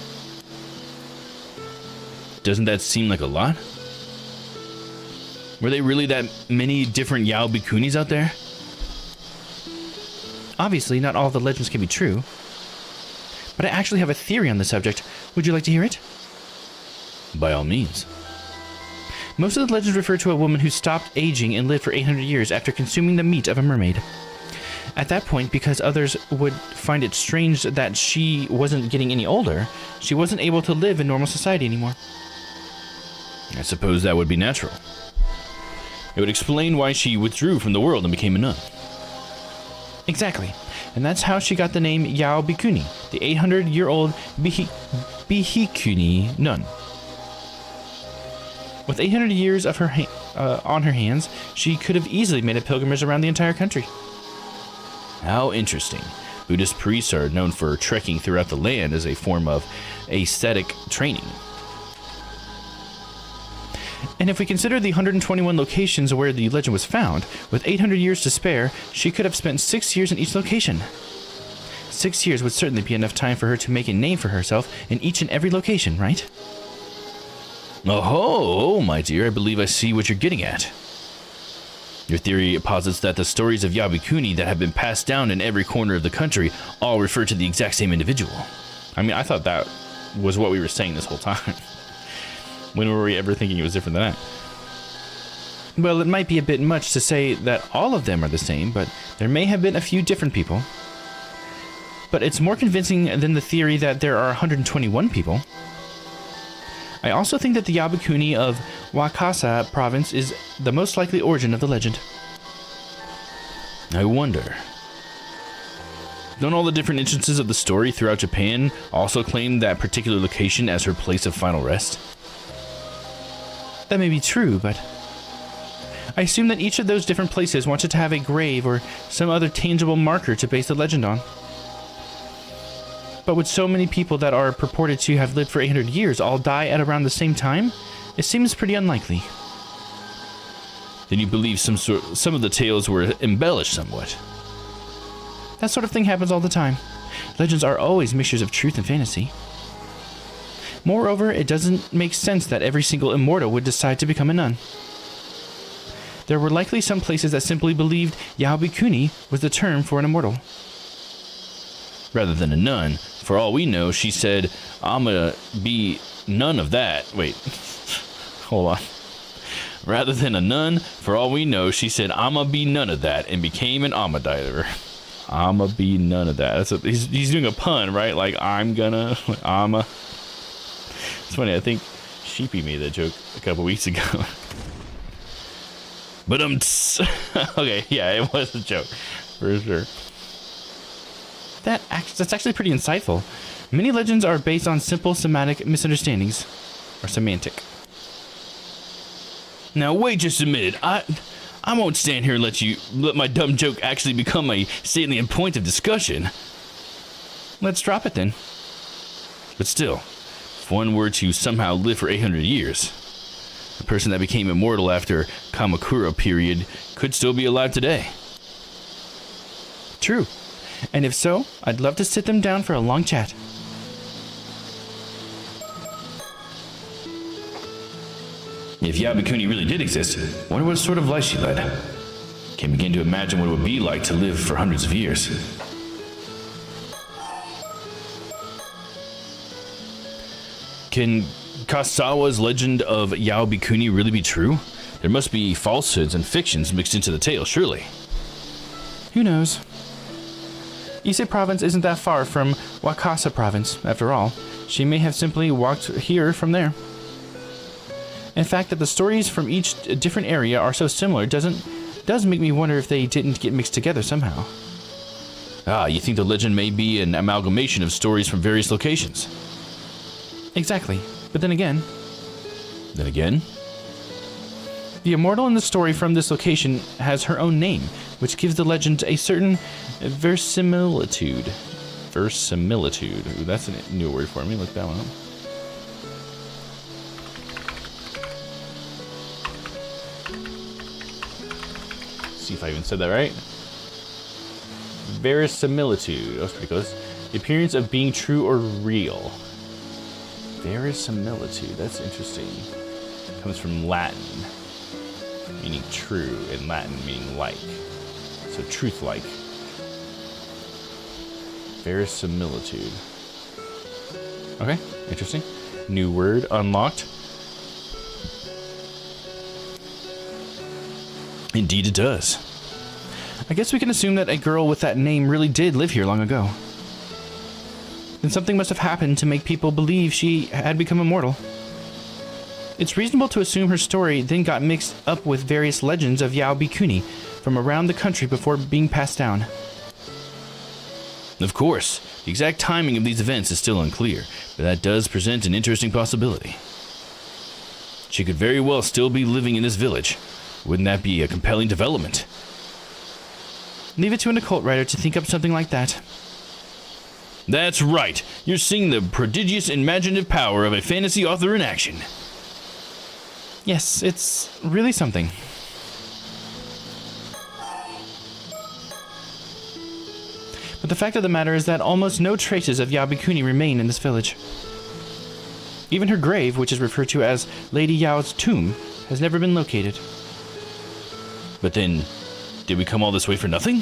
Doesn't that seem like a lot? Were there really that many different Yao Bikunis out there? Obviously, not all of the legends can be true, but I actually have a theory on the subject. Would you like to hear it? By all means. Most of the legends refer to a woman who stopped aging and lived for 800 years after consuming the meat of a mermaid. At that point, because others would find it strange that she wasn't getting any older, she wasn't able to live in normal society anymore. I suppose that would be natural. It would explain why she withdrew from the world and became a nun. Exactly. And that's how she got the name Yao Bikuni, the 800-year-old Bihikuni nun. With 800 years of on her hands, she could have easily made a pilgrimage around the entire country. How interesting. Buddhist priests are known for trekking throughout the land as a form of ascetic training. And if we consider the 121 locations where the legend was found, with 800 years to spare, she could have spent 6 years in each location. 6 years would certainly be enough time for her to make a name for herself in each and every location, right? Oh, my dear, I believe I see what you're getting at. Your theory posits that the stories of Yabukuni that have been passed down in every corner of the country all refer to the exact same individual. I mean, I thought that was what we were saying this whole time. When were we ever thinking it was different than that? Well, it might be a bit much to say that all of them are the same, but there may have been a few different people. But it's more convincing than the theory that there are 121 people. I also think that the Yabukuni of Wakasa province is the most likely origin of the legend. I wonder. Don't all the different instances of the story throughout Japan also claim that particular location as her place of final rest? That may be true, but I assume that each of those different places wanted to have a grave or some other tangible marker to base the legend on. But with so many people that are purported to have lived for 800 years all die at around the same time, it seems pretty unlikely. Then you believe some of the tales were embellished somewhat? That sort of thing happens all the time. Legends are always mixtures of truth and fantasy. Moreover, it doesn't make sense that every single immortal would decide to become a nun. There were likely some places that simply believed Yaobikuni was the term for an immortal. Rather than a nun, for all we know, she said, "I'ma be none of that." Wait, hold on. Rather than a nun, for all we know, she said, "I'ma be none of that," and became an Amma diver. I'ma be none of that. He's doing a pun, right? Like, I'ma. It's funny, I think Sheepy made that joke a couple weeks ago. But okay, yeah, it was a joke, for sure. That's actually pretty insightful. Many legends are based on simple semantic misunderstandings, or semantic. Now wait just a minute. I won't stand here and let my dumb joke actually become a salient point of discussion. Let's drop it then. But still, if one were to somehow live for 800 years, the person that became immortal after Kamakura period could still be alive today. True. And if so, I'd love to sit them down for a long chat. If Yabukuni really did exist, I wonder what sort of life she led. Can begin to imagine what it would be like to live for hundreds of years. Can Kasawa's legend of Yaobikuni really be true? There must be falsehoods and fictions mixed into the tale, surely. Who knows? Ise province isn't that far from Wakasa province, after all. She may have simply walked here from there. In fact, that the stories from each different area are so similar does make me wonder if they didn't get mixed together somehow. Ah, you think the legend may be an amalgamation of stories from various locations? Exactly. But then again... The immortal in the story from this location has her own name, which gives the legend a certain verisimilitude. Verisimilitude. Ooh, that's a new word for me. Look that one up. See if I even said that right. Verisimilitude. That was pretty close. The appearance of being true or real. Verisimilitude. That's interesting. It comes from Latin, meaning true, and Latin meaning like. So truth-like. Verisimilitude. Okay, interesting. New word unlocked. Indeed it does. I guess we can assume that a girl with that name really did live here long ago. Then something must have happened to make people believe she had become immortal. It's reasonable to assume her story then got mixed up with various legends of Yaobikuni from around the country before being passed down. Of course, the exact timing of these events is still unclear, but that does present an interesting possibility. She could very well still be living in this village. Wouldn't that be a compelling development? Leave it to an occult writer to think up something like that. That's right. You're seeing the prodigious imaginative power of a fantasy author in action. Yes, it's really something. But the fact of the matter is that almost no traces of Yabikuni remain in this village. Even her grave, which is referred to as Lady Yao's tomb, has never been located. But then, did we come all this way for nothing?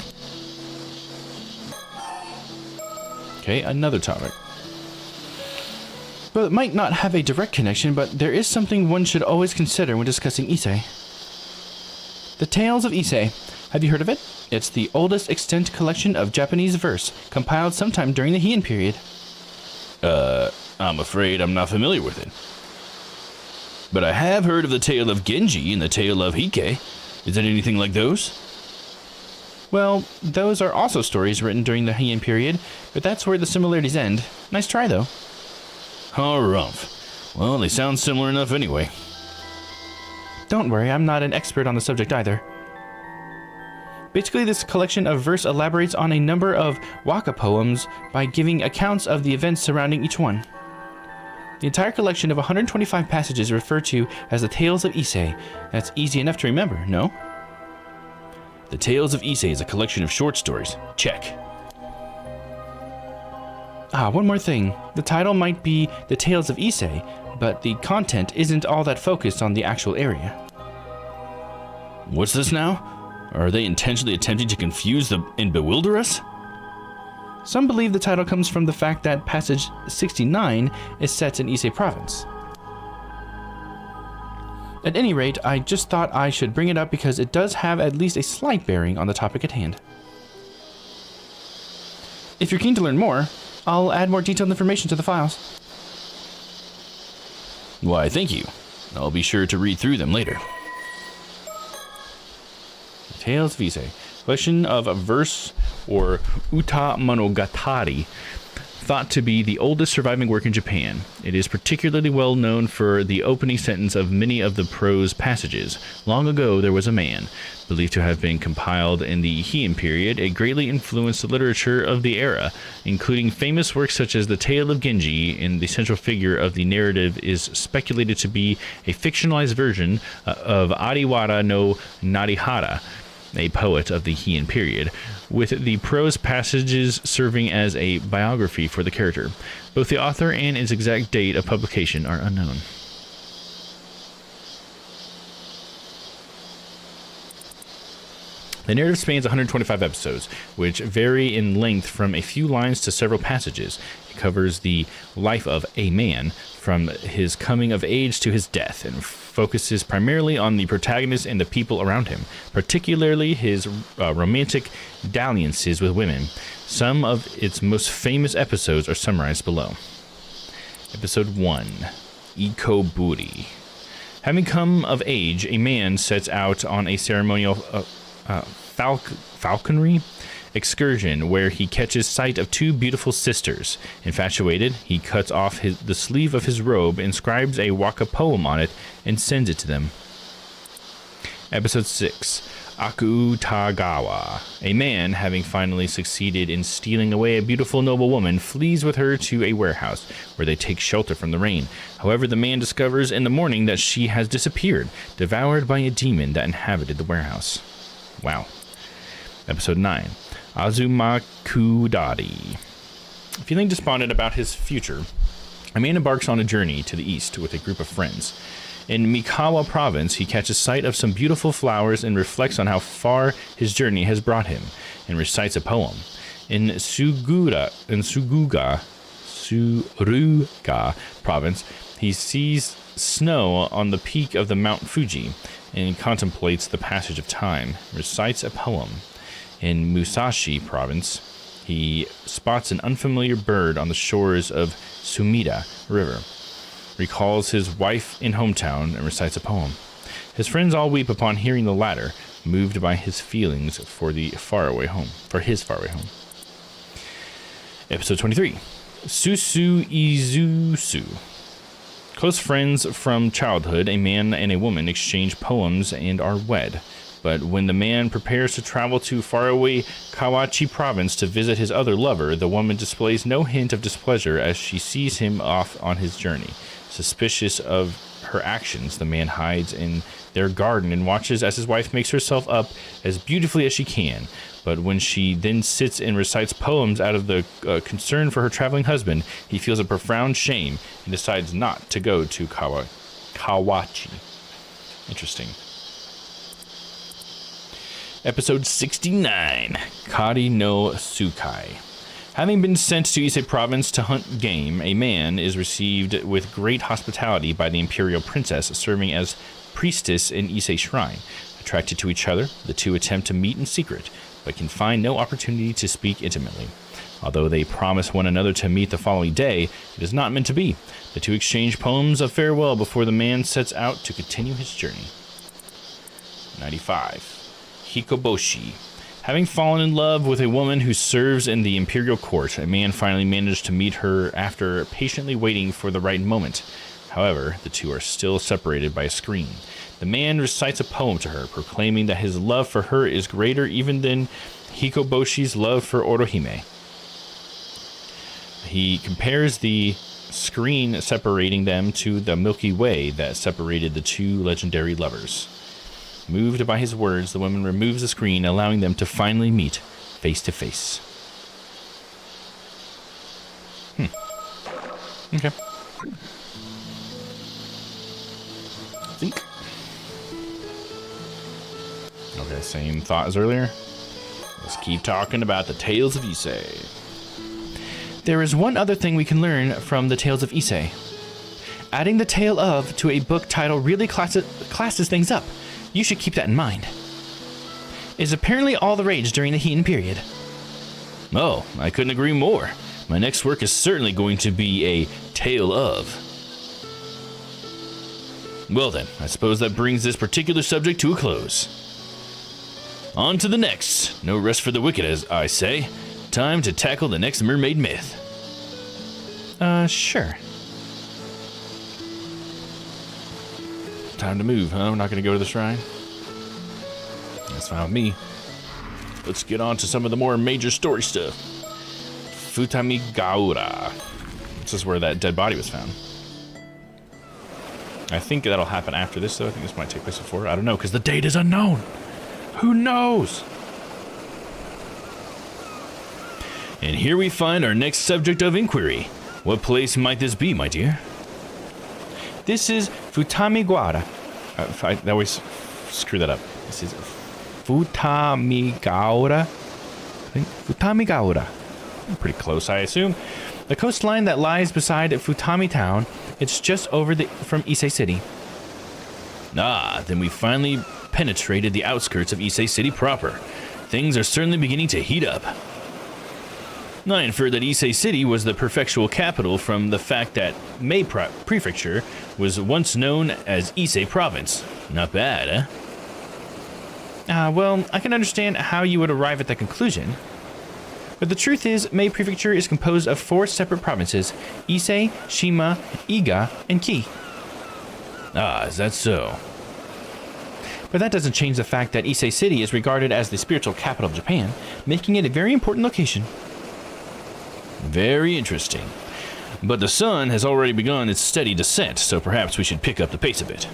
Okay, another topic. Well, it might not have a direct connection, but there is something one should always consider when discussing Issei. The Tales of Issei. Have you heard of it? It's the oldest extant collection of Japanese verse, compiled sometime during the Heian period. I'm afraid I'm not familiar with it. But I have heard of the tale of Genji and the tale of Hike. Is it anything like those? Well, those are also stories written during the Heian period, but that's where the similarities end. Nice try, though. Harumph. Well, they sound similar enough anyway. Don't worry, I'm not an expert on the subject either. Basically, this collection of verse elaborates on a number of waka poems by giving accounts of the events surrounding each one. The entire collection of 125 passages referred to as the Tales of Issei. That's easy enough to remember, no? The Tales of Issei is a collection of short stories. Check. One more thing. The title might be The Tales of Issei, but the content isn't all that focused on the actual area. What's this now? Are they intentionally attempting to confuse and bewilder us? Some believe the title comes from the fact that passage 69 is set in Issei province. At any rate, I just thought I should bring it up because it does have at least a slight bearing on the topic at hand. If you're keen to learn more, I'll add more detailed information to the files. Why, thank you. I'll be sure to read through them later. Tales of Issei, collection of verse or uta monogatari, thought to be the oldest surviving work in Japan. It is particularly well known for the opening sentence of many of the prose passages. Long ago there was a man, believed to have been compiled in the Heian period. It greatly influenced the literature of the era, including famous works such as The Tale of Genji, and the central figure of the narrative is speculated to be a fictionalized version of Ariwara no Narihara, a poet of the Heian period, with the prose passages serving as a biography for the character. Both the author and its exact date of publication are unknown. The narrative spans 125 episodes, which vary in length from a few lines to several passages. It covers the life of a man, from his coming of age to his death, and focuses primarily on the protagonist and the people around him, particularly his romantic dalliances with women. Some of its most famous episodes are summarized below. Episode 1, Ikoburi. Having come of age, a man sets out on a ceremonial falconry excursion where he catches sight of two beautiful sisters. Infatuated, he cuts off the sleeve of his robe, inscribes a waka poem on it, and sends it to them. Episode 6, Akutagawa. A man, having finally succeeded in stealing away a beautiful noble woman, flees with her to a warehouse where they take shelter from the rain. However, the man discovers in the morning that she has disappeared, devoured by a demon that inhabited the warehouse. Wow. Episode 9, Azumakudari. Feeling despondent about his future, a man embarks on a journey to the east with a group of friends. In Mikawa province, he catches sight of some beautiful flowers and reflects on how far his journey has brought him, and recites a poem. In Suruga province, he sees snow on the peak of the Mount Fuji and contemplates the passage of time, recites a poem. In Musashi province, he spots an unfamiliar bird on the shores of Sumida River, recalls his wife in hometown, and recites a poem. His friends all weep upon hearing the latter, moved by his feelings for his faraway home. Episode 23, Susu Izusu. Close friends from childhood, a man and a woman exchange poems and are wed. But when the man prepares to travel to faraway Kawachi province to visit his other lover, the woman displays no hint of displeasure as she sees him off on his journey. Suspicious of her actions, the man hides in their garden and watches as his wife makes herself up as beautifully as she can. But when she then sits and recites poems out of the concern for her traveling husband, he feels a profound shame and decides not to go to Kawachi. Interesting. Episode 69, Kari no Tsukai. Having been sent to Ise province to hunt game, a man is received with great hospitality by the imperial princess serving as priestess in Ise shrine. Attracted to each other, the two attempt to meet in secret, but can find no opportunity to speak intimately. Although they promise one another to meet the following day, it is not meant to be. The two exchange poems of farewell before the man sets out to continue his journey. 95. Hikoboshi. Having fallen in love with a woman who serves in the imperial court, a man finally managed to meet her after patiently waiting for the right moment. However, the two are still separated by a screen. The man recites a poem to her, proclaiming that his love for her is greater even than Hikoboshi's love for Orohime. He compares the screen separating them to the Milky Way that separated the two legendary lovers. Moved by his words, the woman removes the screen, allowing them to finally meet face to face. Okay. Think. Okay, same thought as earlier. Let's keep talking about the Tales of Ise. There is one other thing we can learn from the Tales of Ise. Adding the tale of to a book title really classes things up. You should keep that in mind. It is apparently all the rage during the Heian period. Oh, I couldn't agree more. My next work is certainly going to be a tale of. Well then, I suppose that brings this particular subject to a close. On to the next. No rest for the wicked, as I say. Time to tackle the next mermaid myth. Sure. Time to move, huh? We're not going to go to the shrine? That's fine with me. Let's get on to some of the more major story stuff. Futami Gaura. This is where that dead body was found. I think that'll happen after this, though. I think this might take place before. I don't know, because the date is unknown. Who knows? And here we find our next subject of inquiry. What place might this be, my dear? This is Futami Gaura. I always screw that up. This is Futami Gaura. I think Futami Gaura. pretty close, I assume. The coastline that lies beside Futami town. It's just over from Ise City. Ah, then we finally penetrated the outskirts of Ise City proper. Things are certainly beginning to heat up. I inferred that Ise City was the prefectural capital from the fact that Mei Prefecture was once known as Ise Province. Not bad, eh? Well, I can understand how you would arrive at that conclusion. But the truth is, Mei Prefecture is composed of 4 separate provinces: Ise, Shima, Iga, and Ki. Ah, is that so? But that doesn't change the fact that Ise City is regarded as the spiritual capital of Japan, making it a very important location. Very interesting. But the sun has already begun its steady descent, so perhaps we should pick up the pace a bit.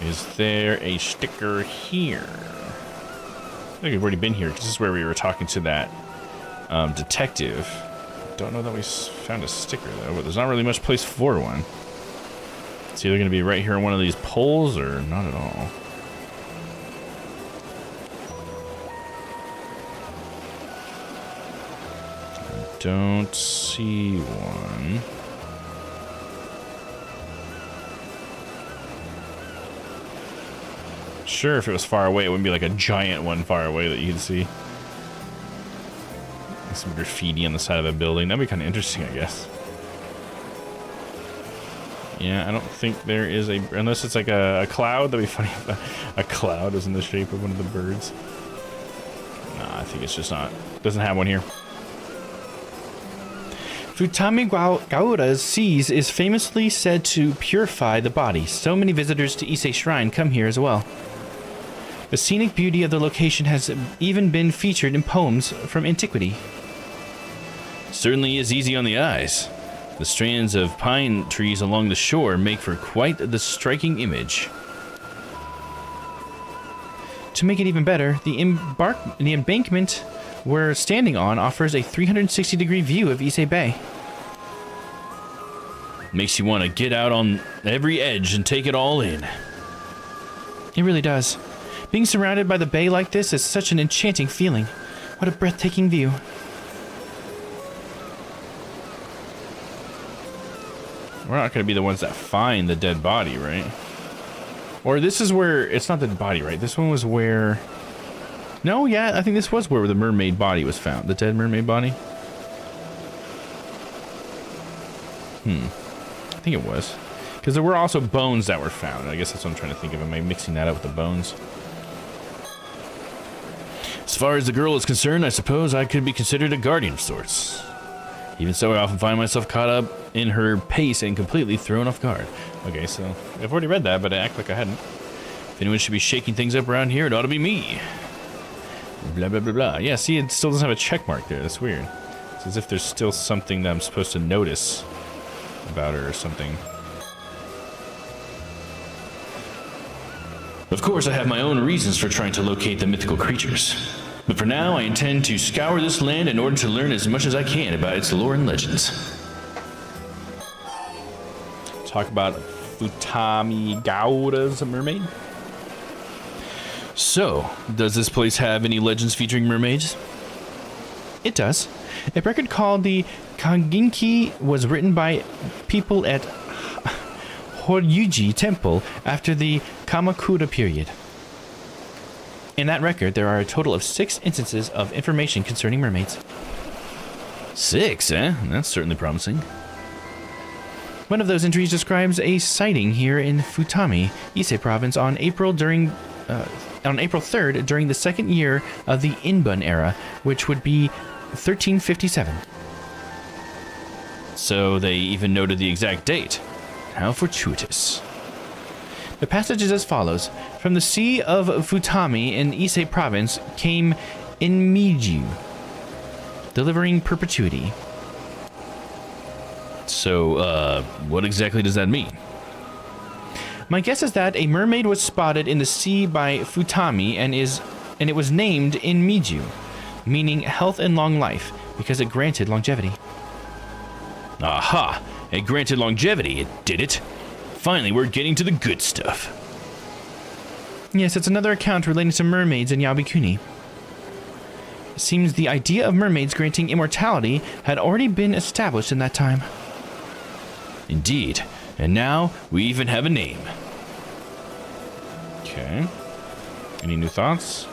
Is there a sticker here? I think we've already been here, because this is where we were talking to that detective. Don't know that we found a sticker, though, but there's not really much place for one. It's either going to be right here on one of these poles, or not at all. Don't see one. Sure, if it was far away, it wouldn't be like a giant one far away that you could see. Like some graffiti on the side of a building. That'd be kind of interesting, I guess. Yeah, I don't think there is a... Unless it's like a cloud. That'd be funny if a cloud is in the shape of one of the birds. Nah, I think it's just not... Doesn't have one here. Gaura's seas is famously said to purify the body. So many visitors to Ise Shrine come here as well. The scenic beauty of the location has even been featured in poems from antiquity. Certainly is easy on the eyes. The strands of pine trees along the shore make for quite the striking image. To make it even better, the embankment we're standing on offers a 360-degree view of Ise Bay. Makes you want to get out on every edge and take it all in. It really does. Being surrounded by the bay like this is such an enchanting feeling. What a breathtaking view. We're not going to be the ones that find the dead body, right? Or this is where... It's not the body, right? This one was where... No, yeah, I think this was where the mermaid body was found. The dead mermaid body. I think it was. Because there were also bones that were found. I guess that's what I'm trying to think of. Am I mixing that up with the bones? As far as the girl is concerned, I suppose I could be considered a guardian of sorts. Even so, I often find myself caught up in her pace and completely thrown off guard. Okay, so I've already read that, but I act like I hadn't. If anyone should be shaking things up around here, it ought to be me. Blah, blah, blah, blah. Yeah, see, it still doesn't have a check mark there. That's weird. It's as if there's still something that I'm supposed to notice about her or something. Of course, I have my own reasons for trying to locate the mythical creatures. But for now, I intend to scour this land in order to learn as much as I can about its lore and legends. Talk about Futami Gaura's mermaid. So, does this place have any legends featuring mermaids? It does. A record called the Kanginki was written by people at Horyuji Temple after the Kamakura period. In that record, there are a total of 6 instances of information concerning mermaids. 6, eh? That's certainly promising. One of those entries describes a sighting here in Futami, Ise province, on April 3rd during the second year of the Inbun era, which would be 1357. So they even noted the exact date. How fortuitous. The passage is as follows. From the sea of Futami in Ise province came Inmiju, delivering perpetuity. So, what exactly does that mean? My guess is that a mermaid was spotted in the sea by Futami and it was named Inmiju, meaning health and long life, because it granted longevity. Aha! It granted longevity, it did it. Finally, we're getting to the good stuff. Yes, it's another account relating to mermaids in Yabikuni. It seems the idea of mermaids granting immortality had already been established in that time. Indeed. And now, we even have a name. Okay. Any new thoughts?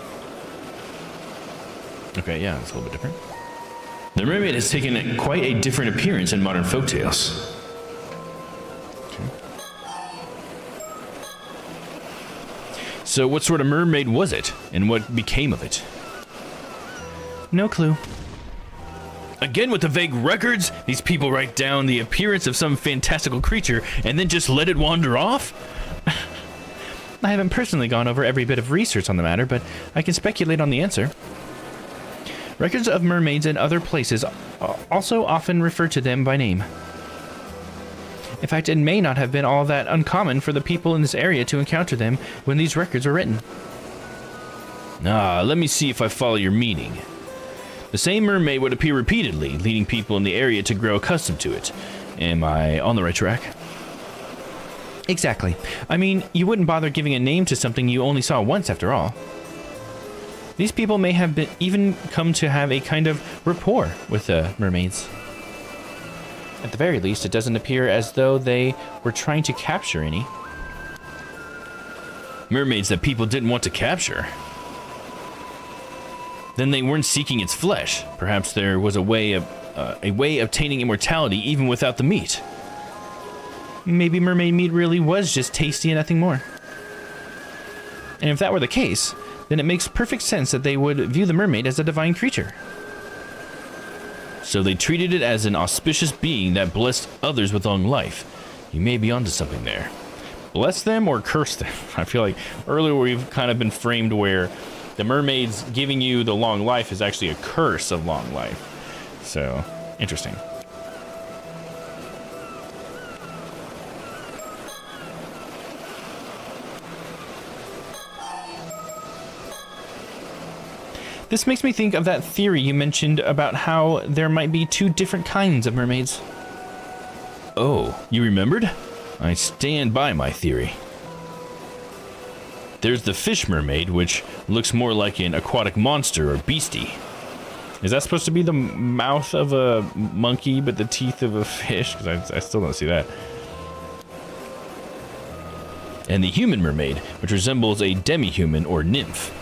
Okay, yeah, it's a little bit different. The mermaid has taken quite a different appearance in modern folktales. So what sort of mermaid was it, and what became of it? No clue. Again with the vague records? These people write down the appearance of some fantastical creature and then just let it wander off? I haven't personally gone over every bit of research on the matter, but I can speculate on the answer. Records of mermaids in other places also often refer to them by name. In fact, it may not have been all that uncommon for the people in this area to encounter them when these records were written. Let me see if I follow your meaning. The same mermaid would appear repeatedly, leading people in the area to grow accustomed to it. Am I on the right track? Exactly. I mean, you wouldn't bother giving a name to something you only saw once after all. These people may have even come to have a kind of rapport with the mermaids. At the very least, it doesn't appear as though they were trying to capture any. Mermaids that people didn't want to capture? Then they weren't seeking its flesh. Perhaps there was a way of obtaining immortality even without the meat. Maybe mermaid meat really was just tasty and nothing more. And if that were the case, then it makes perfect sense that they would view the mermaid as a divine creature. So they treated it as an auspicious being that blessed others with long life. You may be onto something there. Bless them or curse them? I feel like earlier we've kind of been framed where the mermaids giving you the long life is actually a curse of long life. So, interesting. This makes me think of that theory you mentioned about how there might be 2 different kinds of mermaids. Oh, you remembered? I stand by my theory. There's the fish mermaid, which looks more like an aquatic monster or beastie. Is that supposed to be the mouth of a monkey but the teeth of a fish? Because I still don't see that. And the human mermaid, which resembles a demi-human or nymph.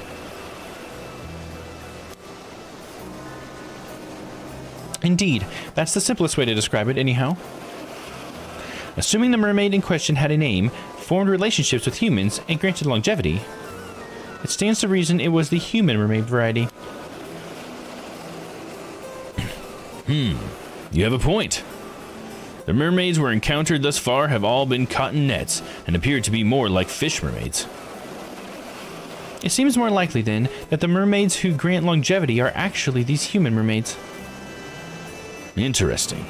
Indeed, that's the simplest way to describe it, anyhow. Assuming the mermaid in question had a name, formed relationships with humans, and granted longevity, it stands to reason it was the human mermaid variety. You have a point. The mermaids were encountered thus far have all been caught in nets, and appear to be more like fish mermaids. It seems more likely, then, that the mermaids who grant longevity are actually these human mermaids. Interesting.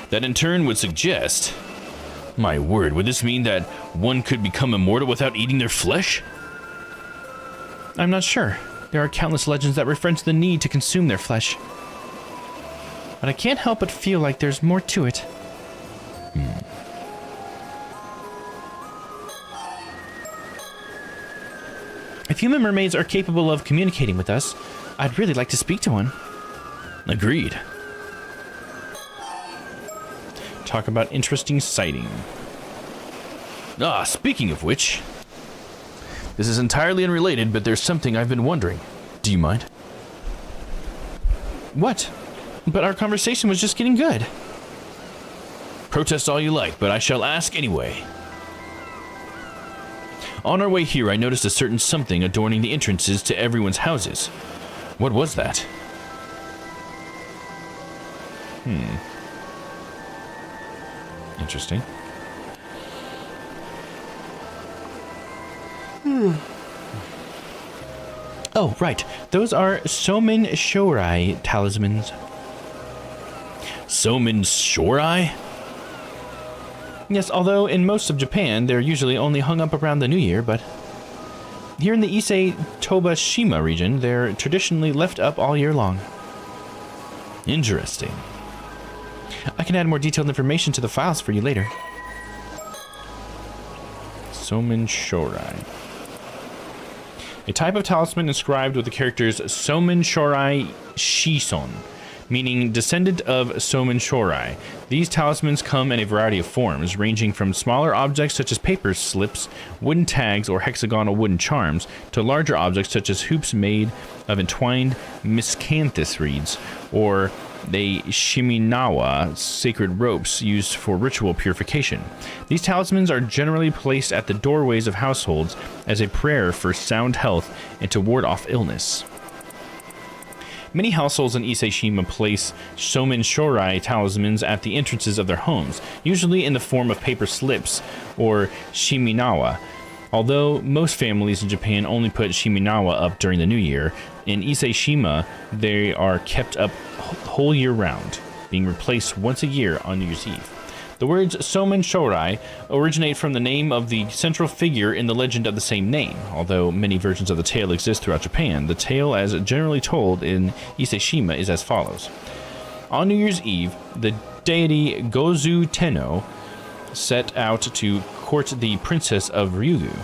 That in turn would suggest... My word, would this mean that one could become immortal without eating their flesh? I'm not sure. There are countless legends that reference the need to consume their flesh. But I can't help but feel like there's more to it. If human mermaids are capable of communicating with us, I'd really like to speak to one. Agreed. Talk about interesting sighting. Speaking of which, this is entirely unrelated, but there's something I've been wondering. Do you mind? What? But our conversation was just getting good. Protest all you like, but I shall ask anyway. On our way here, I noticed a certain something adorning the entrances to everyone's houses. What was that? Interesting. Oh, right. Those are Somen Shorai talismans. Somen Shorai? Yes, although in most of Japan, they're usually only hung up around the New Year, but here in the Ise Tobashima region, they're traditionally left up all year long. Interesting. I can add more detailed information to the files for you later. Somen Shorai. A type of talisman inscribed with the characters Somen Shorai Shison, meaning descendant of Somen Shorai. These talismans come in a variety of forms, ranging from smaller objects such as paper slips, wooden tags, or hexagonal wooden charms, to larger objects such as hoops made of entwined miscanthus reeds, or the shiminawa, sacred ropes used for ritual purification. These talismans are generally placed at the doorways of households as a prayer for sound health and to ward off illness. Many households in Ise-shima place Somen Shorai talismans at the entrances of their homes, usually in the form of paper slips or shiminawa. Although most families in Japan only put shiminawa up during the New Year, in Ise-shima they are kept up whole year round, being replaced once a year on New Year's Eve. The words Somen Shorai originate from the name of the central figure in the legend of the same name. Although many versions of the tale exist throughout Japan, the tale as generally told in Ise-shima is as follows. On New Year's Eve, the deity Gozu Tenno set out to court the princess of Ryugu.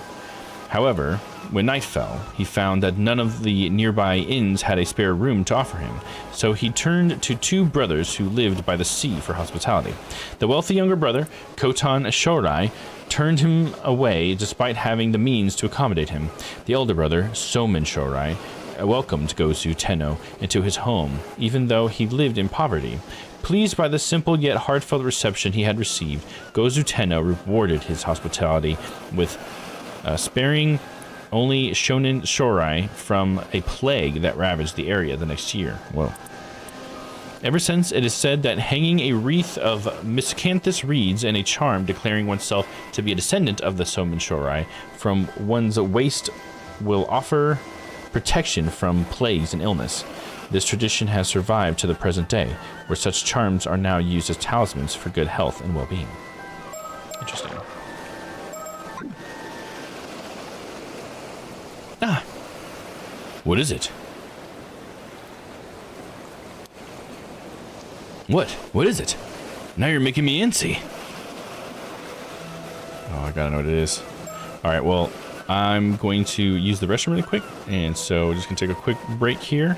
However, when night fell, he found that none of the nearby inns had a spare room to offer him, so he turned to 2 brothers who lived by the sea for hospitality. The wealthy younger brother, Kotan Shorai, turned him away despite having the means to accommodate him. The elder brother, Somen Shorai, welcomed Gozu Tenno into his home, even though he lived in poverty. Pleased by the simple yet heartfelt reception he had received, Gozu Tenno rewarded his hospitality with sparing only Shonen Shorai from a plague that ravaged the area the next year. Whoa. Ever since it is said that hanging a wreath of miscanthus reeds and a charm declaring oneself to be a descendant of the Somen Shorai from one's waist will offer protection from plagues and illness. This tradition has survived to the present day, where such charms are now used as talismans for good health and well-being. Interesting. Ah. What is it? What is it? Now you're making me antsy. Oh, I gotta know what it is. Alright, well, I'm going to use the restroom really quick, and so just gonna take a quick break here.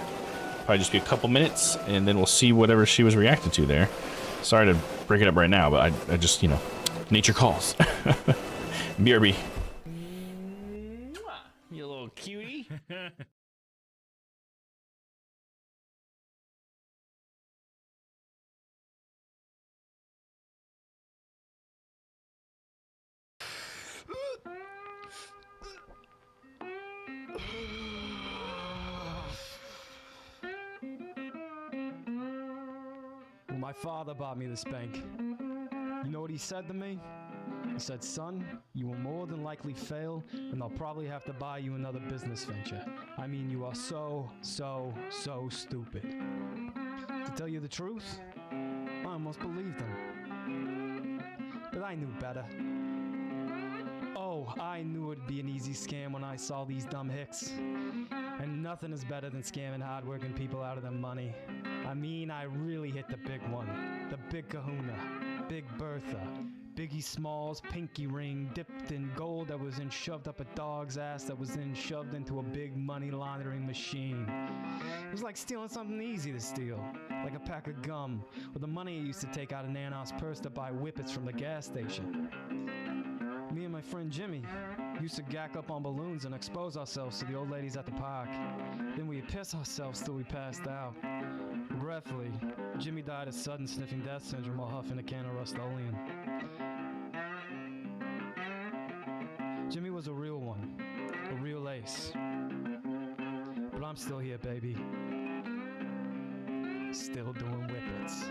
Probably just be a couple minutes, and then we'll see whatever she was reacting to there. Sorry to break it up right now, but I just, you know, nature calls. BRB. You little cutie. Well, my father bought me this bank. You know what he said to me? He said, son, you will more than likely fail, and they'll probably have to buy you another business venture. I mean, you are so stupid. To tell you the truth, I almost believed him. But I knew better. Oh, I knew it'd be an easy scam when I saw these dumb hicks. And nothing is better than scamming hardworking people out of their money. I mean, I really hit the big one. The big kahuna. Big Bertha. Biggie Smalls' pinky ring dipped in gold that was then shoved up a dog's ass that was then shoved into a big money laundering machine. It was like stealing something easy to steal, like a pack of gum, or the money I used to take out of Nana's purse to buy whippets from the gas station. Me and my friend Jimmy used to gack up on balloons and expose ourselves to the old ladies at the park. Then we'd piss ourselves till we passed out. Regretfully, Jimmy died of sudden sniffing death syndrome while huffing a can of Rust-Oleum. Jimmy was a real one, a real ace. But I'm still here, baby. Still doing whippets.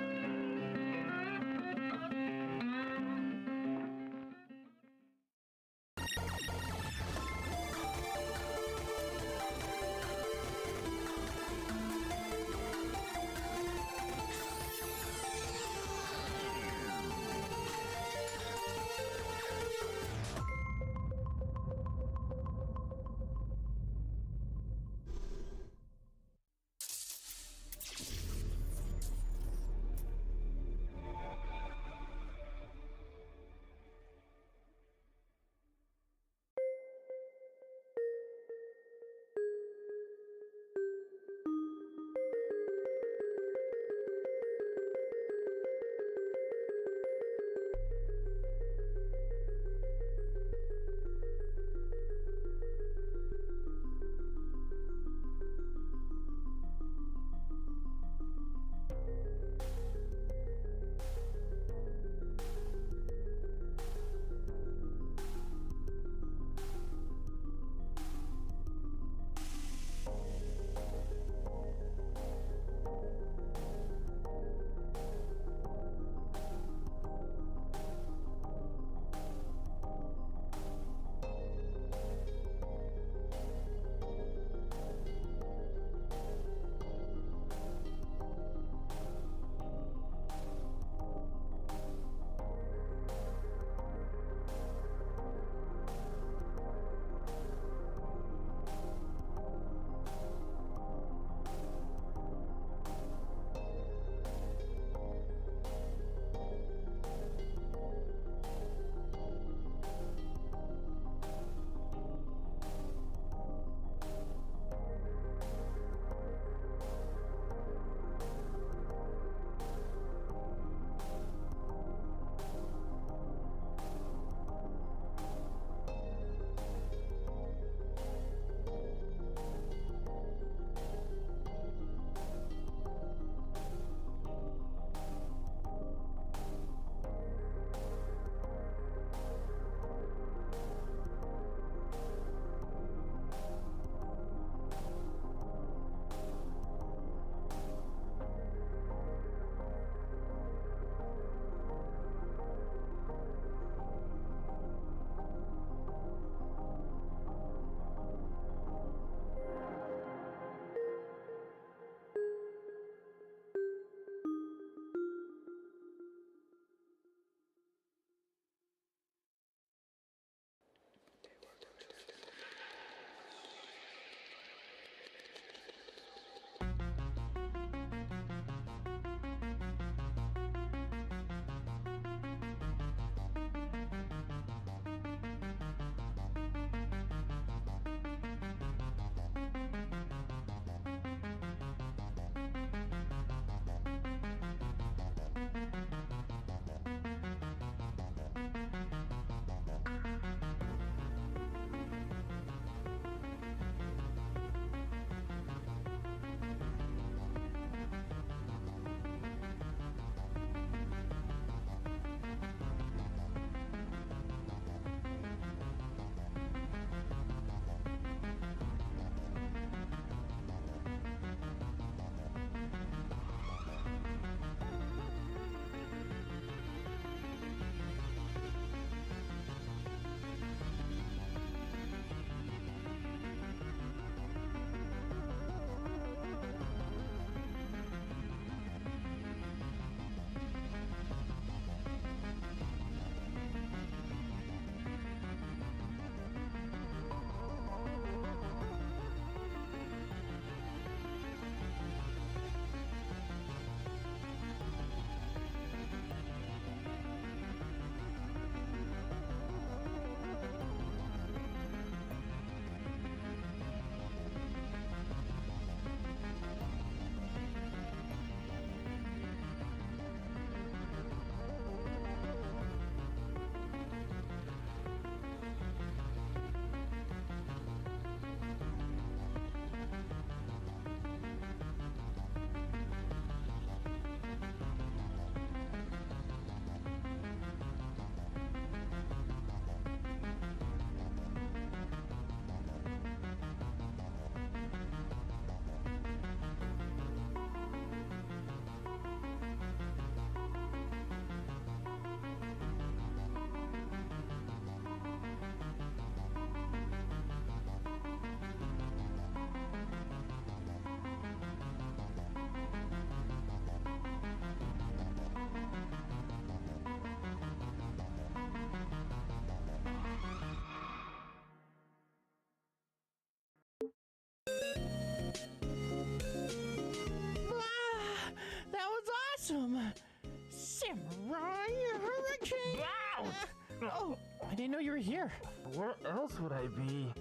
Oh, I didn't know you were here. Where else would I be?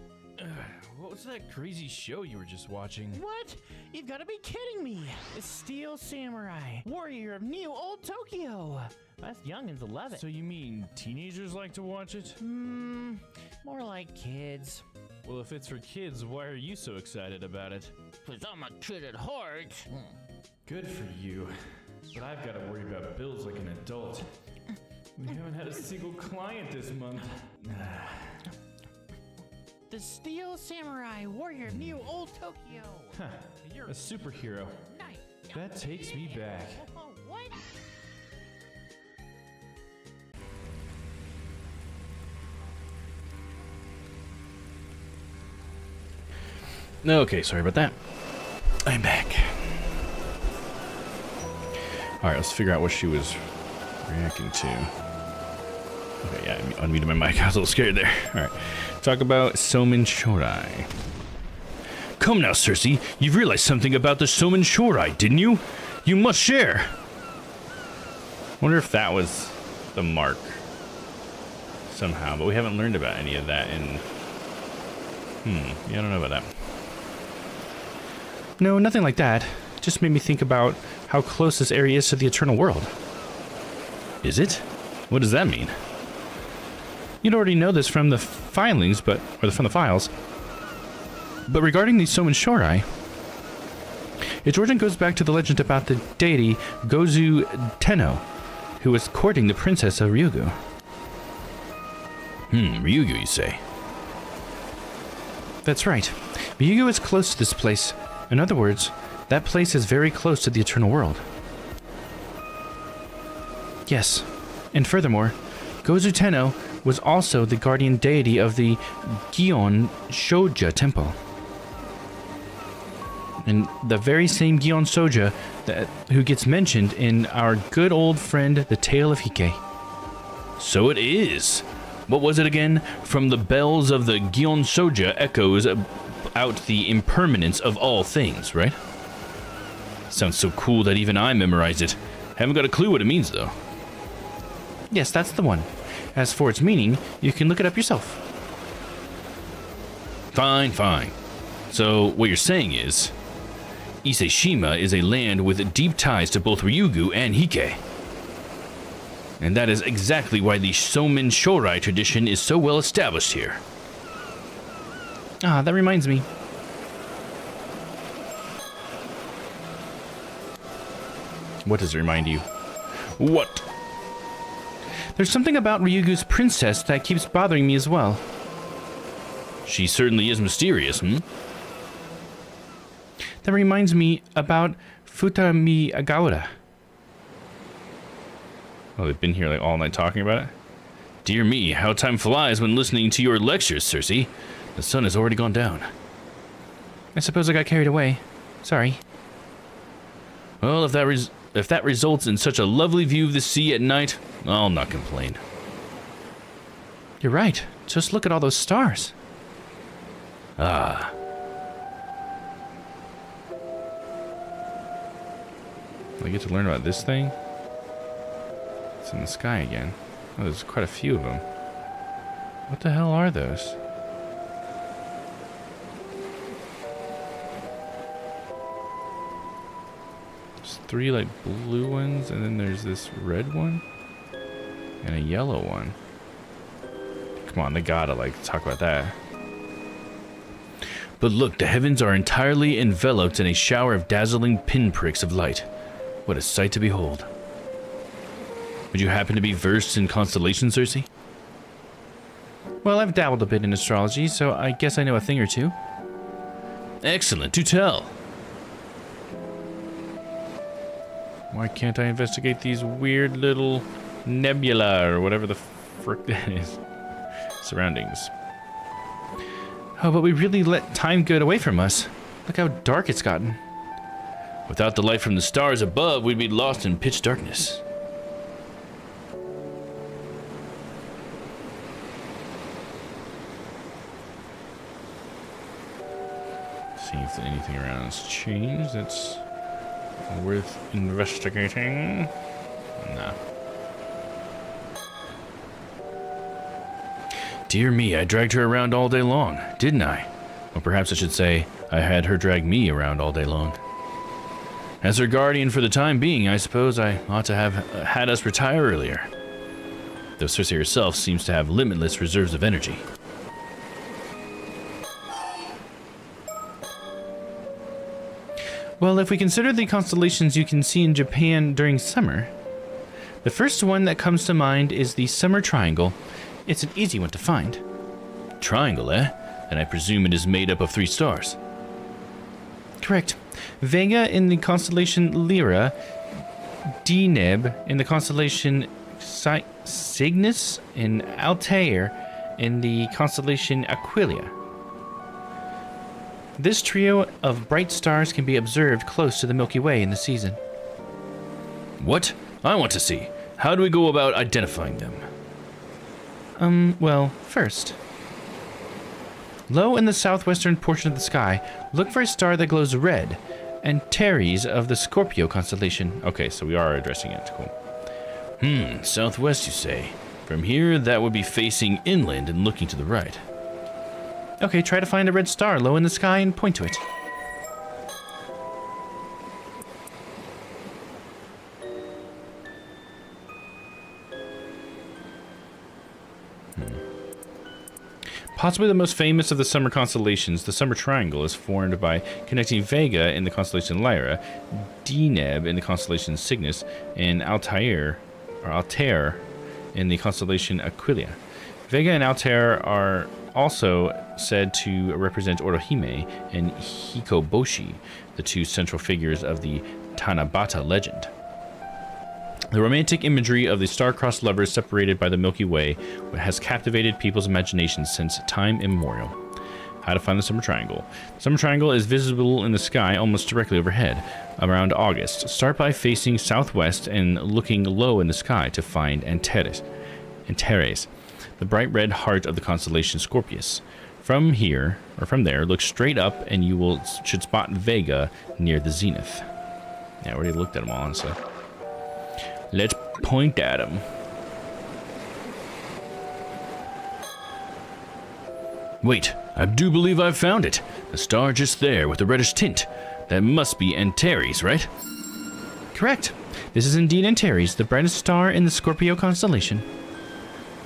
What was that crazy show you were just watching? What? You've got to be kidding me. The Steel Samurai, warrior of New Old Tokyo. Us youngins love it. So you mean teenagers like to watch it? More like kids. Well, if it's for kids, why are you so excited about it? Cause I'm a kid at heart. Good for you. But I've got to worry about bills like an adult. We haven't had a single client this month. The Steel Samurai, warrior of New Old Tokyo. Huh, you're a superhero. Nice. That takes me back. What? Okay, sorry about that. I'm back. Alright, let's figure out what she was reacting to. Okay, yeah, I unmuted my mic. I was a little scared there. Alright. Talk about Somen Shorai. Come now, Cersei. You've realized something about the Somen Shorai, didn't you? You must share. Wonder if that was the mark somehow, but we haven't learned about any of that in... yeah, I don't know about that. No, nothing like that. It just made me think about how close this area is to the Eternal World. Is it? What does that mean? You'd already know this from the filings, from the files. But regarding the Somen Shorai, its origin goes back to the legend about the deity Gozu Tenno, who was courting the princess of Ryugu. Ryugu, you say? That's right. Ryugu is close to this place. In other words, that place is very close to the Eternal World. Yes, and furthermore, Gozu Tenno was also the guardian deity of the Gion Shoja Temple. And the very same Gion Shoja who gets mentioned in our good old friend, The Tale of Hike. So it is. What was it again? From the bells of the Gion Shoja echoes out the impermanence of all things, right? Sounds so cool that even I memorized it. Haven't got a clue what it means, though. Yes, that's the one. As for its meaning, you can look it up yourself. Fine, fine. So, what you're saying is, Ise-shima is a land with deep ties to both Ryugu and Hike. And that is exactly why the Somen Shorai tradition is so well established here. Ah, that reminds me. What does it remind you? What? There's something about Ryugu's princess that keeps bothering me as well. She certainly is mysterious, That reminds me about Futami Agaura. Oh, they've been here like all night talking about it? Dear me, how time flies when listening to your lectures, Cersei. The sun has already gone down. I suppose I got carried away. Sorry. Well, if that results in such a lovely view of the sea at night, I'll not complain. You're right. Just look at all those stars. Ah. I get to learn about this thing? It's in the sky again. Oh, there's quite a few of them. What the hell are those? There's 3 like blue ones, and then there's this red one and a yellow one. Come on, they gotta like talk about that. But look, the heavens are entirely enveloped in a shower of dazzling pinpricks of light. What a sight to behold. Would you happen to be versed in constellations, Cersei? Well, I've dabbled a bit in astrology, so I guess I know a thing or two. Excellent, do tell. Why can't I investigate these weird little nebula or whatever the frick that is? Surroundings. Oh, but we really let time get away from us. Look how dark it's gotten. Without the light from the stars above, we'd be lost in pitch darkness. See if anything around has changed that's worth investigating. No. Dear me, I dragged her around all day long, didn't I? Or perhaps I should say, I had her drag me around all day long. As her guardian for the time being, I suppose I ought to have had us retire earlier. Though Circe herself seems to have limitless reserves of energy. Well, if we consider the constellations you can see in Japan during summer, the first one that comes to mind is the Summer Triangle. It's an easy one to find. Triangle, eh? And I presume it is made up of 3 stars. Correct. Vega in the constellation Lyra, Deneb in the constellation Cygnus, and Altair in the constellation Aquilia. This trio of bright stars can be observed close to the Milky Way in the season. What? I want to see. How do we go about identifying them? Well, first, low in the southwestern portion of the sky, look for a star that glows red, Antares of the Scorpio constellation. Okay, so we are addressing it. Cool. Southwest, you say? From here, that would be facing inland and looking to the right. Okay, try to find a red star low in the sky and point to it. Possibly the most famous of the summer constellations, the Summer Triangle is formed by connecting Vega in the constellation Lyra, Deneb in the constellation Cygnus, and Altair in the constellation Aquilia. Vega and Altair are also said to represent Orohime and Hikoboshi, the 2 central figures of the Tanabata legend. The romantic imagery of the star-crossed lovers separated by the Milky Way has captivated people's imaginations since time immemorial. How to find the Summer Triangle. The Summer Triangle is visible in the sky almost directly overhead around August. Start by facing southwest and looking low in the sky to find Antares, the bright red heart of the constellation Scorpius. From there, look straight up and you should spot Vega near the zenith. Yeah, I already looked at them all, honestly. Let's point at them. Wait, I do believe I've found it. The star just there with the reddish tint. That must be Antares, right? Correct. This is indeed Antares, the brightest star in the Scorpio constellation.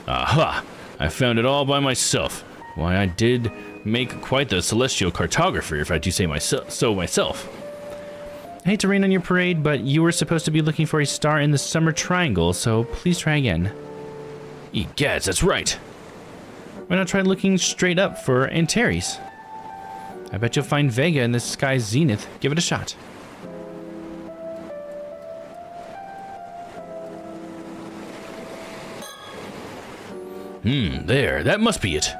Aha! I found it all by myself. Why, I did make quite the celestial cartographer, if I do say so myself. I hate to rain on your parade, but you were supposed to be looking for a star in the Summer Triangle, so please try again. Egads, that's right. Why not try looking straight up for Antares? I bet you'll find Vega in the sky's zenith. Give it a shot. There, that must be it.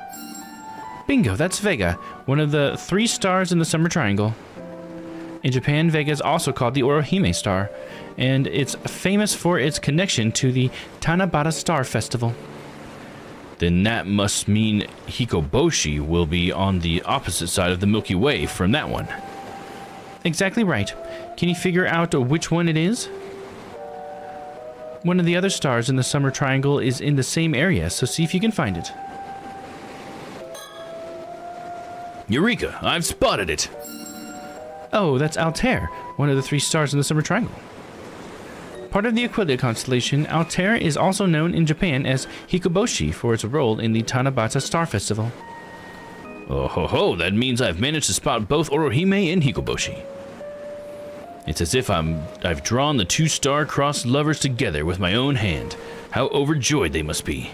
Bingo, that's Vega, one of the 3 stars in the Summer Triangle. In Japan, Vega is also called the Orohime star, and it's famous for its connection to the Tanabata Star Festival. Then that must mean Hikoboshi will be on the opposite side of the Milky Way from that one. Exactly right. Can you figure out which one it is? One of the other stars in the Summer Triangle is in the same area, so see if you can find it. Eureka! I've spotted it! Oh, that's Altair, one of the 3 stars in the Summer Triangle. Part of the Aquilia constellation, Altair is also known in Japan as Hikoboshi for its role in the Tanabata Star Festival. Oh ho ho, that means I've managed to spot both Orohime and Hikoboshi. It's as if I've drawn the 2 star-crossed lovers together with my own hand. How overjoyed they must be.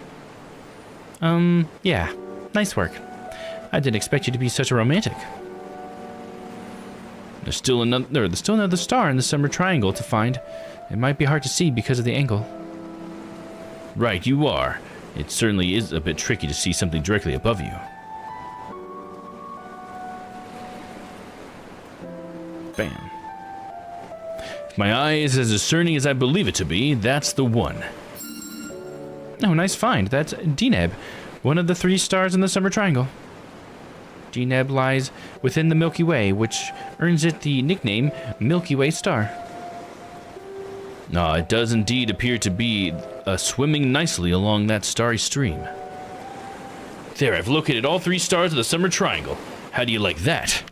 Yeah, nice work. I didn't expect you to be such a romantic. There's still another star in the Summer Triangle to find. It might be hard to see because of the angle. Right, you are. It certainly is a bit tricky to see something directly above you. Bam. If my eye is as discerning as I believe it to be, that's the one. Oh, nice find. That's Deneb, one of the 3 stars in the Summer Triangle. Deneb lies within the Milky Way, which earns it the nickname Milky Way Star. It does indeed appear to be swimming nicely along that starry stream. There, I've located all 3 stars of the Summer Triangle. How do you like that?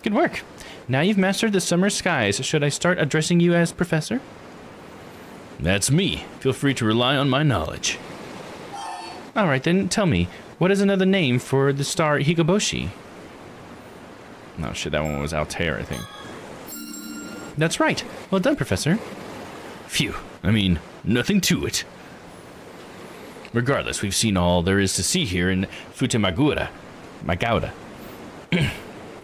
Good work. Now you've mastered the summer skies. Should I start addressing you as Professor? That's me. Feel free to rely on my knowledge. All right, then tell me, what is another name for the star Higaboshi? No, shit, that one was Altair, I think. That's right. Well done, Professor. Phew. I mean, nothing to it. Regardless, we've seen all there is to see here in Futemagura. Magauda.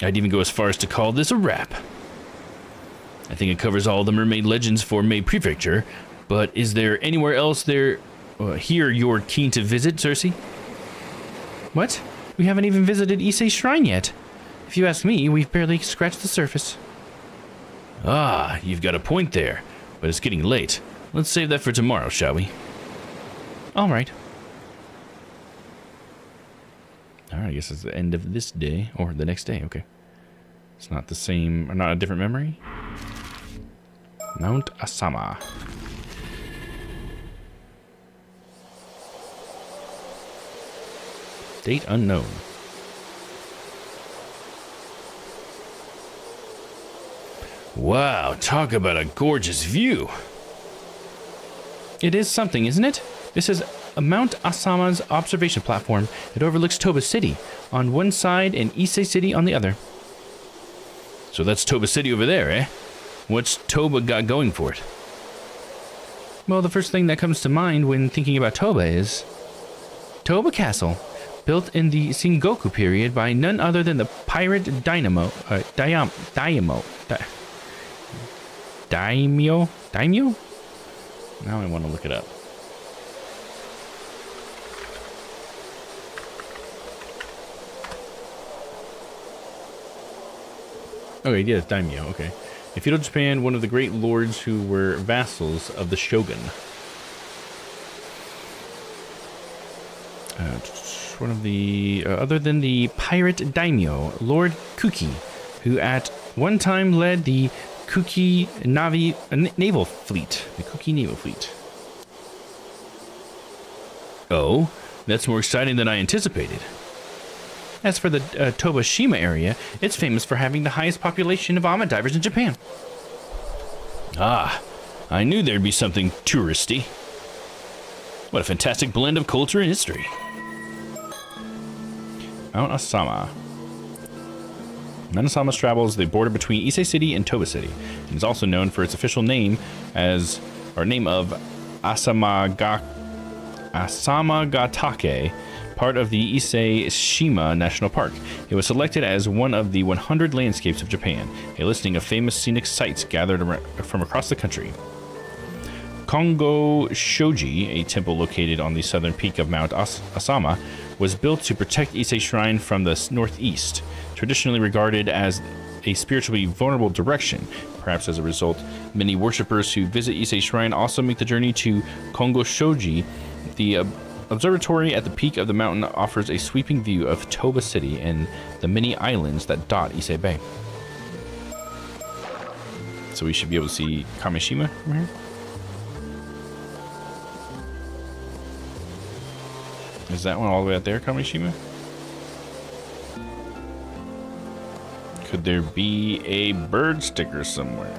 I'd even go as far as to call this a wrap. I think it covers all the mermaid legends for May Prefecture, but is there anywhere else here you're keen to visit, Cersei? What? We haven't even visited Issei Shrine yet. If you ask me, we've barely scratched the surface. Ah, you've got a point there, but it's getting late. Let's save that for tomorrow, shall we? All right. All right, I guess it's the end of this day, or the next day, okay. It's not the same, or not a different memory. Mount Asama. Date unknown. Wow, talk about a gorgeous view. It is something, isn't it? This is Mount Asama's observation platform. It overlooks Toba City on one side and Issei City on the other. So that's Toba City over there, eh? What's Toba got going for it? Well, the first thing that comes to mind when thinking about Toba is Toba Castle, built in the Sengoku period by none other than the pirate Daimyo? Now I want to look it up. Okay, yeah, it's Daimyo, okay. In feudal Japan, one of the great lords who were vassals of the shogun. One of the, other than the pirate daimyo, Lord Kuki, who at one time led the Kuki naval fleet. The Kuki naval fleet. Oh, that's more exciting than I anticipated. As for the Tobashima area, it's famous for having the highest population of ama divers in Japan. Ah, I knew there'd be something touristy. What a fantastic blend of culture and history. Mount Asama. Mount Asama straddles the border between Issei City and Toba City, and is also known for its official name of Asamagatake, part of the Issei Shima National Park. It was selected as one of the 100 landscapes of Japan, a listing of famous scenic sites gathered from across the country. Kongo Shoji, a temple located on the southern peak of Mount Asama, was built to protect Issei Shrine from the northeast, traditionally regarded as a spiritually vulnerable direction. Perhaps as a result, many worshippers who visit Issei Shrine also make the journey to Kongo Shoji. The observatory at the peak of the mountain offers a sweeping view of Toba City and the many islands that dot Issei Bay. So we should be able to see Kamishima from here? Is that one all the way out there, Kamishima? Could there be a bird sticker somewhere?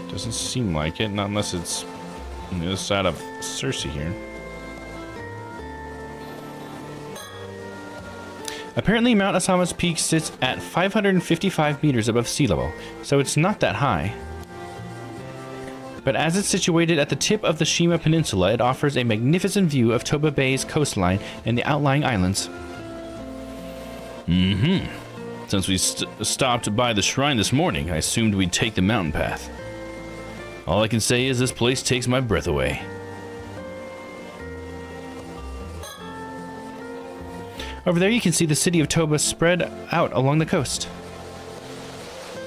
Doesn't seem like it, not unless it's on the other side of Cersei here. Apparently, Mount Asama's peak sits at 555 meters above sea level, so it's not that high. But as it's situated at the tip of the Shima Peninsula, it offers a magnificent view of Toba Bay's coastline and the outlying islands. Since we stopped by the shrine this morning, I assumed we'd take the mountain path. All I can say is this place takes my breath away. Over there you can see the city of Toba spread out along the coast.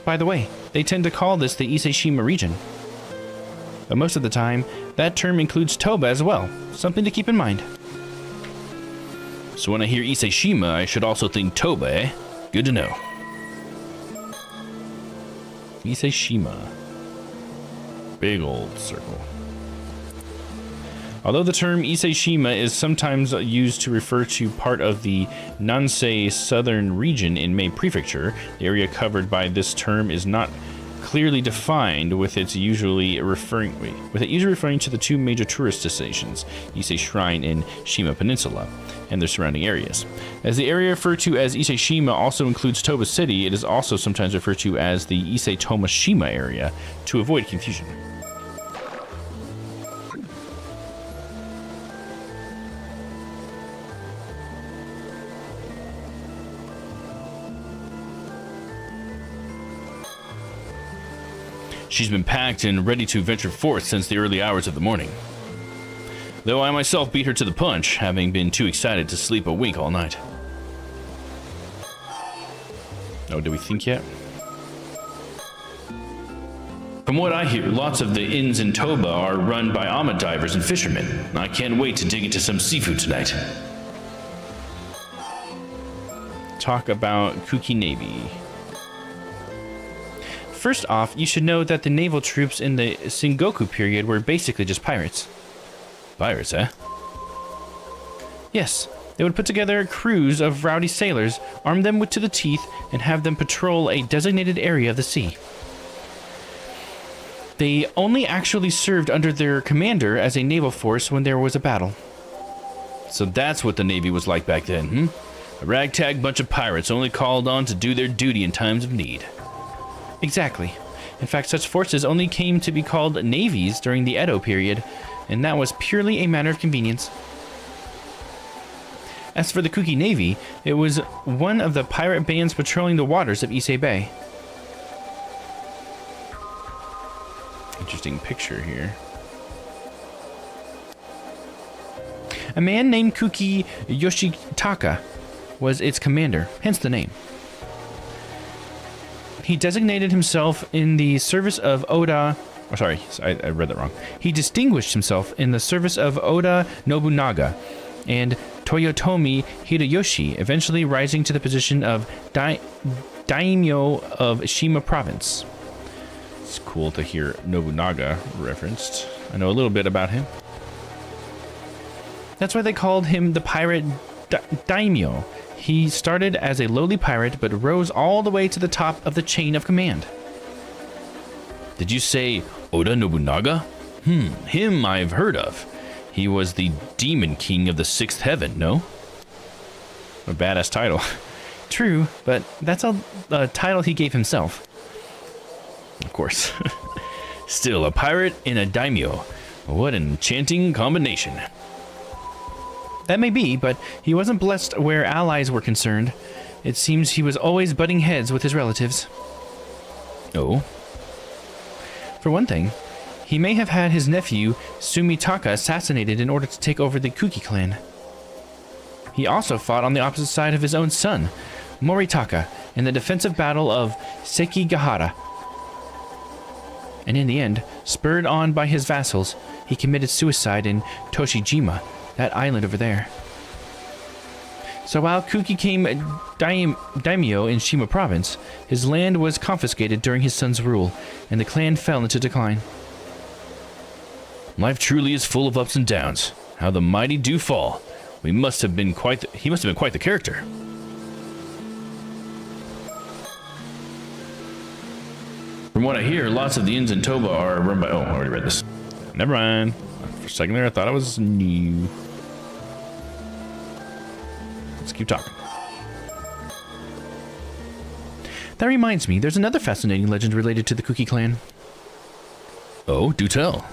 By the way, they tend to call this the Issei Shima region. But most of the time, that term includes Toba as well, something to keep in mind. So when I hear Issei Shima, I should also think Toba, eh? Good to know. Issei Shima. Big old circle. Although the term Ise-shima is sometimes used to refer to part of the Nansei southern region in Mei Prefecture, the area covered by this term is not clearly defined, with it usually referring to the two major tourist destinations, Ise Shrine and Shima Peninsula, and their surrounding areas. As the area referred to as Ise-shima also includes Toba City, it is also sometimes referred to as the Ise-Tomashima area to avoid confusion. She's been packed and ready to venture forth since the early hours of the morning. Though I myself beat her to the punch, having been too excited to sleep a wink all night. Oh, did we think yet? From what I hear, lots of the inns in Toba are run by Ama divers and fishermen. I can't wait to dig into some seafood tonight. Talk about Kuki Navy. First off, you should know that the naval troops in the Sengoku period were basically just pirates. Pirates, eh? Yes, they would put together crews of rowdy sailors, arm them to the teeth, and have them patrol a designated area of the sea. They only actually served under their commander as a naval force when there was a battle. So that's what the Navy was like back then, hmm? A ragtag bunch of pirates only called on to do their duty in times of need. Exactly. In fact, such forces only came to be called navies during the Edo period, and that was purely a matter of convenience. As for the Kuki Navy, it was one of the pirate bands patrolling the waters of Ise Bay. Interesting picture here. A man named Kuki Yoshitaka was its commander, hence the name. He designated himself in the service of Oda... Oh, sorry, I read that wrong. He distinguished himself in the service of Oda Nobunaga and Toyotomi Hideyoshi, eventually rising to the position of daimyo of Shima Province. It's cool to hear Nobunaga referenced. I know a little bit about him. That's why they called him the pirate daimyo. He started as a lowly pirate, but rose all the way to the top of the chain of command. Did you say Oda Nobunaga? Him I've heard of. He was the demon king of the sixth heaven, no? A badass title. True, but that's a title he gave himself. Of course. Still, a pirate and a daimyo. What an enchanting combination. That may be, but he wasn't blessed where allies were concerned. It seems he was always butting heads with his relatives. Oh? For one thing, he may have had his nephew, Sumitaka, assassinated in order to take over the Kuki clan. He also fought on the opposite side of his own son, Moritaka, in the defensive battle of Sekigahara. And in the end, spurred on by his vassals, he committed suicide in Toshijima, that island over there. So while Kuki came daimyo in Shima Province, his land was confiscated during his son's rule, and the clan fell into decline. Life truly is full of ups and downs. How the mighty do fall. He must have been quite the character. From what I hear, lots of the inns in Toba are run by... Oh, I already read this. Never mind. For a second there, I thought it was new. Let's keep talking. That reminds me, there's another fascinating legend related to the Kuki clan. Oh, do tell.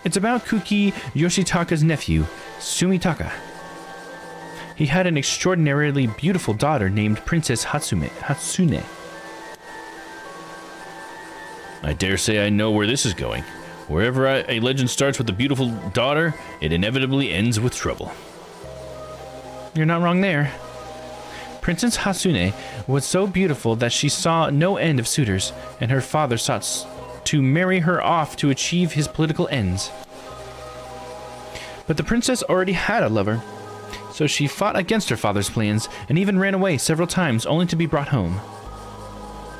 It's about Kuki Yoshitaka's nephew, Sumitaka. He had an extraordinarily beautiful daughter named Princess Hatsune. I dare say I know where this is going. Wherever a legend starts with a beautiful daughter, it inevitably ends with trouble. You're not wrong there. Princess Hatsune was so beautiful that she saw no end of suitors, and her father sought to marry her off to achieve his political ends. But the princess already had a lover, so she fought against her father's plans and even ran away several times only to be brought home.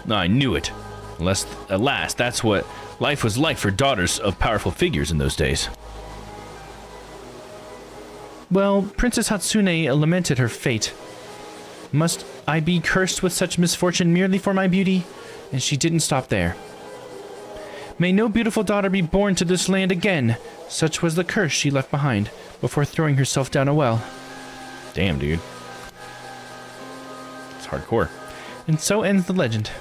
I knew it. Alas, that's what life was like for daughters of powerful figures in those days. Well, Princess Hatsune lamented her fate. Must I be cursed with such misfortune merely for my beauty? And she didn't stop there. May no beautiful daughter be born to this land again. Such was the curse she left behind before throwing herself down a well. Damn, dude. It's hardcore. And so ends the legend.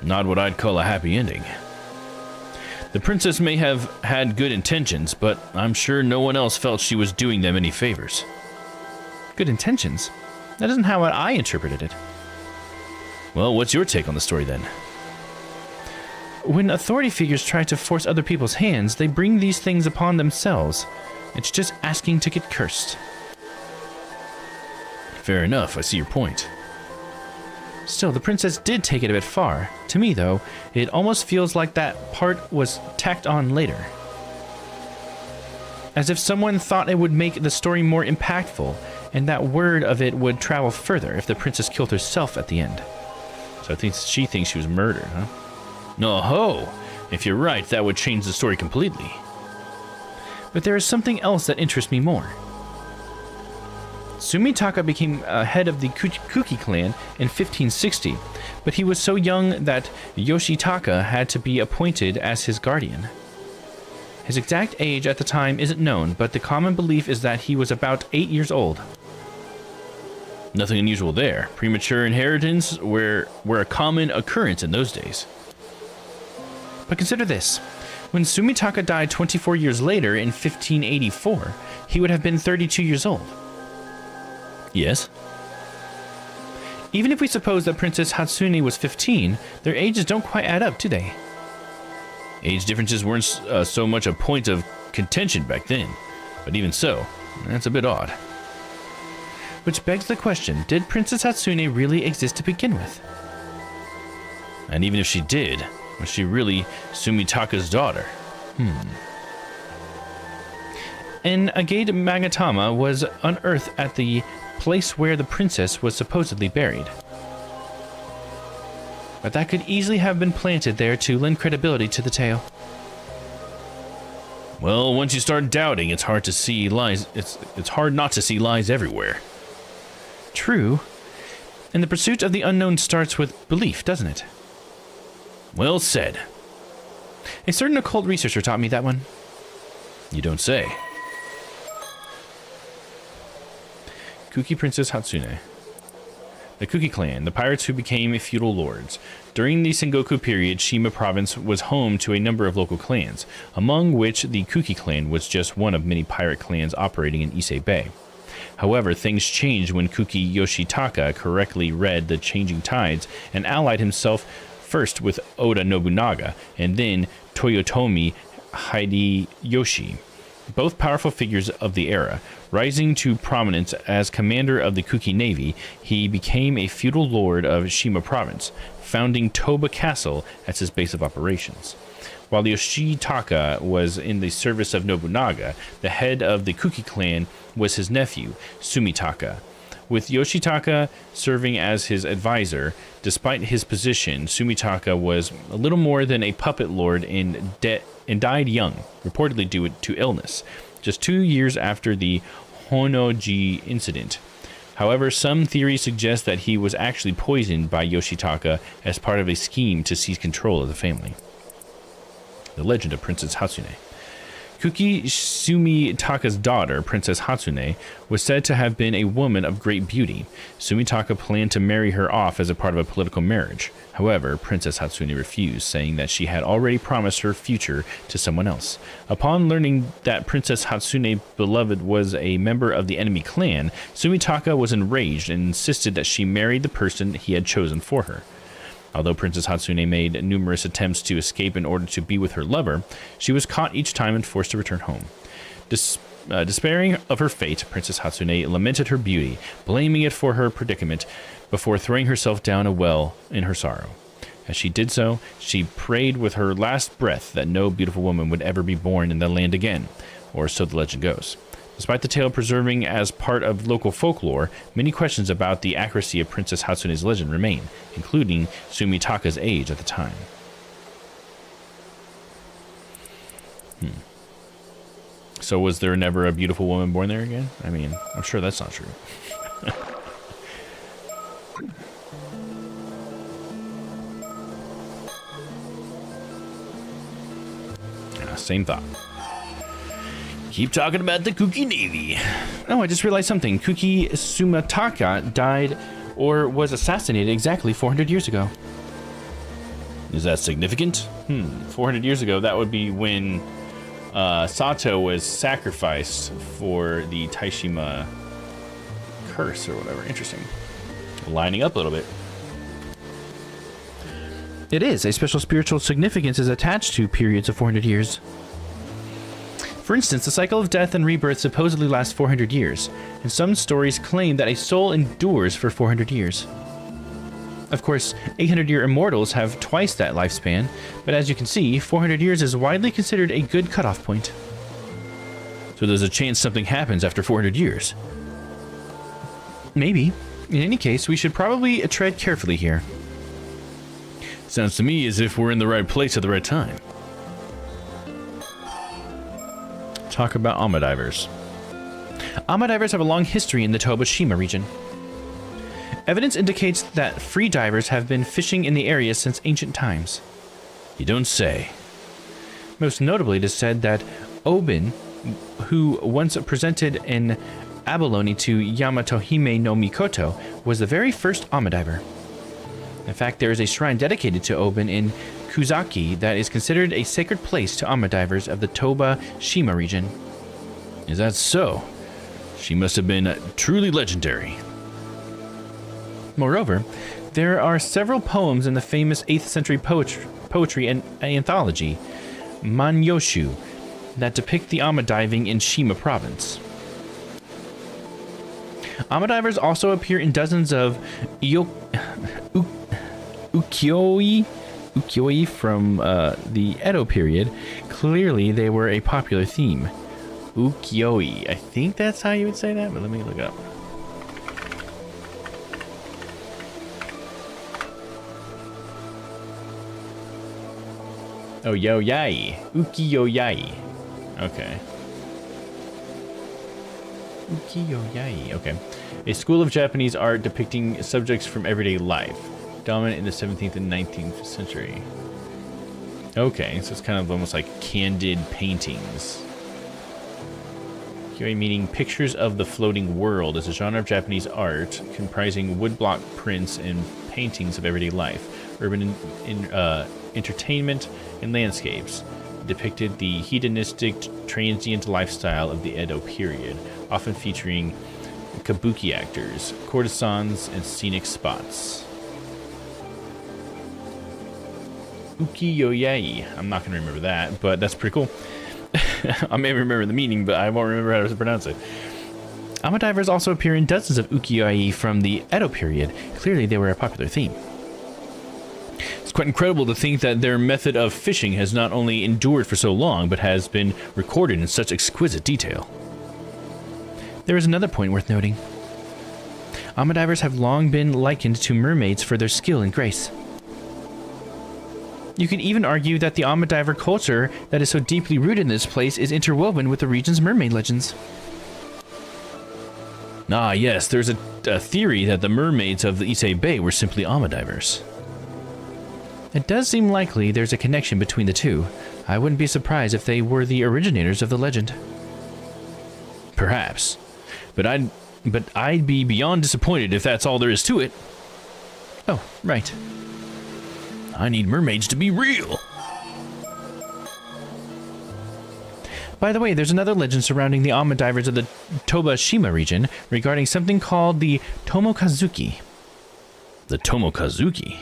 Not what I'd call a happy ending. The princess may have had good intentions, but I'm sure no one else felt she was doing them any favors. Good intentions? That isn't how I interpreted it. Well, what's your take on the story then? When authority figures try to force other people's hands, they bring these things upon themselves. It's just asking to get cursed. Fair enough, I see your point. Still, the princess did take it a bit far. To me, though, it almost feels like that part was tacked on later. As if someone thought it would make the story more impactful, and that word of it would travel further if the princess killed herself at the end. So I think she thinks she was murdered, huh? No ho! If you're right, that would change the story completely. But there is something else that interests me more. Sumitaka became head of the Kuki clan in 1560, but he was so young that Yoshitaka had to be appointed as his guardian. His exact age at the time isn't known, but the common belief is that he was about 8 years old. Nothing unusual there. Premature inheritance were a common occurrence in those days. But consider this. When Sumitaka died 24 years later in 1584, he would have been 32 years old. Yes? Even if we suppose that Princess Hatsune was 15, their ages don't quite add up, do they? Age differences weren't so much a point of contention back then. But even so, that's a bit odd. Which begs the question, did Princess Hatsune really exist to begin with? And even if she did, was she really Sumitaka's daughter? An agate magatama was unearthed at the place where the princess was supposedly buried. But that could easily have been planted there to lend credibility to the tale. Well, once you start doubting, it's hard to see lies. It's hard not to see lies everywhere. True. And the pursuit of the unknown starts with belief, doesn't it? Well said. A certain occult researcher taught me that one. You don't say. Kuki Princess Hatsune. The Kuki clan, the pirates who became feudal lords. During the Sengoku period, Shima province was home to a number of local clans, among which the Kuki clan was just one of many pirate clans operating in Ise Bay. However, things changed when Kuki Yoshitaka correctly read the changing tides and allied himself first with Oda Nobunaga and then Toyotomi Hideyoshi, both powerful figures of the era. Rising to prominence as commander of the Kuki Navy, he became a feudal lord of Shima province, founding Toba Castle as his base of operations. While Yoshitaka was in the service of Nobunaga, the head of the Kuki clan was his nephew, Sumitaka. With Yoshitaka serving as his advisor, despite his position, Sumitaka was a little more than a puppet lord and died young, reportedly due to illness, just 2 years after the Honnoji incident. However, some theories suggest that he was actually poisoned by Yoshitaka as part of a scheme to seize control of the family. The legend of Princess Hatsune. Kuki Sumitaka's daughter, Princess Hatsune, was said to have been a woman of great beauty. Sumitaka planned to marry her off as a part of a political marriage. However, Princess Hatsune refused, saying that she had already promised her future to someone else. Upon learning that Princess Hatsune's beloved was a member of the enemy clan, Sumitaka was enraged and insisted that she marry the person he had chosen for her. Although Princess Hatsune made numerous attempts to escape in order to be with her lover, she was caught each time and forced to return home. Despairing of her fate, Princess Hatsune lamented her beauty, blaming it for her predicament, before throwing herself down a well in her sorrow. As she did so, she prayed with her last breath that no beautiful woman would ever be born in the land again, or so the legend goes. Despite the tale preserving as part of local folklore, many questions about the accuracy of Princess Hatsune's legend remain, including Sumitaka's age at the time. So was there never a beautiful woman born there again? I mean, I'm sure that's not true. Same thought. Keep talking about the Kuki Navy. Oh, I just realized something. Kuki Sumataka died or was assassinated exactly 400 years ago. Is that significant? 400 years ago, that would be when Sato was sacrificed for the Taishima curse or whatever. Interesting. Lining up a little bit. It is. A special spiritual significance is attached to periods of 400 years. For instance, the cycle of death and rebirth supposedly lasts 400 years, and some stories claim that a soul endures for 400 years. Of course, 800-year immortals have twice that lifespan, but as you can see, 400 years is widely considered a good cutoff point. So there's a chance something happens after 400 years. Maybe. In any case, we should probably tread carefully here. Sounds to me as if we're in the right place at the right time. Talk about Amadivers. Amadivers have a long history in the Toba-Shima region. Evidence indicates that free divers have been fishing in the area since ancient times. You don't say. Most notably, it is said that Obin, who once presented an abalone to Yamatohime no Mikoto, was the very first Amadiver. In fact, there is a shrine dedicated to Obin in Kuzaki that is considered a sacred place to Amadivers of the Toba-Shima region. Is that so? She must have been truly legendary. Moreover, there are several poems in the famous 8th century poetry anthology, Manyoshu, that depict the Amadiving in Shima province. Amadivers also appear in dozens of ukiyo-e from the Edo period. Clearly, they were a popular theme. Ukiyo-e. I think that's how you would say that, but let me look it up. Oh, yo-yai. Ukiyo-yai. Okay. Ukiyo-yai. Okay. A school of Japanese art depicting subjects from everyday life, dominant in the 17th and 19th century. Okay, so it's kind of almost like candid paintings. Ukiyo-e meaning pictures of the floating world is a genre of Japanese art comprising woodblock prints and paintings of everyday life, urban entertainment, and landscapes. Depicted the hedonistic, transient lifestyle of the Edo period, often featuring kabuki actors, courtesans, and scenic spots. Ukiyo-yai. I'm not going to remember that, but that's pretty cool. I may remember the meaning, but I won't remember how to pronounce it. Amadivers also appear in dozens of ukiyo-e from the Edo period. Clearly, they were a popular theme. It's quite incredible to think that their method of fishing has not only endured for so long, but has been recorded in such exquisite detail. There is another point worth noting. Amadivers have long been likened to mermaids for their skill and grace. You could even argue that the Amadiver culture that is so deeply rooted in this place is interwoven with the region's mermaid legends. Ah, yes, there's a theory that the mermaids of the Ise Bay were simply Amadivers. It does seem likely there's a connection between the two. I wouldn't be surprised if they were the originators of the legend. Perhaps. But I'd be beyond disappointed if that's all there is to it. Oh, right. I need mermaids to be real. By the way, there's another legend surrounding the Amadivers of the Toba-Shima region regarding something called the Tomokazuki. The Tomokazuki?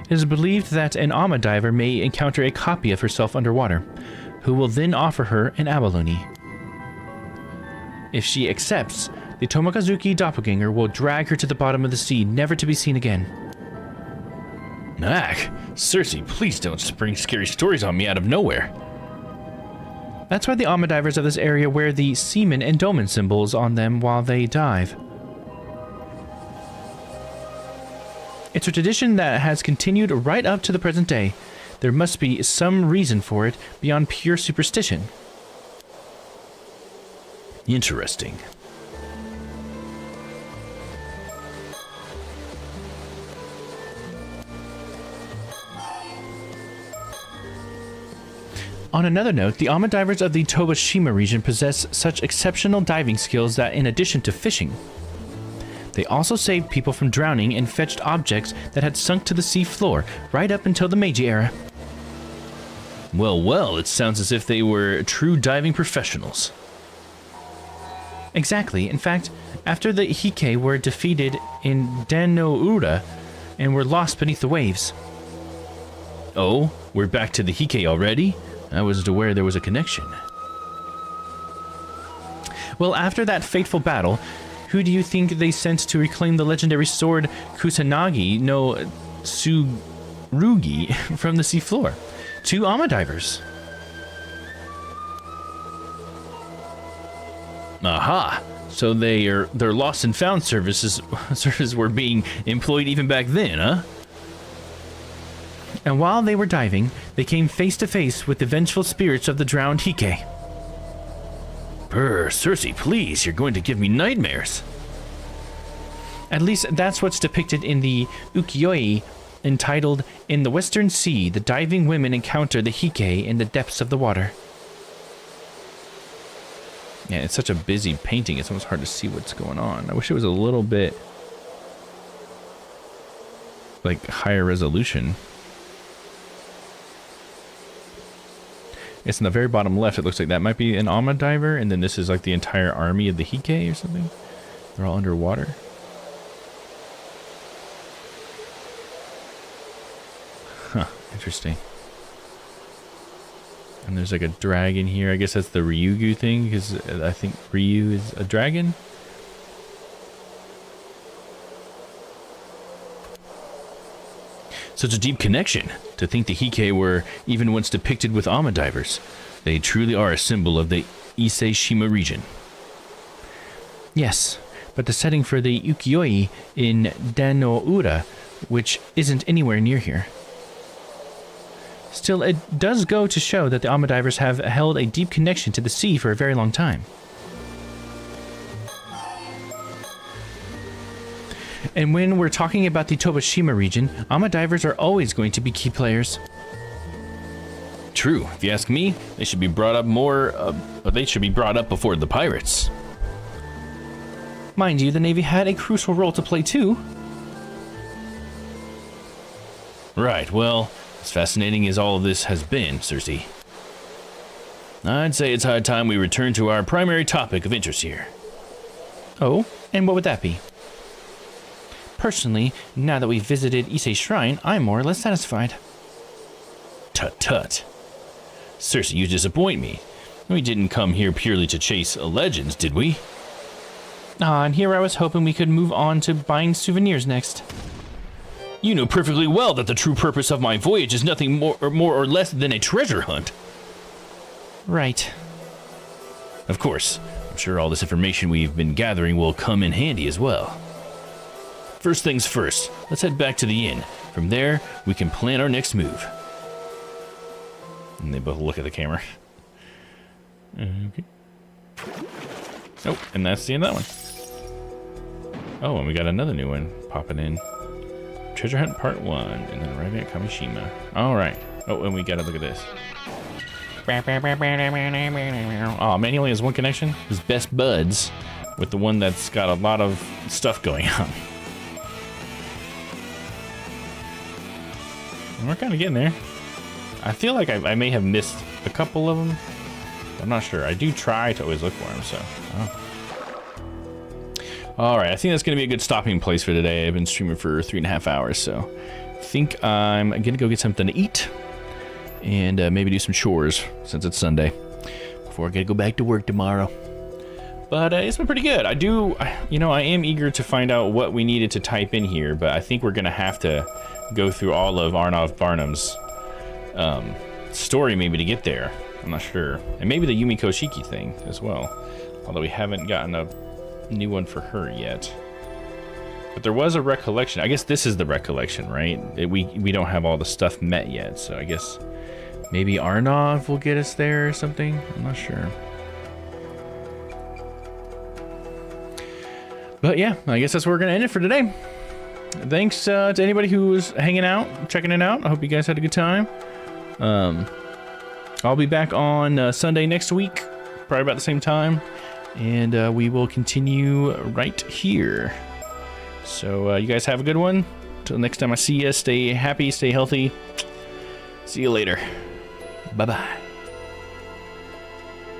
It is believed that an Amadiver may encounter a copy of herself underwater, who will then offer her an abalone. If she accepts, the Tomokazuki doppelganger will drag her to the bottom of the sea, never to be seen again. Ack, Cersei, please don't spring scary stories on me out of nowhere. That's why the Amadivers of this area wear the seaman and dolmen symbols on them while they dive. It's a tradition that has continued right up to the present day. there must be some reason for it beyond pure superstition. Interesting. On another note, the Ama divers of the Tobashima region possess such exceptional diving skills that in addition to fishing, they also saved people from drowning and fetched objects that had sunk to the sea floor right up until the Meiji era. Well, it sounds as if they were true diving professionals. Exactly. In fact, after the Hike were defeated in Dan-no-Ura and were lost beneath the waves. Oh, we're back to the Hike already? I wasn't aware there was a connection. Well, after that fateful battle, who do you think they sent to reclaim the legendary sword Kusanagi no Tsurugi from the seafloor? 2 Ama divers. Aha! So their lost and found services were being employed even back then, huh? And while they were diving, they came face to face with the vengeful spirits of the drowned Hike. Brr, Circe, please, you're going to give me nightmares. At least that's what's depicted in the ukiyo-e entitled, "In the Western Sea, the diving women encounter the Hike in the depths of the water." Yeah, it's such a busy painting, it's almost hard to see what's going on. I wish it was a little bit like higher resolution. It's in the very bottom left. It looks like that might be an Ama diver, and then this is like the entire army of the Hike or something. They're all underwater. Huh, interesting. And there's like a dragon here. I guess that's the Ryugu thing, because I think Ryu is a dragon. Such a deep connection. To think the Hike were even once depicted with Ama divers. They truly are a symbol of the Ise-shima region. Yes, but the setting for the ukiyo-e in Dan-no-Ura, which isn't anywhere near here. Still, it does go to show that the Ama divers have held a deep connection to the sea for a very long time. And when we're talking about the Tobashima region, Ama divers are always going to be key players. True. If you ask me, they should be brought up before the pirates. Mind you, the Navy had a crucial role to play too. Right, well, as fascinating as all of this has been, Circe, I'd say it's high time we return to our primary topic of interest here. Oh, and what would that be? Personally, now that we've visited Ise Shrine, I'm more or less satisfied. Tut. Circe, you disappoint me. We didn't come here purely to chase legends, did we? And here I was hoping we could move on to buying souvenirs next. You know perfectly well that the true purpose of my voyage is nothing more or less than a treasure hunt. Right. Of course, I'm sure all this information we've been gathering will come in handy as well. First things first, let's head back to the inn. From there, we can plan our next move. And they both look at the camera. Okay. Oh, and that's the end of that one. Oh, and we got another new one popping in. Treasure Hunt Part 1, and then arriving at Kamishima. Alright. Oh, and we gotta look at this. Oh, man, he only has one connection. His best buds with the one that's got a lot of stuff going on. And we're kind of getting there. I feel like I may have missed a couple of them. I'm not sure. I do try to always look for them, so. Oh. Alright, I think that's going to be a good stopping place for today. I've been streaming for 3.5 hours, so I think I'm going to go get something to eat and maybe do some chores since it's Sunday before I got to go back to work tomorrow. But it's been pretty good. I am eager to find out what we needed to type in here, but I think we're going to have to go through all of Arnav Barnum's story maybe to get there. I'm not sure. And maybe the Yumiko Shiki thing as well, although we haven't gotten a new one for her yet. But there was a recollection. I guess this is the recollection, right? We don't have all the stuff met yet, so I guess maybe Arnov will get us there or something. I'm not sure. But yeah, I guess that's where we're gonna end it for today. Thanks to anybody who was hanging out, checking it out. I hope you guys had a good time. I'll be back on Sunday next week, probably about the same time, and we will continue right here. So you guys have a good one. Till next time I see you, stay happy, stay healthy. See you later. Bye-bye.